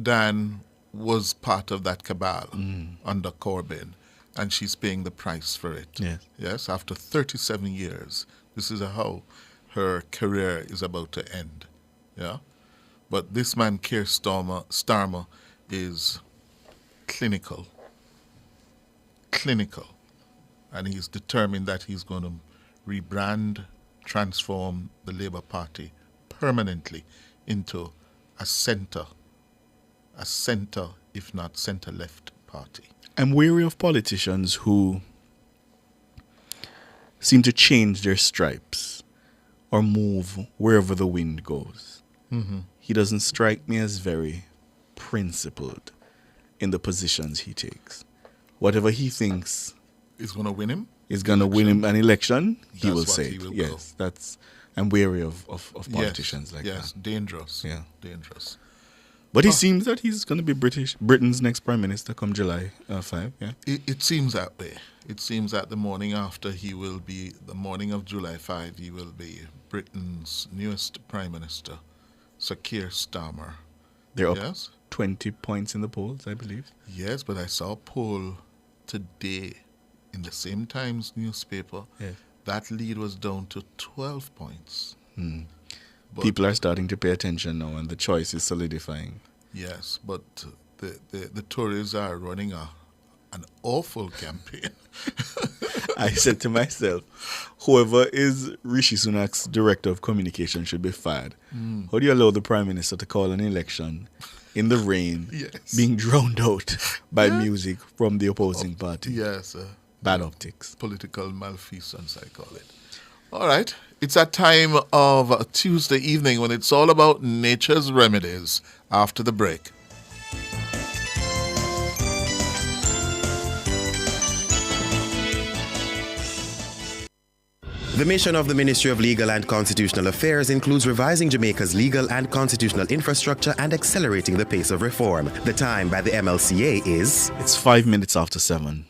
Dan was part of that cabal under Corbyn, and she's paying the price for it. Yes. Yes, after 37 years. This is how her career is about to end. Yeah. But this man, Keir Starmer, is clinical. And he's determined that he's going to rebrand, transform the Labour Party permanently into a centre, if not centre-left party. I'm weary of politicians who seem to change their stripes or move wherever the wind goes. Mhm. He doesn't strike me as very principled in the positions he takes. Whatever he thinks Is going to win him? is going to win him an election, he That's will what say he it. will Yes, I'm weary of politicians like yes, that. dangerous. Yeah. Dangerous. But he seems that he's going to be Britain's next Prime Minister come July 5, yeah? It seems that way. It seems that the morning after the morning of July 5, he will be Britain's newest Prime Minister, Sir Keir Starmer. They're up Yes? 20 points in the polls, I believe. Yes, but I saw a poll today in the same Times newspaper. Yes. That lead was down to 12 points. But- People are starting to pay attention now, and the choice is solidifying. Yes, but the Tories are running an awful campaign. I said to myself, whoever is Rishi Sunak's director of communication should be fired. How do you allow the Prime Minister to call an election in the rain, Yes. being drowned out by music from the opposing party? Yes. Bad optics. Political malfeasance, I call it. All right. It's that time of Tuesday evening when it's all about nature's remedies after the break. The mission of the Ministry of Legal and Constitutional Affairs includes revising Jamaica's legal and constitutional infrastructure and accelerating the pace of reform. The time by the MLCA is... It's 5 minutes after 7.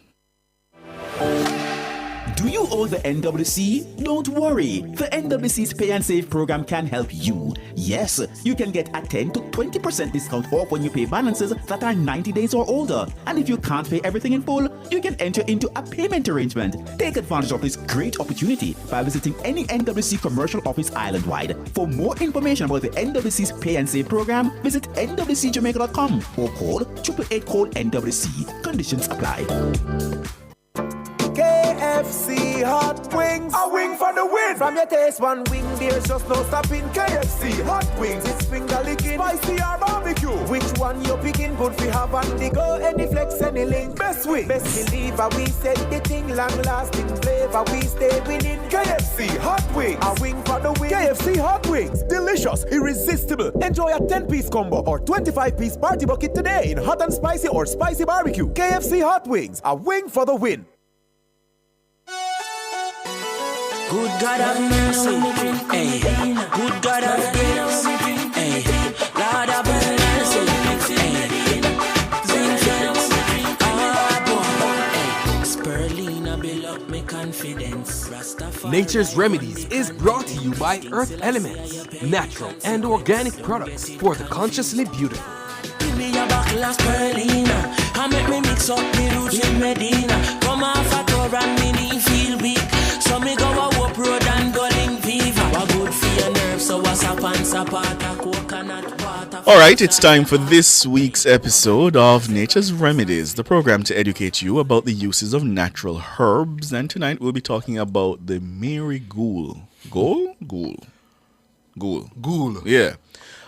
Do you owe the NWC? Don't worry. The NWC's Pay and Save program can help you. Yes, you can get a 10 to 20% discount off when you pay balances that are 90 days or older. And if you can't pay everything in full, you can enter into a payment arrangement. Take advantage of this great opportunity by visiting any NWC commercial office island-wide. For more information about the NWC's Pay and Save program, visit nwcjamaica.com or call 888-NWC. Conditions apply. KFC hot wings, a wing for the win. From your taste one wing, there's just no stopping. KFC hot wings, it's finger licking, spicy or barbecue. Which one you picking? Good for have on the go. Any flex, any link. Best wing, best believer. We said the thing long lasting flavor. We stay winning. KFC hot wings, a wing for the win. KFC hot wings, delicious, irresistible. Enjoy a 10-piece combo or 25-piece party bucket today in hot and spicy or spicy barbecue. KFC hot wings, a wing for the win. Good God of mercy, hey. Good God of grace, hey. Lord of mercy, hey. Spirulina build up my confidence. Nature's Remedies is brought to you by Earth Elements, natural and organic products for the consciously beautiful. Give me a bottle of spirulina, and make me mix up me roots with Medina. Come off a tour and me knee feel weak. So me go a walk road and go link fever. What good for your nerves, so what's up and sapata, coconut water. All right, it's time for this week's episode of Nature's Remedies, the program to educate you about the uses of natural herbs. And tonight we'll be talking about the Mary Ghoul. Ghoul? Yeah.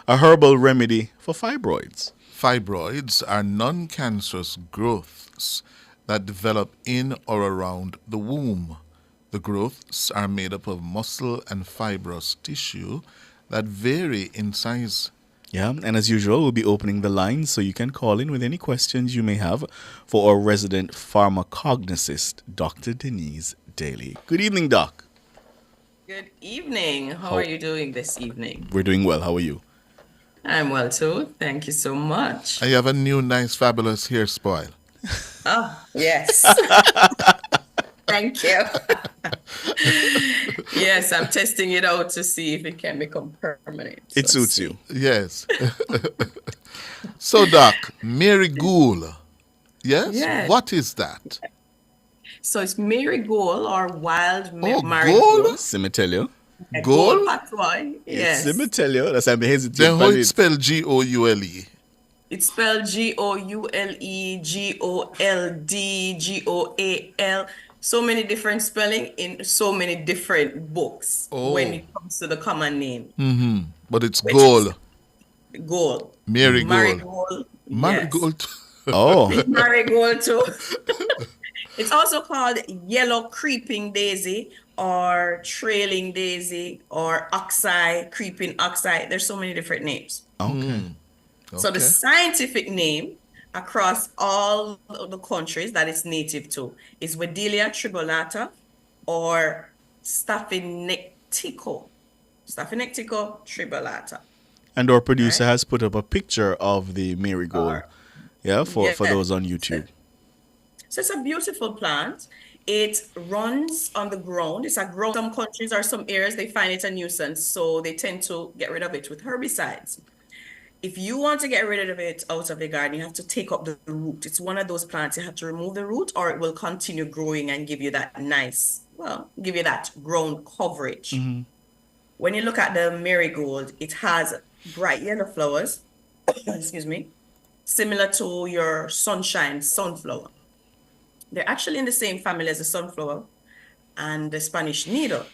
A herbal remedy for fibroids. Fibroids are non-cancerous growths that develop in or around the womb. The growths are made up of muscle and fibrous tissue that vary in size. Yeah, and as usual, we'll be opening the lines so you can call in with any questions you may have for our resident pharmacognosist, Dr. Denise Daly. Good evening, Doc. Good evening. How are you doing this evening? We're doing well. How are you? I'm well too. Thank you so much. I have a new, nice, fabulous hair spoil. Oh, yes. Thank you. Yes, I'm testing it out to see if it can become permanent. It suits you. Yes. So, Doc, Mary Gould. Yes? Yes. What is that? So it's marigold or wild Gold? marigold. Simitelio. Gold? Patois. Yes. Simitelio. That's why I'm hesitating. Then how it's spelled Goule? It's spelled Goule, Gold, Goal. So many different spelling in so many different books when it comes to the common name. Mm-hmm. But it's gold. Gold. Marigold. Marigold. Marigold. Oh. Marigold too. It's also called yellow creeping daisy or trailing daisy or oxeye, creeping oxeye. There's so many different names. Okay. So the scientific name across all of the countries that it's native to is Wedelia tribulata or Staphynictico. Staphynictico tribulata. And our producer has put up a picture of the marigold. For those on YouTube. So it's a beautiful plant. It runs on the ground. It's a ground. Some countries or some areas, they find it a nuisance, so they tend to get rid of it with herbicides. If you want to get rid of it out of the garden, you have to take up the root. It's one of those plants you have to remove the root or it will continue growing and give you that give you that ground coverage. Mm-hmm. When you look at the marigold, it has bright yellow flowers, excuse me, similar to your sunflower. They're actually in the same family as the sunflower and the Spanish needle.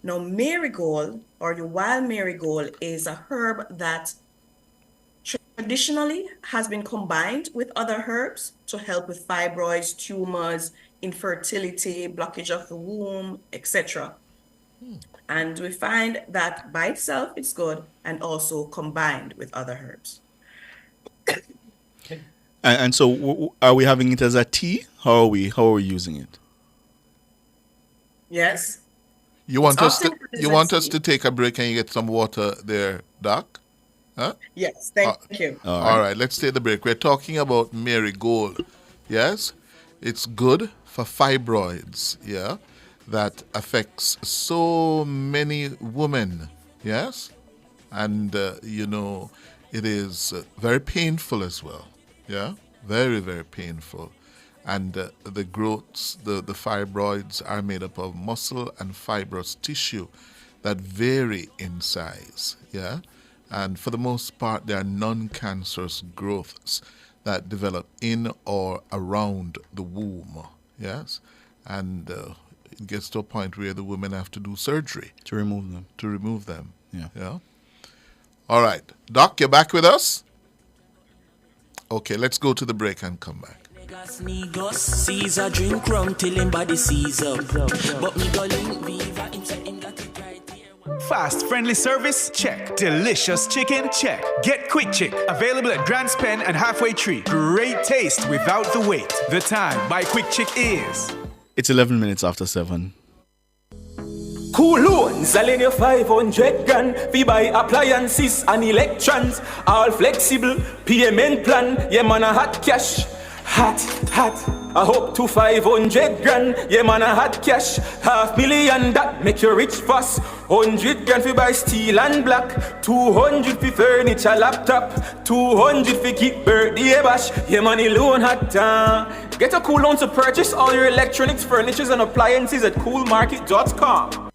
Now, marigold or the wild marigold is a herb that traditionally has been combined with other herbs to help with fibroids, tumors, infertility, blockage of the womb, etc. And we find that by itself it's good and also combined with other herbs. And so, are we having it as a tea? How are we using it? Yes. You want us to take a break and you get some water there, Doc? Huh? Yes, thank you. All right, let's take the break. We're talking about marigold. Yes, it's good for fibroids. Yeah, that affects so many women. Yes, and it is very painful as well. Yeah, very, very painful. And the growths, the fibroids are made up of muscle and fibrous tissue that vary in size. Yeah, and for the most part, they are non-cancerous growths that develop in or around the womb. Yes, and it gets to a point where the women have to do surgery to remove them. Yeah. All right, Doc, you're back with us? Okay, let's go to the break and come back. Caesar drink rum till him body seize up. But me go link Viva, him say him got it right here. Fast, friendly service? Check. Delicious chicken? Check. Get Quick Chick. Available at Grants Pen and Halfway Tree. Great taste without the wait. The time by Quick Chick is... It's 11 minutes after 7. Cool loans, I'll lend you 500 grand. We buy appliances and electrons. All flexible, payment plan. Yeah, man, a hot cash. Hot. I hope to 500 grand. Yeah, man, a hot cash. 500,000 that make you rich fast. 100 grand for buy steel and black. 200 for furniture, laptop. 200 for keep birthday bash. Yeah, money loan hot. Get a cool loan to purchase all your electronics, furnitures, and appliances at coolmarket.com.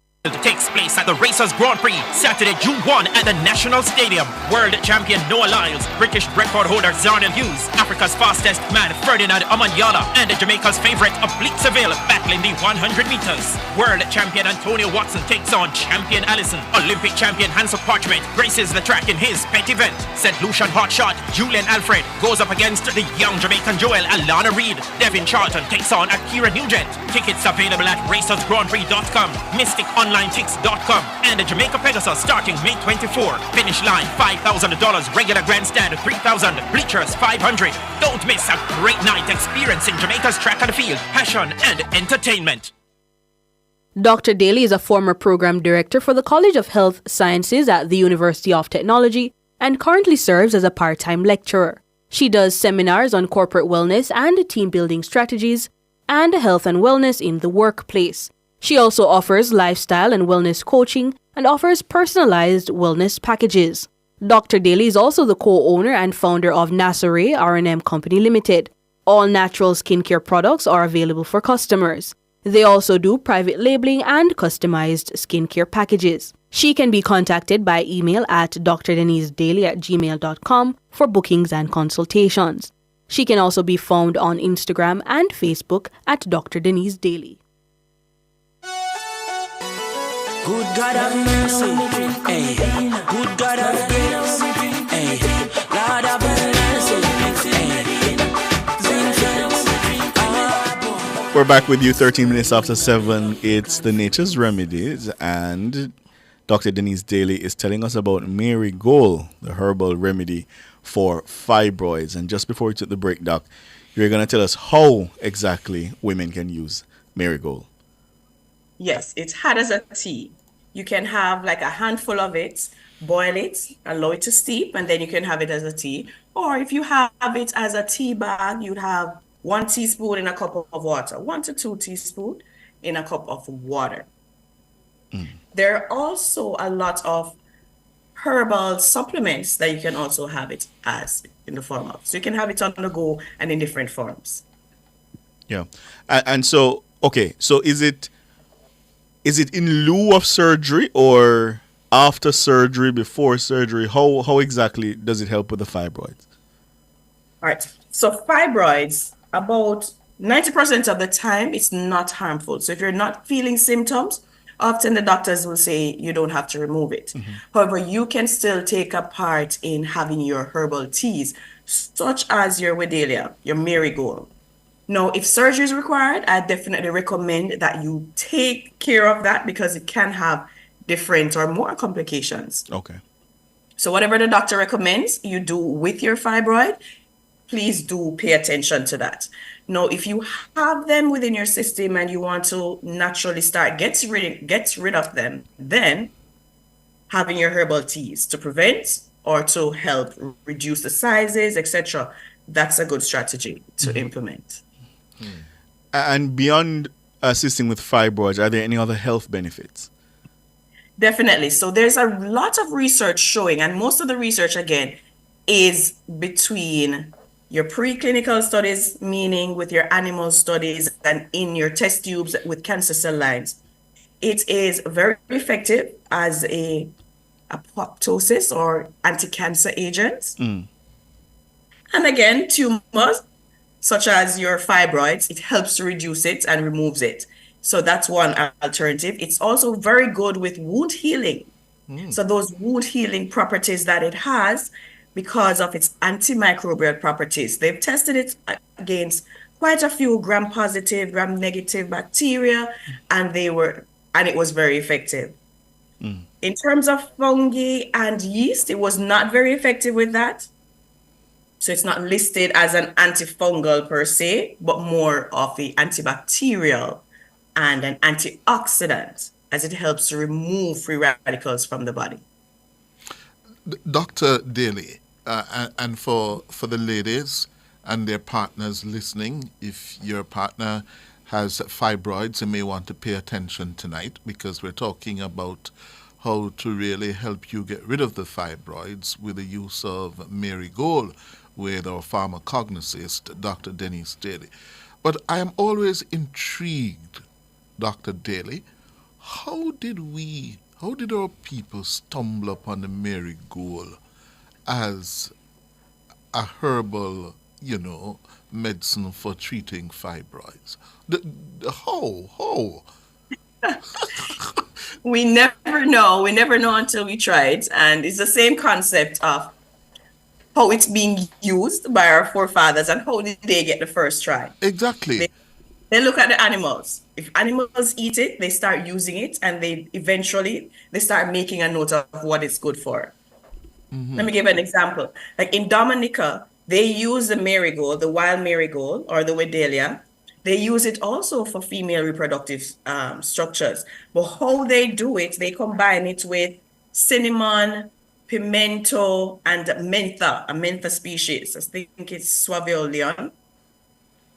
Takes place at the Racers Grand Prix, Saturday, June 1 at the National Stadium. World champion Noah Lyles, British record holder Zarnell Hughes, Africa's fastest man Ferdinand Amanyala, and Jamaica's favorite Blitz Avail battling the 100 meters. World champion Antonio Watson takes on champion Allison. Olympic champion Hansel Parchment graces the track in his pet event. St. Lucian hotshot Julian Alfred goes up against the young Jamaican Joel Alana Reid. Devin Charlton takes on Akira Nugent. Tickets available at racersgrandprix.com, mysticOnlinetix.com, and the Jamaica Pegasus starting May 24. Finish line $5,000, regular grandstand $3,000, bleachers $500. Don't miss a great night experiencing Jamaica's track and field, passion and entertainment. Dr. Daly is a former program director for the College of Health Sciences at the University of Technology and currently serves as a part-time lecturer. She does seminars on corporate wellness and team building strategies and health and wellness in the workplace. She also offers lifestyle and wellness coaching and offers personalized wellness packages. Dr. Daly is also the co-owner and founder of Nasare R&M Company Limited. All natural skincare products are available for customers. They also do private labeling and customized skincare packages. She can be contacted by email at drdenisedaily@gmail.com for bookings and consultations. She can also be found on Instagram and Facebook at Dr. Denise Daly. Good God have mercy, hey. Good God have grace, hey. Lord have mercy, hey. We're back with you 13 minutes after 7. It's the Nature's Remedies, and Dr. Denise Daly is telling us about Marigold, the herbal remedy for fibroids. And just before we took the break, Doc, you're going to tell us how exactly women can use Marigold. Yes, it's had as a tea. You can have like a handful of it, boil it, allow it to steep, and then you can have it as a tea. Or if you have it as a tea bag, you'd have 1 teaspoon in a cup of water, 1 to 2 teaspoons in a cup of water. There are also a lot of herbal supplements that you can also have it as in the form of. So you can have it on the go and in different forms. Yeah. And so, okay, so is it in lieu of surgery or after surgery, before surgery? How exactly does it help with the fibroids? All right. So fibroids, about 90% of the time, it's not harmful. So if you're not feeling symptoms, often the doctors will say you don't have to remove it. However, you can still take a part in having your herbal teas, such as your Wedelia, your Marigold. Now, if surgery is required, I definitely recommend that you take care of that because it can have different or more complications. Okay. So whatever the doctor recommends you do with your fibroid, please do pay attention to that. Now, if you have them within your system and you want to naturally start get rid of them, then having your herbal teas to prevent or to help reduce the sizes, etc., that's a good strategy to implement. And beyond assisting with fibroids, are there any other health benefits? Definitely. So there's a lot of research showing, and most of the research, again, is between your preclinical studies, meaning with your animal studies, and in your test tubes with cancer cell lines. It is very effective as a apoptosis or anti-cancer agent. And again, tumors, such as your fibroids, it helps to reduce it and removes it. So that's one alternative. It's also very good with wound healing. So those wound healing properties that it has, because of its antimicrobial properties, they've tested it against quite a few gram-positive, gram-negative bacteria, and it was very effective. In terms of fungi and yeast, it was not very effective with that. So it's not listed as an antifungal per se, but more of the antibacterial and an antioxidant, as it helps to remove free radicals from the body. Dr. Daly, and for the ladies and their partners listening, if your partner has fibroids, you may want to pay attention tonight because we're talking about how to really help you get rid of the fibroids with the use of Marigold with our pharmacognosist, Dr. Denise Daly. But I am always intrigued, Dr. Daly, how did our people stumble upon the Marigold as a herbal, medicine for treating fibroids? How? We never know. We never know until we try it. And it's the same concept of how it's being used by our forefathers and how did they get the first try. Exactly. They look at the animals. If animals eat it, they start using it, and they start making a note of what it's good for. Let me give an example. Like in Dominica, they use the Marigold, the wild Marigold or the Wedelia, They use it also for female reproductive structures. But how they do it, they combine it with cinnamon, pimento, and mentha, a mentha species. I think it's Suaviol leon,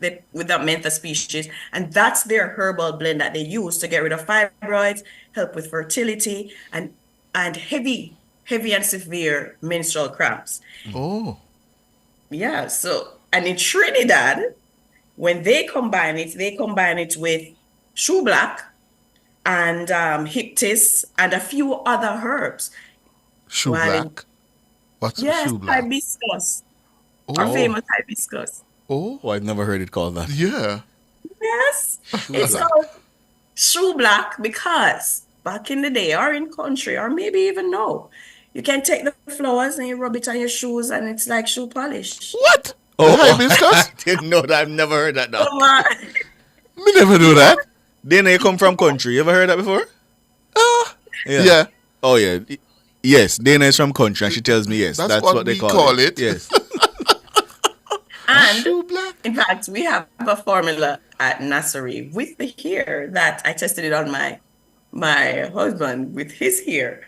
with that mentha species. And that's their herbal blend that they use to get rid of fibroids, help with fertility, and heavy and severe menstrual cramps. Oh. Yeah, so, and in Trinidad, when they combine it with shoe black and hyptis and a few other herbs. Shoe black? What's shoe black? Hibiscus. Our famous hibiscus. Oh, I've never heard it called that. Yeah. Yes. It's called shoe black because back in the day, or in country, or maybe even now, you can take the flowers and you rub it on your shoes and it's like shoe polish. What? Oh, hibiscus? I didn't know that. I've never heard that now. Come on. Me never do that. Dana, you come from country. You ever heard that before? Yeah. Oh, yeah. Yes, Dana is from country and she tells me yes. That's what they call it. Yes. And in fact, we have a formula at Nassari with the hair that I tested it on my husband with his hair.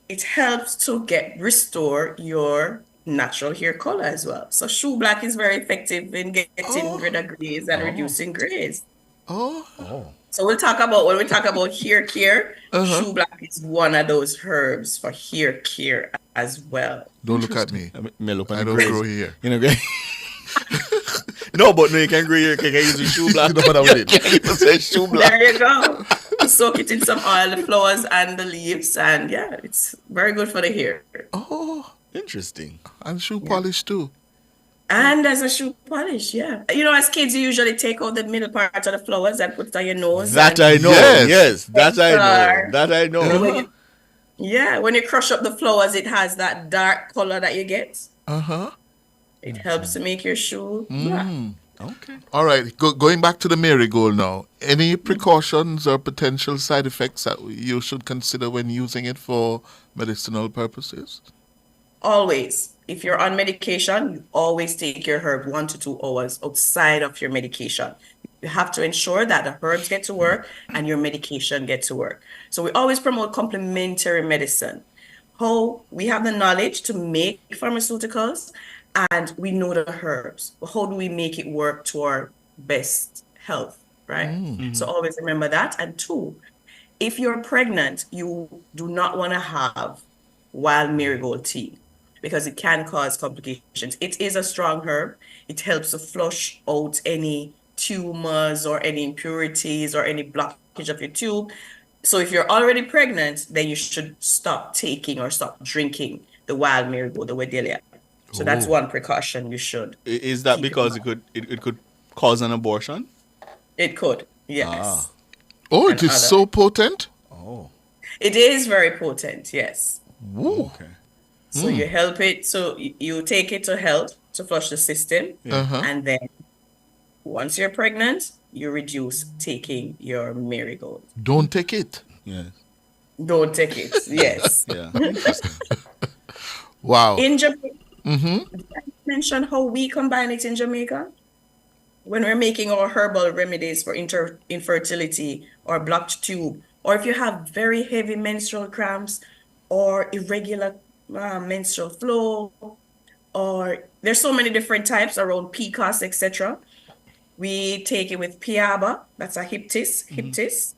It helps to restore your natural hair color as well. So shoe black is very effective in getting rid of grays and reducing grays. Oh. So when we talk about hair care, shoe black is one of those herbs for hair care as well. Don't look at me. I don't grow hair. You know, no, but no, you can grow hair. You can use the shoe black. You say shoe black. There you go. Soak it in some oil, the flowers and the leaves, and yeah, it's very good for the hair. Oh, interesting. And shoe polish too. And as a shoe polish, yeah. You know, as kids, you usually take out the middle part of the flowers and put it on your nose. That I know. Yes, that I know. That I know. Yeah, when you crush up the flowers, it has that dark color that you get. It helps to make your shoe black. Okay. All right. Going back to the marigold now. Any precautions or potential side effects that you should consider when using it for medicinal purposes? Always. If you're on medication, you always take your herb 1 to 2 hours outside of your medication. You have to ensure that the herbs get to work and your medication gets to work. So we always promote complementary medicine. How we have the knowledge to make pharmaceuticals and we know the herbs. But how do we make it work to our best health, right? So always remember that. And 2, if you're pregnant, you do not want to have wild marigold tea because it can cause complications. It is a strong herb. It helps to flush out any tumors or any impurities or any blockage of your tube. So if you're already pregnant, then you should stop taking or stop drinking the wild marigold, the Wedelia. So that's one precaution you should. Is that because it could cause an abortion? It could, yes. Oh, it is so potent? Oh. It is very potent, yes. Okay. So you help it, so you take it to help to flush the system. And then once you're pregnant, you reduce taking your marigold. Don't take it. Yes. Don't take it, yes. Yeah. Wow. In Jamaica, did I mention how we combine it in Jamaica? When we're making our herbal remedies for infertility or blocked tube, or if you have very heavy menstrual cramps or irregular menstrual flow, or there's so many different types around PCOS, etc. We take it with piaba, that's a hyptis,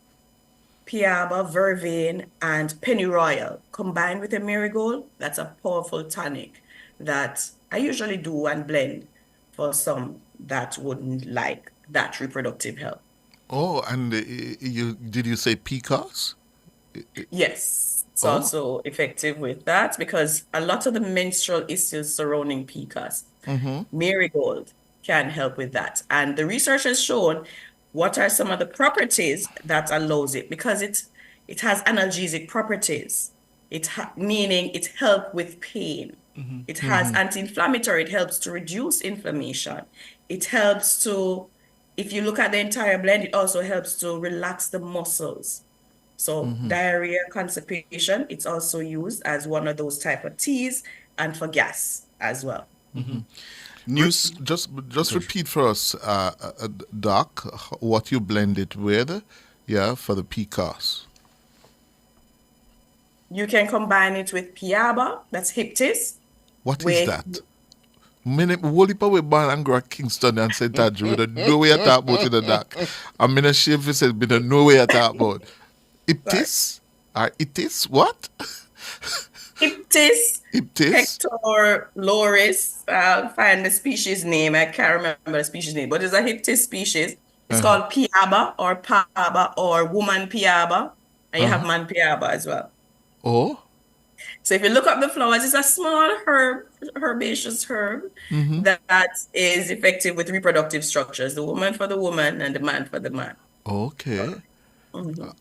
piaba, vervain, and pennyroyal. Combined with a marigold, that's a powerful tonic that I usually do and blend for some that wouldn't like that reproductive health. Oh, and did you say PCOS? Yes, it's also effective with that because a lot of the menstrual issues surrounding PCOS, marigold can help with that. And the research has shown what are some of the properties that allows it, because it has analgesic properties. Meaning it helps with pain. It has anti-inflammatory. It helps to reduce inflammation. It helps to, if you look at the entire blend, it also helps to relax the muscles. So diarrhea, constipation, it's also used as one of those type of teas and for gas as well. News. Just repeat for us, Doc, what you blend it with, for the PCOS. You can combine it with Piaba, that's Hyptis. What is that? Whole heap with born and grow at Kingston and St. Andrew, with no way I talk about in the Doc. I'm in a shame for saying, but no way I talk about. Hyptis? Or Itis? What? Hyptis. Hector loris. I'll find the species name. I can't remember the species name, but it's a Hyptis species. It's called Piaba or Paba or woman Piaba. And you have man Piaba as well. Oh. So if you look up the flowers, it's a small herbaceous herb that is effective with reproductive structures. The woman for the woman and the man for the man. Okay.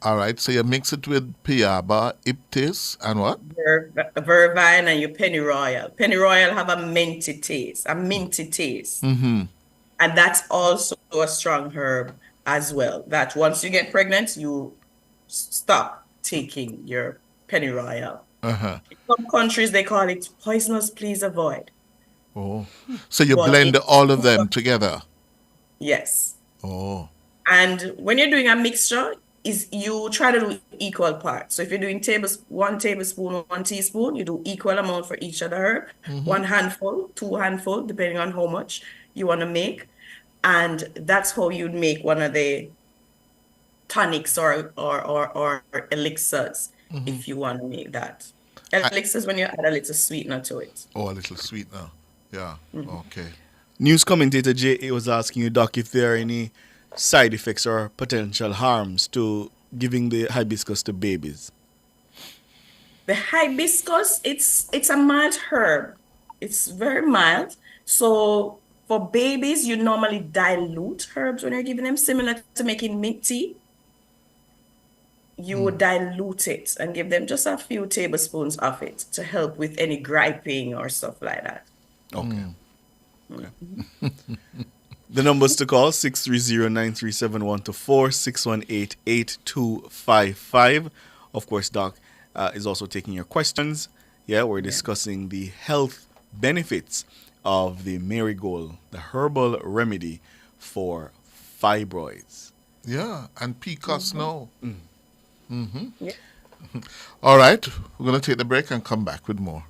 All right. So you mix it with Piaba, Hyptis, and what? Vervine and your pennyroyal. Pennyroyal have a minty taste. And that's also a strong herb as well. That once you get pregnant, you stop taking your pennyroyal. In some countries, they call it poisonous, please avoid. Oh. So you blend all of them together? Yes. Oh. And when you're doing a mixture, you try to do equal parts. So if you're doing 1 tablespoon, 1 teaspoon, you do equal amount for each of the herb. 1 handful, 2 handful, depending on how much you want to make. And that's how you'd make one of the tonics or elixirs if you want to make that. Elixirs when you add a little sweetener to it. Oh, a little sweetener. Yeah. Okay. News commentator J.A. was asking you, Doc, if there are any side effects or potential harms to giving the hibiscus to babies. The hibiscus, it's a mild herb. It's very mild. So for babies, you normally dilute herbs when you're giving them, similar to making mint tea. You would dilute it and give them just a few tablespoons of it to help with any griping or stuff like that. Okay. The numbers to call 630-937-124, 618-8255. Of course, Doc is also taking your questions. We're discussing the health benefits of the marigold, the herbal remedy for fibroids. Yeah, and PCOS now. All right, we're going to take the break and come back with more.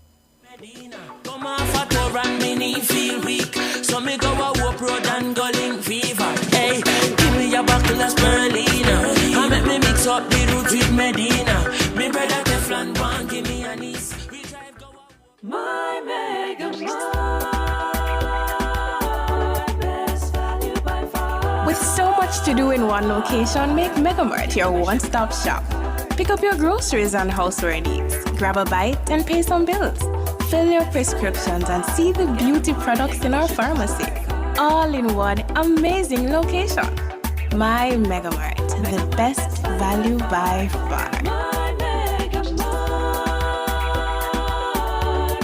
Come off a tour and me feel weak. So me go a whoop road and go link fever. Hey, give me a bottle of spirulina. I make me mix up the roots with Medina. Me brother Teflon one, give me a niece. We drive go a my Mega Mart, best value by far. With so much to do in one location, make Megamart your one-stop shop. Pick up your groceries and houseware needs. Grab a bite and pay some bills. Fill your prescriptions and see the beauty products in our pharmacy. All in one amazing location. My Megamart, the best value by far. My Mega Mart,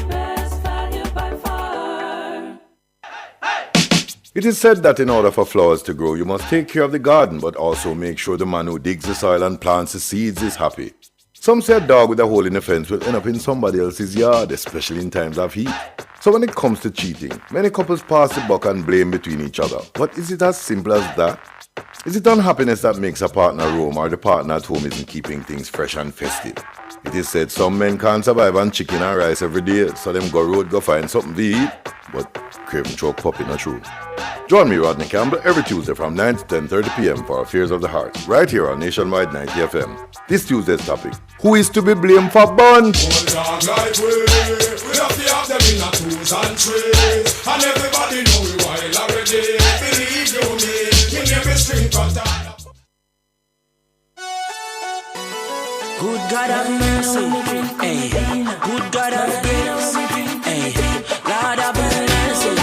best value by far. It is said that in order for flowers to grow, you must take care of the garden, but also make sure the man who digs the soil and plants the seeds is happy. Some say a dog with a hole in the fence will end up in somebody else's yard, especially in times of heat. So when it comes to cheating, many couples pass the buck and blame between each other. But is it as simple as that? Is it unhappiness that makes a partner roam, or the partner at home isn't keeping things fresh and festive? It is said some men can't survive on chicken and rice every day, so them go road go find something to eat. But craving choke puppy not true. Join me, Rodney Campbell, every Tuesday from 9 to 10:30 p.m. for Affairs of the Heart, right here on Nationwide 90 FM. This Tuesday's topic: who is to be blamed for bunch? We have to have them in a 2s and 3s, and everybody know we wild already. Believe you me, in every street pattern. Good God have mercy, hey. Good God have grace, hey. Lord have mercy, hey.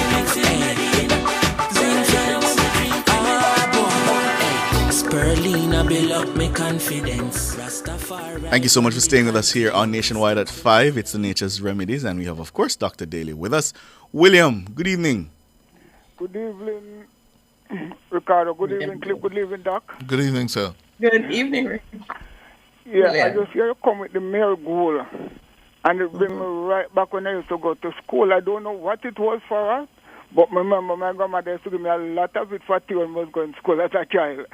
Spirulina build up my confidence. Thank you so much for staying with us here on Nationwide at 5. It's the Nature's Remedies, and we have, of course, Dr. Daly with us. William, good evening. Good evening, Ricardo. Good evening, Cliff. Good evening, Doc. Good evening, sir. Good evening, Rick. Yeah, I just hear you come with the marigold, and it bring me right back when I used to go to school. I don't know what it was for us, But I remember my grandmother used to give me a lot of it for tea when I was going to school as a child.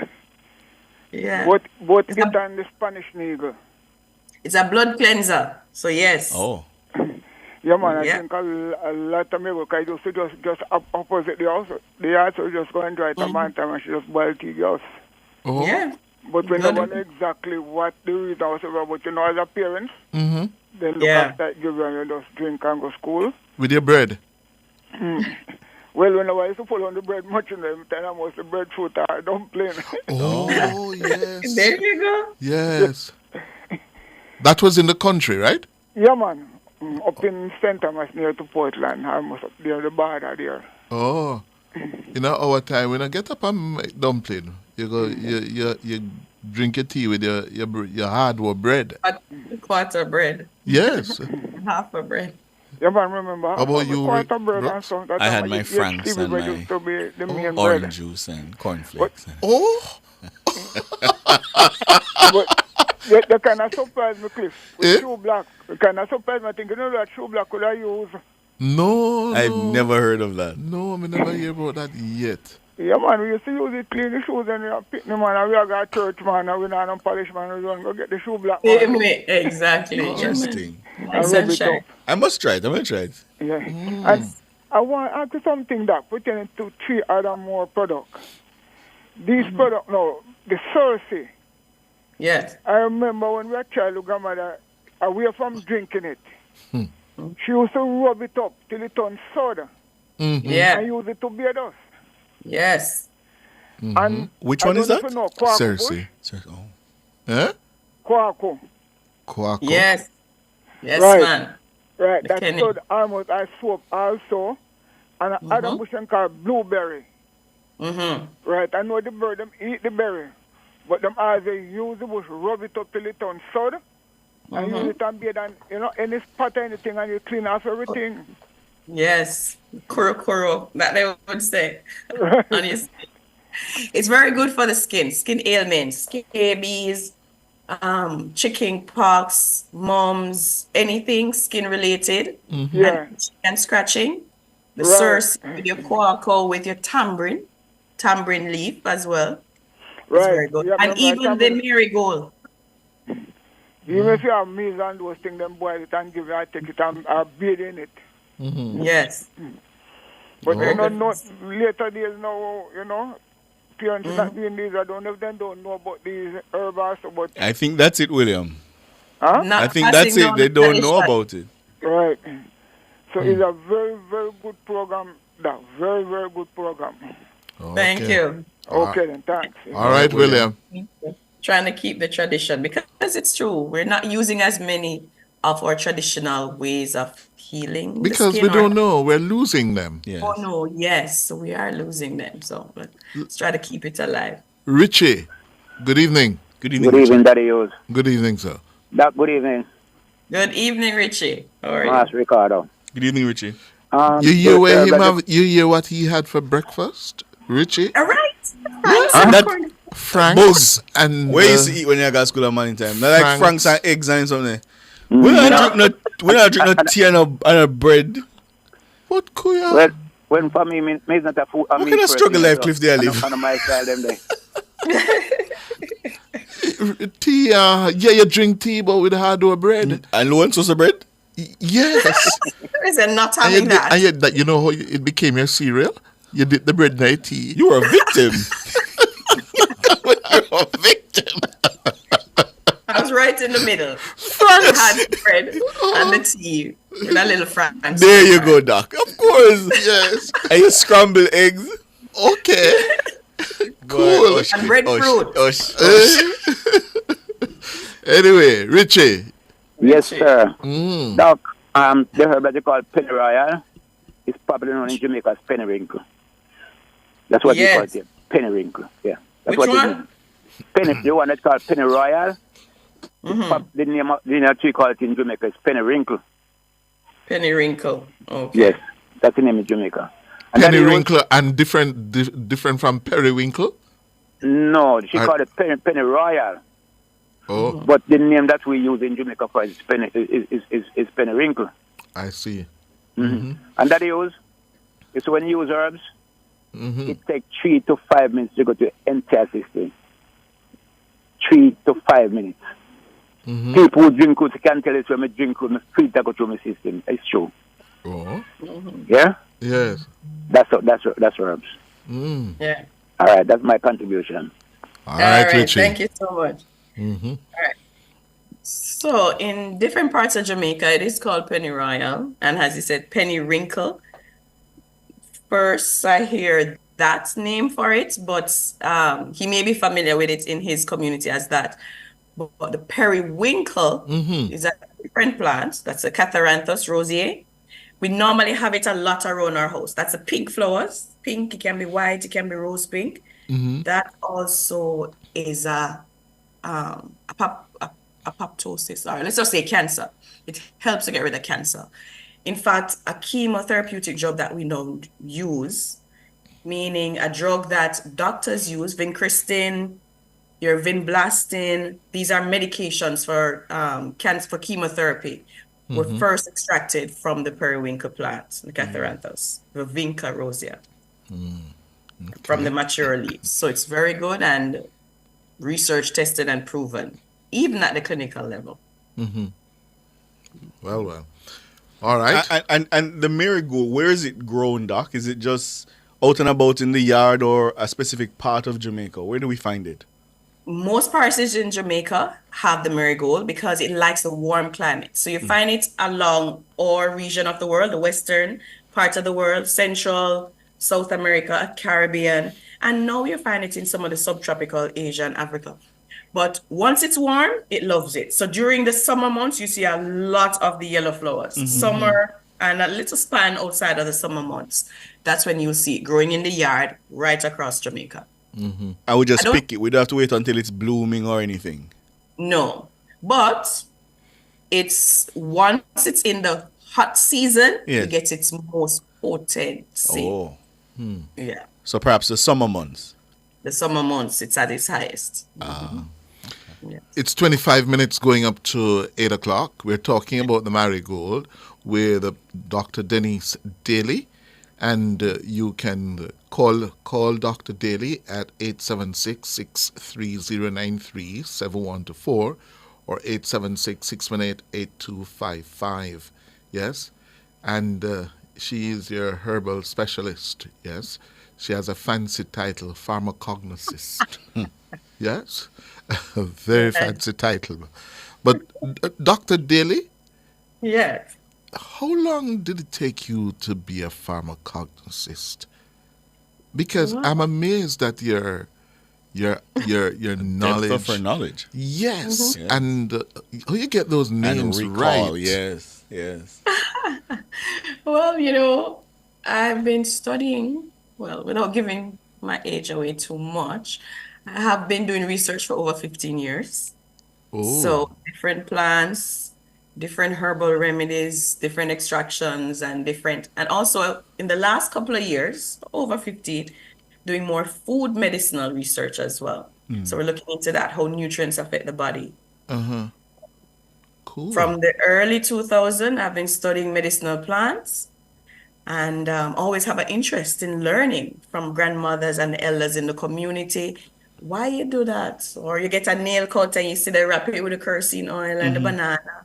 Yeah. Both it and the Spanish Needle. It's a blood cleanser. So yes. Oh. Yeah, man, I Yeah. think a lot of me work. I used to just opposite the house. The house would just go and dry tomato and she just boil tea just. Oh. Yeah. But we Good. never know exactly what the reason was about. But you know, as a parents, Mm-hmm. then look Yeah. after you and you just drink and go to school. With your bread. Well, when I used to pull on the bread much in them time, I was the breadfruit or dumpling. Oh, yes. There you go. Yes. That was in the country, right? Yeah, man. Up in St. Thomas near to Portland, almost up there, the border there. Oh. In our time, when I get up and make dumpling, you go, you drink your tea with your hard bread. A quarter bread. Yes. Half a bread. Yeah, man, remember. How about you, Quarter bread and Brooks? stuff. That I had time my you- Franks Stevie and bread my used to be the main orange bread. juice and cornflakes. Oh. But they kind of surprised me, Cliff, with shoe black. They kind of surprised me. I think, you know that shoe black could I use? No, I've no. never heard of that. No, I never hear about that yet. Yeah, man, we used to use it, clean the shoes, and we pick them, man, and we got church, man, and we not no polish, man, we don't go get the shoe black, man. Same way. Exactly. Interesting. Nice rub and it shiny. up. I must try it. I'm going to try it. Yeah. And I want to ask you something that pertaining to 3 other more products. These products, no, the Cersei. Yes. I remember when we were a child, grandmother, away from drinking it, she used to rub it up till it turned soda. Yeah. And use it to beard us. Yes. And Which I one is don't that? know if you know Kwaku bush. Cersei. Oh. Eh? Kwaku. Quaco. Yes. Yes, Right. man. Right, The that's Kenny. sold almost as soap also. And another bush called blueberry. Mm-hmm. Right, I know the bird, them eat the berry. But them either use the bush, rub it up till it turns soda, and use it and beard, and, you know, any spot or anything, and you clean off everything. Yes. Kuro. That they would say. On your skin. It's very good for the skin ailments, scabies, chicken pox, mums, anything skin related. Yeah. And scratching. The Right. Cersei with your Quaco, with your tambourine leaf as well. It's Right. very good. Yeah, And but even the marigold. Even if you have meals and those things, them boil it and give it, I take it and beard in it. Yes. But Very you know, good. no, later days now, you know, parents not doing these, I don't know if they don't know about these herbs also, but, I think that's it, William. huh? Not I think passing that's it. down They the don't know tradition. about it. Right. So it's a very, very good program. That very, very good program. Thank you. Okay, then, thanks. All right, William. Trying to keep the tradition because it's true. We're not using as many of our traditional ways of healing. the Because skin we or- don't know, we're losing them. Yes. Oh no, yes, we are losing them. So let's try to keep it alive. Richie, good evening. Good evening. Good evening, Daddy Hughes. Good evening, sir. Good evening, Good evening, Richie. How are you? Master Ricardo. Good evening, Richie. You hear so, where him but- have? You hear what he had for breakfast, Richie? All right. That Franks and where you used to eat when you got school at morning time? Not like Franks. Franks and eggs and something. We don't drink no tea and a bread. What could you? Well, when for me, me is not a food. What kind of struggle life Cliff they live? On my style them there. Tea, yeah, you drink tea, but with hard bread. And low and sauce of bread? Yes. There is a not and having you, that. and you, that you know how it became your cereal? You did the bread in the tea. You were a victim. You're a victim. I was right in the middle. I had the bread and the tea with a little Franks. There you go, Doc. Of course. Yes. And you scramble eggs. Okay. Cool. And breadfruit. Anyway, Richie. Yes, sir. Mm. Doc, the herb that they call pennyroyal is probably known in Jamaica as pennywinkle. That's what they call it. Here. Pennywinkle. Yeah. That's Which what one? it means. Penny, the one that's called pennyroyal. The name of the tree called it in Jamaica is pennywinkle. Pennywinkle. Okay. Yes, that's the name in Jamaica. And then Pennywinkle and different from periwinkle? No, she called it pennyroyal. Oh. But the name that we use in Jamaica for it is pennywinkle. I see. And that is So when you use herbs, it takes 3 to 5 minutes to go to the entire system. 3 to 5 minutes. People who drink it can tell us when I drink it, my feet go through my system. It's true. Oh. Yeah? Yes. That's herbs. Yeah. All right, that's my contribution. All right, Richie. Thank you so much. Mm-hmm. All right. So in different parts of Jamaica, it is called pennyroyal, and as you said, pennywinkle. First, I hear that name for it, but he may be familiar with it in his community as that. But the periwinkle is a different plant. That's a Catharanthus rosea. We normally have it a lot around our house. That's a pink flowers. Pink, it can be white, it can be rose pink. That also is a apoptosis, or let's just say cancer. It helps to get rid of cancer. In fact, a chemotherapeutic drug that we now use, meaning a drug that doctors use, vincristine, your vinblastine, these are medications for cancer, for chemotherapy, were first extracted from the periwinkle plant, the Catharanthus, the Vinca rosea, from the mature leaves. So it's very good and research tested and proven, even at the clinical level. Well. All right. And the marigold, where is it grown, Doc? Is it just out and about in the yard or a specific part of Jamaica? Where do we find it? Most parishes in Jamaica have the marigold because it likes a warm climate. So you find it along our region of the world, the western part of the world, Central, South America, Caribbean, and now you find it in some of the subtropical Asia and Africa. But once it's warm, it loves it. So during the summer months, you see a lot of the yellow flowers. Summer and a little span outside of the summer months. That's when you see it growing in the yard right across Jamaica. I would just pick it. We don't have to wait until it's blooming or anything. No, but once it's in the hot season, you get its most potency. Oh. Yeah. So perhaps the summer months. The summer months, it's at its highest. Yeah. It's 25 minutes going up to 8 o'clock. We're talking about the marigold with Dr. Denise Daly. And you can call Dr. Daly at 876-630-937124 or 876-618-8255. Yes. And she is your herbal specialist. Yes. She has a fancy title, pharmacognosist. Yes. A very fancy title. But Dr. Daly? Yes. How long did it take you to be a pharmacognosist? Because I'm amazed at your knowledge. Depth of her knowledge. Yes. And how you get those names and recall, right. Yes. Well, I've been studying, without giving my age away too much, I have been doing research for over 15 years. Oh. So different plants, different herbal remedies, different extractions, and also in the last couple of years, over 15, doing more food medicinal research as well. So we're looking into that, how nutrients affect the body. Cool. From the early 2000s, I've been studying medicinal plants and always have an interest in learning from grandmothers and elders in the community. Why you do that? Or you get a nail cut and you see they wrap it with the kerosene oil and the banana.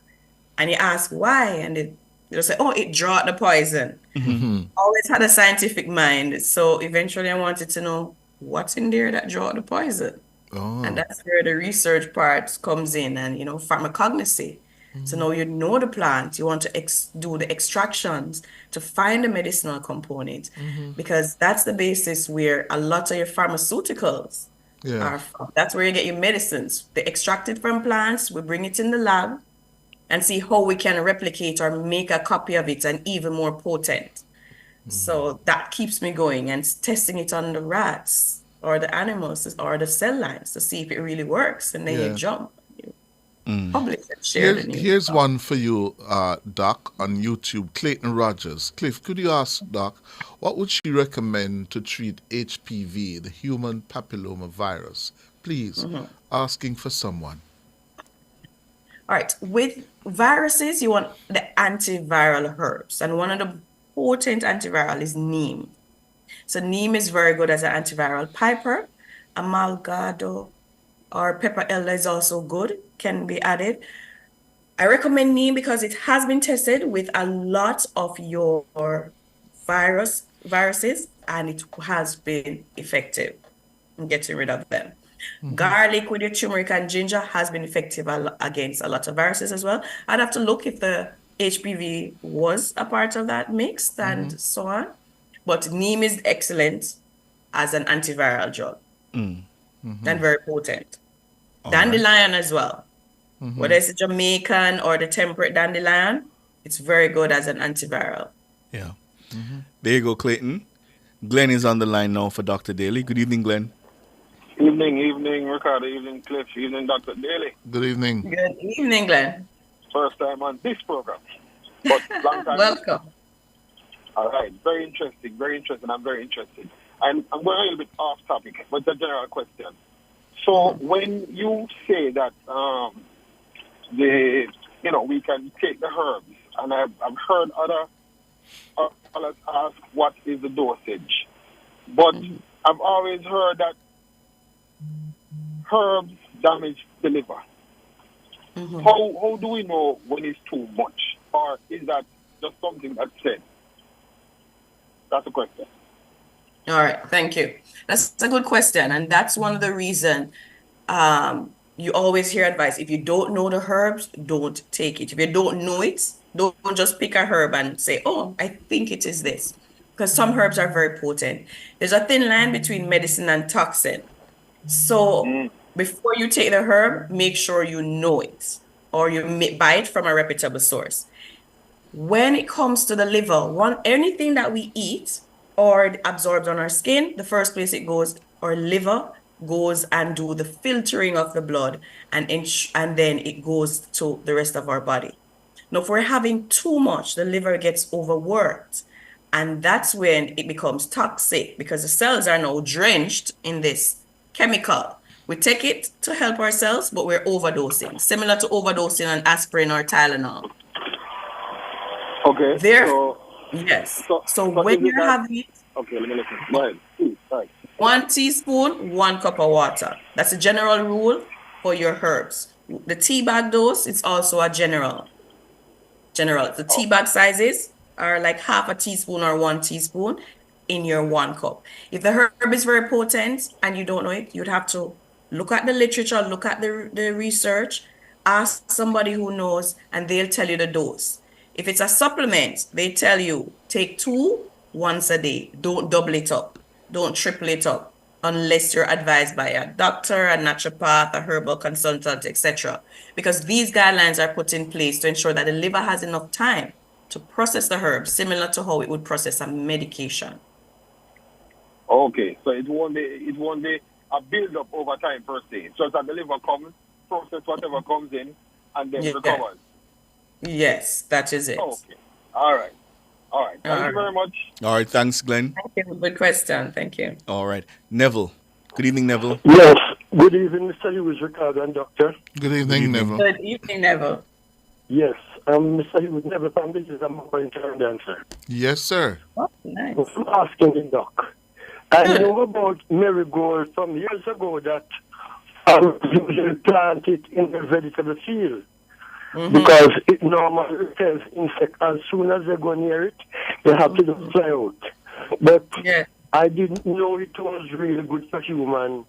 And you ask why, and they'll say, it draws the poison. Always had a scientific mind. So eventually I wanted to know what's in there that draws the poison. And that's where the research part comes in and, pharmacognosy. So now you know the plant, you want to do the extractions to find the medicinal component because that's the basis where a lot of your pharmaceuticals are from. That's where you get your medicines. They extract it from plants, we bring it in the lab, and see how we can replicate or make a copy of it and even more potent. So that keeps me going and testing it on the rats or the animals or the cell lines to see if it really works. And then you jump, you publish and share the news. Here's one for you, Doc, on YouTube. Clayton Rogers. Cliff, could you ask Doc, what would she recommend to treat HPV, the human papilloma virus? Please, asking for someone. All right, with viruses, you want the antiviral herbs. And one of the potent antiviral is neem. So neem is very good as an antiviral. Piper, amalgado, or pepper elder is also good, can be added. I recommend neem because it has been tested with a lot of your viruses, and it has been effective in getting rid of them. Garlic with your turmeric and ginger has been effective against a lot of viruses as well. I'd have to look if the HPV was a part of that mix and so on. But neem is excellent as an antiviral drug and very potent. Dandelion as well. Whether it's the Jamaican or the temperate dandelion, it's very good as an antiviral. Yeah. There you go, Clayton. Glenn is on the line now for Dr. Daly. Good evening, Glenn. Evening, Ricardo. Evening, Cliff. Evening, Dr. Daly. Good evening. Good evening, Glenn. First time on this program, but long time. Welcome. All right. Very interesting. I'm very interested. I'm going a little bit off topic, but it's a general question. So when you say that we can take the herbs, and I've heard others ask what is the dosage, but I've always heard that herbs damage the liver. How do we know when it's too much, or is that just something that's said? That's a question. All right, thank you. That's a good question, and that's one of the reasons you always hear advice. If you don't know the herbs, don't take it. If you don't know it, don't just pick a herb and say, oh, I think it is this. Because some herbs are very potent. There's a thin line between medicine and toxin. So before you take the herb, make sure you know it, or you buy it from a reputable source. When it comes to the liver, anything that we eat or absorbs on our skin, the first place it goes, our liver goes and do the filtering of the blood, and then it goes to the rest of our body. Now, if we're having too much, the liver gets overworked, and that's when it becomes toxic because the cells are now drenched in this chemical. We take it to help ourselves, but we're overdosing, similar to overdosing on aspirin or Tylenol. Okay. Yes. So when you're having it, okay, let me listen. Go ahead. Please, right. 1 teaspoon, 1 cup of water. That's a general rule for your herbs. The tea bag dose is also a general. The tea bag sizes are like half a teaspoon or 1 teaspoon in your 1 cup. If the herb is very potent and you don't know it, you'd have to look at the literature, look at the research, ask somebody who knows, and they'll tell you the dose. If it's a supplement, they tell you take 2 once a day. Don't double it up. Don't triple it up unless you're advised by a doctor, a naturopath, a herbal consultant, etc. Because these guidelines are put in place to ensure that the liver has enough time to process the herbs, similar to how it would process a medication. Okay, so it won't be a build up over time per se. It's just that the liver comes, process whatever comes in, and then recovers. Yes, that is it. Okay. All right. Thank you very much. All right, thanks, Glenn. Thank you. Good question. Thank you. All right. Neville. Good evening, Neville. Yes. Good evening, Mr. Hughes, Ricardo, and Doctor. Good evening, Neville. Good evening, Neville. Yes. Mr. Hughes, Neville from this is a more internal answer. Yes, sir. Oh, nice. I'm asking the doc. I know about marigold from years ago that I usually plant it in the vegetable field. Because it normally repels insects. As soon as they go near it, they have to just fly out. But I didn't know it was really good for human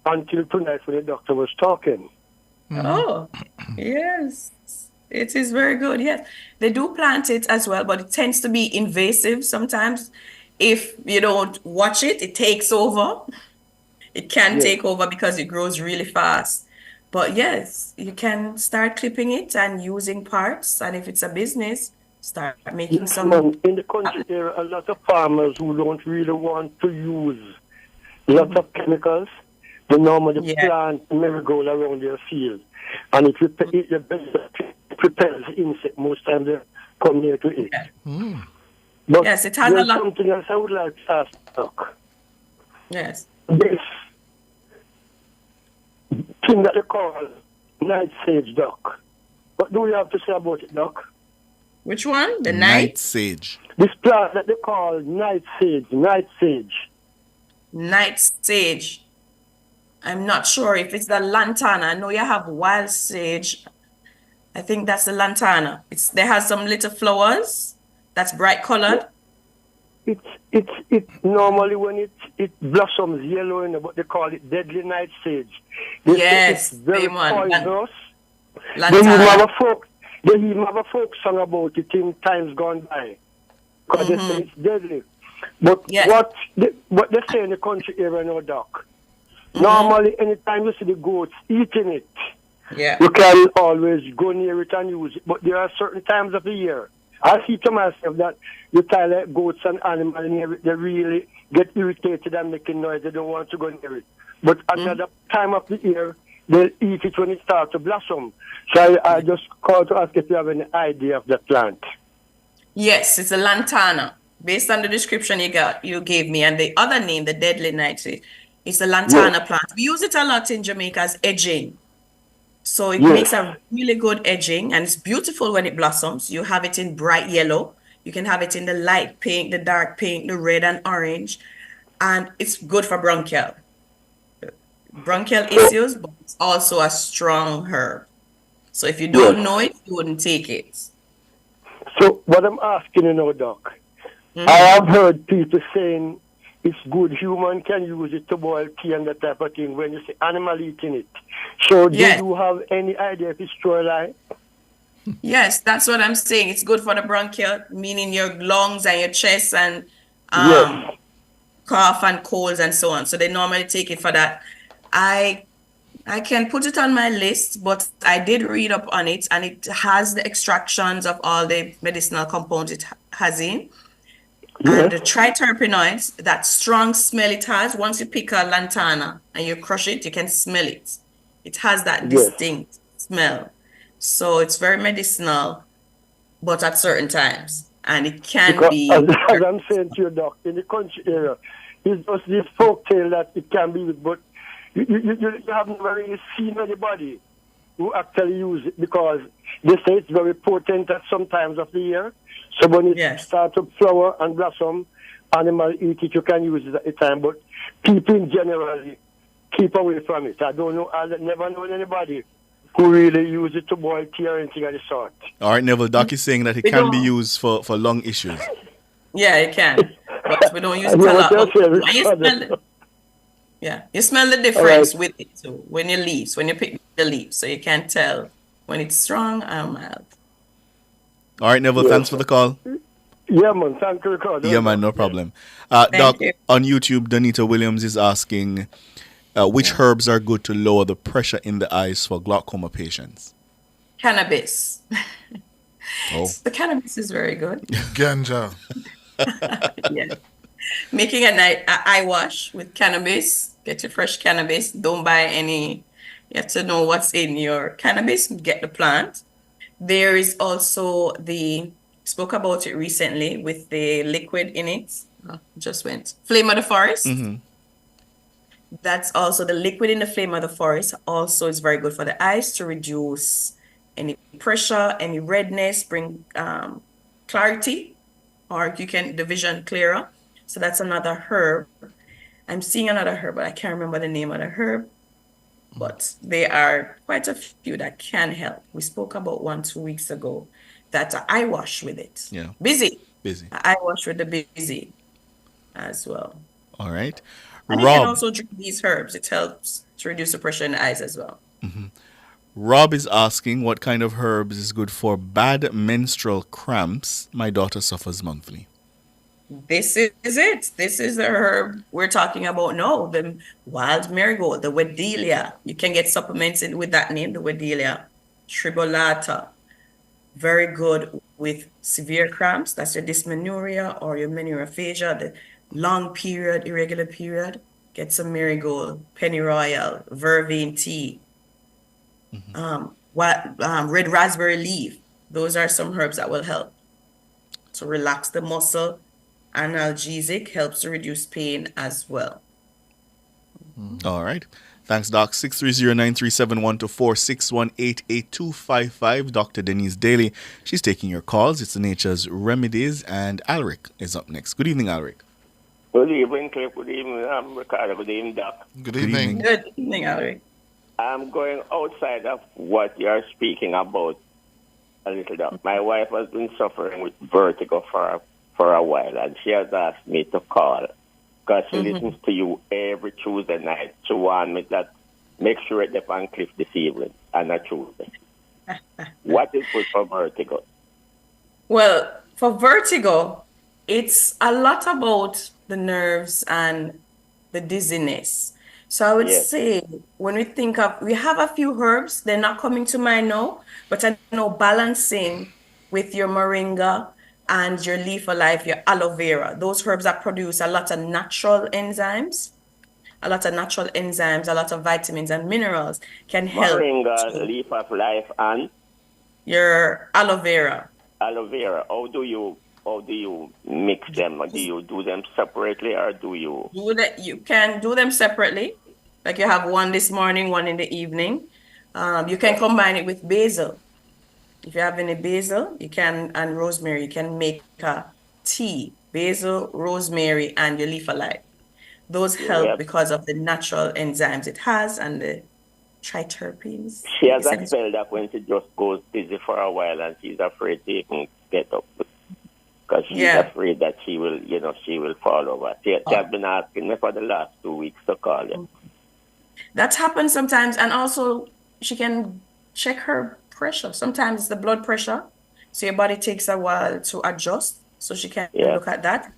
until tonight when the doctor was talking. Oh, yes. It is very good, yes. They do plant it as well, but it tends to be invasive sometimes. If you don't watch it, it takes over. It can take over because it grows really fast. But yes, you can start clipping it and using parts. And if it's a business, start making some. In the country, there are a lot of farmers who don't really want to use lots of chemicals. They normally plant marigold around their field. And it repels insects most times they come near to it. But yes, it has a lot. Something else I would like to ask, Doc. Yes. This thing that they call night sage, Doc. What do you have to say about it, Doc? Which one? The Night sage. This plant that they call night sage. Night sage. I'm not sure if it's the lantana. I know you have wild sage. I think that's the lantana. They have some little flowers that's bright colored. It's normally when it blossoms yellow, but they call it deadly night sage. Yes, it's very poisonous. They even have a folk song about it in times gone by, because they say it's deadly. But what they say in the country area now, Doc, normally anytime you see the goats eating it, you can always go near it and use it. But there are certain times of the year, I see to myself that you tell goats and animals near it, they really get irritated and making noise. They don't want to go near it. But another time of the year, they'll eat it when it starts to blossom. So I just called to ask if you have any idea of the plant. Yes, it's a lantana. Based on the description you gave me, and the other name, the deadly nightshade, it's a lantana plant. We use it a lot in Jamaica as edging. So it makes a really good edging, and it's beautiful when it blossoms. You have it in bright yellow. You can have it in the light pink, the dark pink, the red and orange. And it's good for bronchial issues, but it's also a strong herb. So if you don't know it, you wouldn't take it. So what I'm asking you now, Doc, I have heard people saying it's good. Human can use it to boil tea and that type of thing when you say animal eating it. So do you have any idea if it's true or lie? Yes, that's what I'm saying. It's good for the bronchial, meaning your lungs and your chest and cough and colds and so on. So they normally take it for that. I can put it on my list, but I did read up on it, and it has the extractions of all the medicinal compounds it has in. And the triterpenoids, that strong smell it has, once you pick a lantana and you crush it, you can smell it. It has that distinct smell. So it's very medicinal, but at certain times. And it can be... As I'm saying to you, Doc, in the country area, it's just this folk tale that it can be, but you have never really seen anybody who actually use it, because they say it's very potent at some times of the year. So when it starts to flower and blossom, animals eat it, you can use it at the time. But people generally keep away from it. I don't know, I've never known anybody who really use it to boil tea or anything of the sort. All right, Neville, Doc is saying that it can be used for lung issues. Yeah, it can. But we don't use it a lot. You smell the difference with it. So when you pick the leaves, so you can tell when it's strong or mild. All right, Neville, thanks for the call. Yeah, man, thank you for the call. Yeah, man, no problem. Doc, on YouTube, Donita Williams is asking, which herbs are good to lower the pressure in the eyes for glaucoma patients? Cannabis. The cannabis is very good. Ganja. Making an eye wash with cannabis. Get your fresh cannabis. Don't buy any. You have to know what's in your cannabis. Get the plant. There is also spoke about it recently with the liquid in it. Flame of the forest. That's also the liquid in the flame of the forest. Also is very good for the eyes to reduce any pressure, any redness, bring clarity, or the vision clearer. So that's another herb. I'm seeing another herb, but I can't remember the name of the herb. But there are quite a few that can help. We spoke about 1-2 weeks ago. That's an eye wash with it. Yeah. Busy. Busy. An eye wash with the busy as well. All right. And you can also drink these herbs. It helps to reduce the pressure in the eyes as well. Rob is asking what kind of herbs is good for bad menstrual cramps. My daughter suffers monthly. This is it. This is the herb we're talking about now, the wild marigold, the Wedelia. You can get supplements with that name, the Wedelia. Tribolata. Very good with severe cramps. That's your dysmenorrhea or your menorrhagia, the long period, irregular period. Get some marigold, pennyroyal, vervain tea, red raspberry leaf. Those are some herbs that will help to relax the muscle. Analgesic helps to reduce pain as well. All right. Thanks, Doc. 630-9371-461-88255. Dr. Denise Daly. She's taking your calls. It's the Nature's Remedies, and Alric is up next. Good evening, Alric. Good evening, Cliff. Good evening, Ricardo. Good evening, Doc. Good evening. Good evening, Alric. I'm going outside of what you're speaking about a little, Doc. My wife has been suffering with vertigo for a while, and she has asked me to call because she listens to you every Tuesday night. She wants me that make sure it's on Cliff this evening and a Tuesday. What is good for vertigo? Well, for vertigo, it's a lot about the nerves and the dizziness. So I would say when we think of, we have a few herbs, they're not coming to mind now, but I know balancing with your moringa and your leaf of life, your aloe vera, those herbs that produce a lot of natural enzymes, a lot of vitamins and minerals can help. Moringa, leaf of life, and your aloe vera. Aloe vera. How do you mix them? Do you do them separately, or do you? You can do them separately. Like you have one this morning, one in the evening. You can combine it with basil. If you have any basil, you can, and rosemary, you can make a tea. Basil, rosemary, and your leaf of life. Those help because of the natural enzymes it has and the triterpenes. She has a spell that when she just goes dizzy for a while and she's afraid to even get up because she's afraid that she will fall over. She has been asking me for the last 2 weeks to call you. That happens sometimes, and also she can check her pressure. Sometimes the blood pressure, so your body takes a while to adjust. So she can look at that.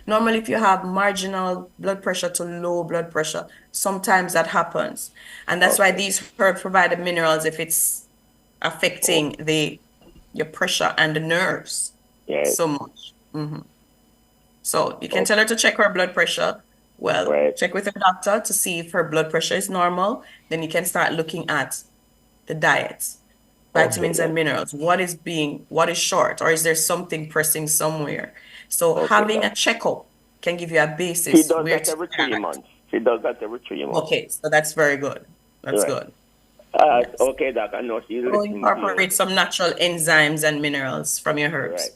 Normally, if you have marginal blood pressure to low blood pressure, sometimes that happens, and that's why these herbs provide the minerals if it's affecting your pressure and the nerves so much. So you can tell her to check her blood pressure. Well, check with her doctor to see if her blood pressure is normal. Then you can start looking at the diets, vitamins and minerals. What is short, or is there something pressing somewhere? So having a checkup can give you a basis. She does that every 3 months. Okay, so that's very good. That's good. Okay, Doc. I know she's incorporate some natural enzymes and minerals from your herbs.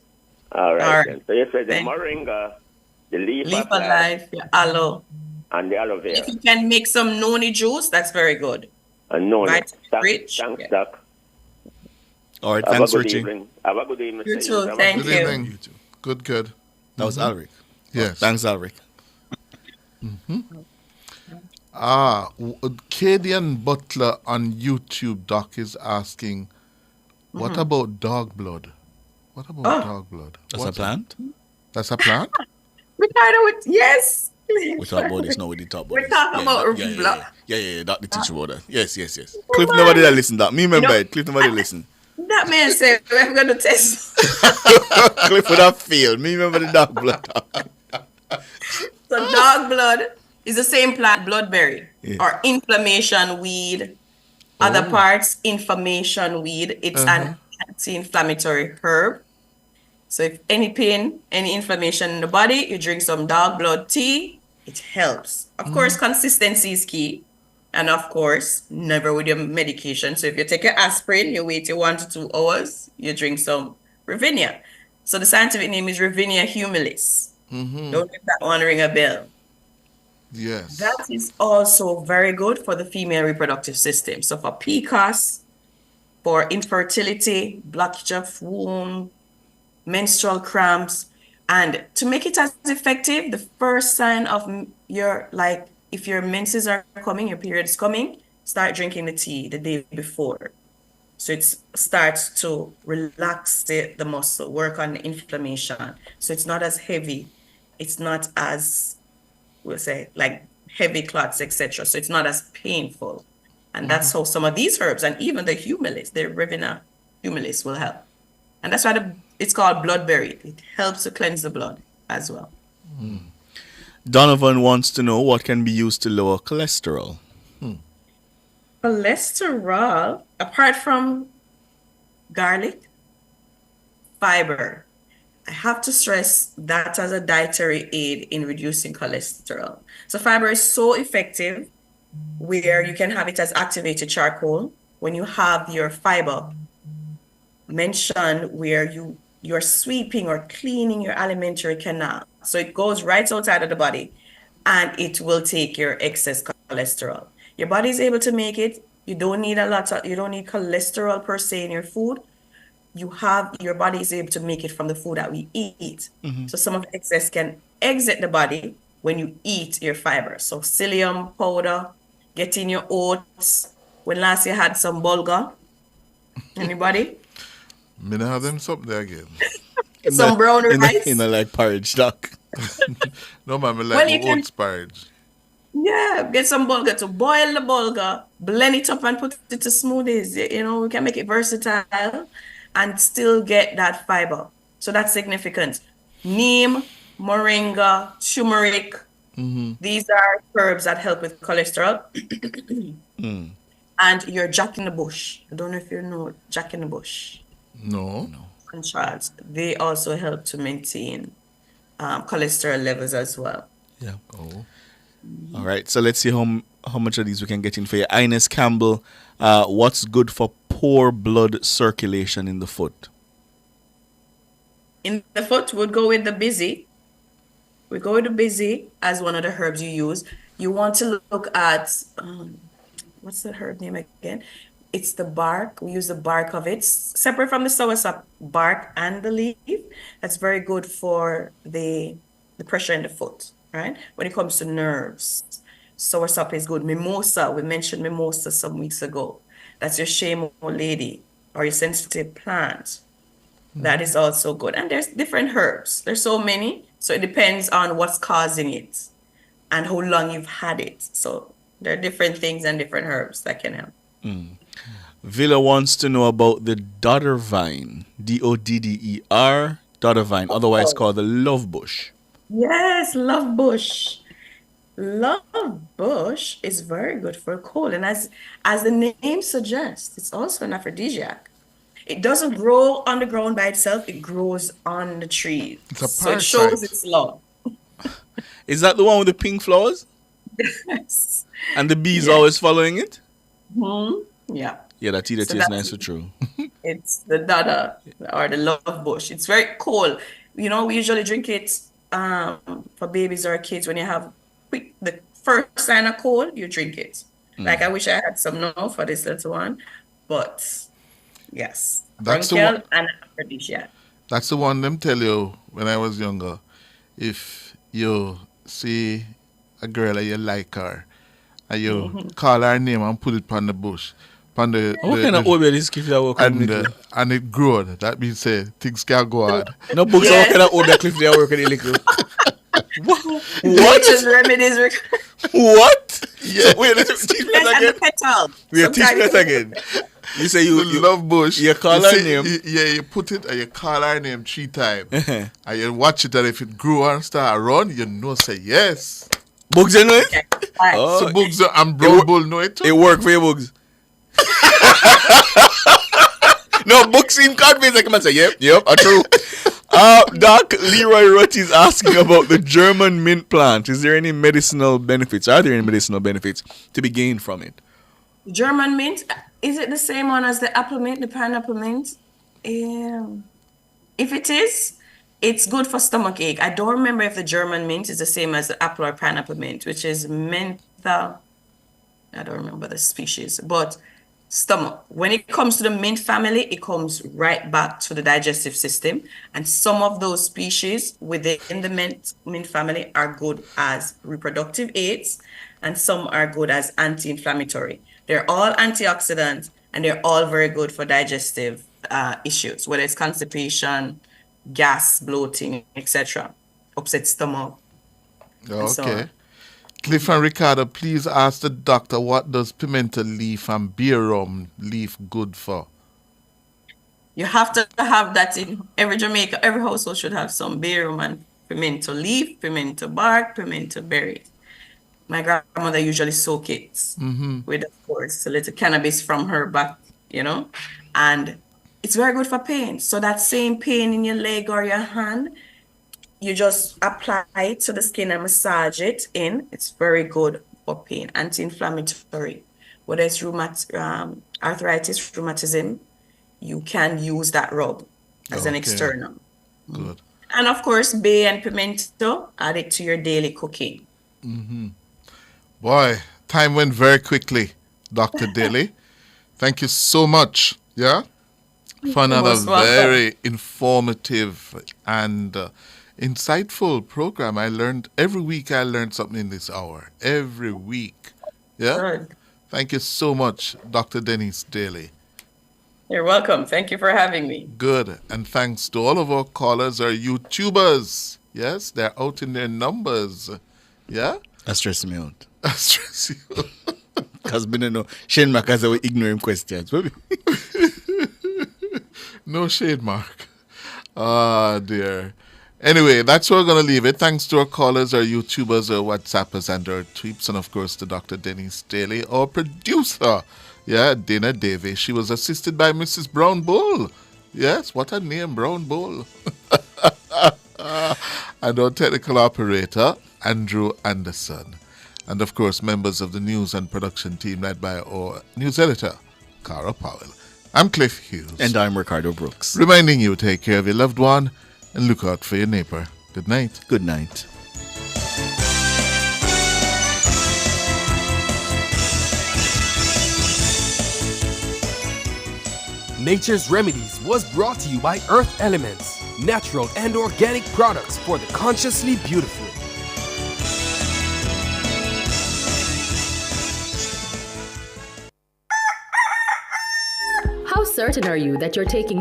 All right. So you said the moringa, the leaf of life, your aloe, and the aloe vera. If you can make some noni juice, that's very good. Noni. Thanks, Doc. All right, thanks for reaching. Have a good evening. You too, thank Good evening. You too. Good. That was Alric. Yes. Thanks, Alric. Cadian Butler on YouTube, Doc, is asking, what about dog blood? What about dog blood? That's a plant? That's a plant? Ricardo, yes. We talk about this now. We did talk about We're talking about blood. Yeah. Doc, the teacher about that. Yes. Cliff never did listen, Doc. Me remember it. Cliff never did listen. That man said, we're going to test. Cliff would have failed. Me remember the dog blood. So dog blood is the same plant, bloodberry, or inflammation weed. Other parts, inflammation weed. It's an anti-inflammatory herb. So if any pain, any inflammation in the body, you drink some dog blood tea, it helps. Of course, consistency is key. And of course, never with your medication. So if you take your aspirin, you wait 1 to 2 hours, you drink some Ravinia. So the scientific name is Ravinia humilis. Don't let that one ring a bell. Yes. That is also very good for the female reproductive system. So for PCOS, for infertility, blockage of womb, menstrual cramps, and to make it as effective, the first sign of if your menses are coming, your period is coming, start drinking the tea the day before. So it starts to relax the muscle, work on the inflammation. So it's not as heavy. It's not as, we'll say, like heavy clots, etc. So it's not as painful. And that's how some of these herbs, and even the humilis, the Ravinia humilis, will help. And that's why it's called bloodberry. It helps to cleanse the blood as well. Donovan wants to know what can be used to lower cholesterol. Cholesterol, apart from garlic, fiber, I have to stress that as a dietary aid in reducing cholesterol. So fiber is so effective where you can have it as activated charcoal. When you have your fiber, mention where you're sweeping or cleaning your alimentary canal. So it goes right outside of the body and it will take your excess cholesterol. Your body is able to make it. You don't need cholesterol per se in your food. Your body is able to make it from the food that we eat. So some of the excess can exit the body when you eat your fiber. So psyllium powder, get in your oats. When last you had some bulgur? Anybody? Me not have them something there again. Some brown rice. In a like porridge, doc. No, man, I Well, you like can- oats porridge. Yeah, get some bulgur to boil the bulgur, blend it up and put it to smoothies. You know, we can make it versatile and still get that fiber. So that's significant. Neem, moringa, turmeric. These are herbs that help with cholesterol. And your Jack in the Bush. I don't know if you know Jack in the Bush. No. And Charles, they also help to maintain cholesterol levels as well. Yeah. Oh. All right. So let's see how much of these we can get in for you. Ines Campbell, what's good for poor blood circulation in the foot? In the foot, we'd go with the busy. We go with the busy as one of the herbs you use. You want to look at, what's the herb name again? It's the bark. We use the bark of it, separate from the soursop bark and the leaf. That's very good for the pressure in the foot, right? When it comes to nerves, soursop is good. Mimosa, we mentioned mimosa some weeks ago. That's your shame old lady or your sensitive plant. That is also good. And there's different herbs. There's so many. So it depends on what's causing it and how long you've had it. So there are different things and different herbs that can help. Villa wants to know about the dodder vine, Dodder, dodder vine, otherwise called the love bush. Yes, love bush. Love bush is very good for a cold. And as the name suggests, it's also an aphrodisiac. It doesn't grow on the ground by itself. It grows on the tree. It's a So it shows parasite. its love. Is that the one with the pink flowers? Yes. And the bees Yes. always following it? Yeah. Yeah, that tea So tastes that's- nice or true. It's the dada or the love bush. It's very cold. You know, we usually drink it for babies or kids when you have the first sign of cold, you drink it. Like I wish I had some now for this little one, but yes, That's the bronchial one- and aphrodisiac. That's the one them tell you when I was younger. If you see a girl and you like her, and you call her name and put it on the bush, on the, What kind of old this cliff that work on little? and it growed. That means say things can go hard. No books are what kind of old cliff they work on the little. Nature's remedies. What? Yeah. Wait, let's teach me And that the again. petal. We are teaching Sometimes- that again. You say you love bush. You call You her say- name. you put it and you call her name 3 times. And you watch it, and if it grew and start run, you know say yes. Bugs you know it? Oh, So bugs and brown bull know it too. It work for you, Bugs. No, Bugs seem convinced. I come and say, yep, true. Doc, Leroy Rutt is asking about the German mint plant. Is there any medicinal benefits? Are there any medicinal benefits to be gained from it? German mint, is it the same one as the apple mint, the pineapple mint? If it is, it's good for stomach ache. I don't remember if the German mint is the same as the apple or pineapple mint, which is mentha. I don't remember the species, but stomach. When it comes to the mint family, it comes right back to the digestive system. And some of those species within the mint family are good as reproductive aids, and some are good as anti-inflammatory. They're all antioxidants, and they're all very good for digestive issues, whether it's constipation, gas, bloating, etc., upset stomach. and so Okay. on. Cliff and Ricardo, please ask the doctor what does pimento leaf and beer rum leaf good for? You have to have that in every Jamaica. Every household should have some bay rum and pimento leaf, pimento bark, pimento berry. My grandmother usually soak it with, of course, a little cannabis from her back, and It's very good for pain. So that same pain in your leg or your hand, you just apply it to the skin and massage it in. It's very good for pain, anti-inflammatory. Whether it's arthritis, rheumatism, you can use that rub as an external. Good. And of course, bay and pimento, add it to your daily cooking. Boy, time went very quickly, Dr. Daly. Thank you so much, for another very informative and insightful program. Every week I learned something in this hour. Every week. Good. Thank you so much, Dr. Denise Daly. You're welcome. Thank you for having me. Good. And thanks to all of our callers, our YouTubers. Yes, they're out in their numbers. Yeah? That stresses me out. That stresses you out. Because I know Shane Makaza will ignore him questions. No shade, Mark. Ah, dear. Anyway, that's where we're going to leave it. Thanks to our callers, our YouTubers, our WhatsAppers, and our tweets, and of course to Dr. Denise Daly, our producer, Dana Davey. She was assisted by Mrs. Brown Bull. Yes, what a name, Brown Bull. And our technical operator, Andrew Anderson. And of course, members of the news and production team led by our news editor, Cara Powell. I'm Cliff Hughes. And I'm Ricardo Brooks. Reminding you, take care of your loved one and look out for your neighbor. Good night. Good night. Nature's Remedies was brought to you by Earth Elements, natural and organic products for the consciously beautiful. How certain are you that you're taking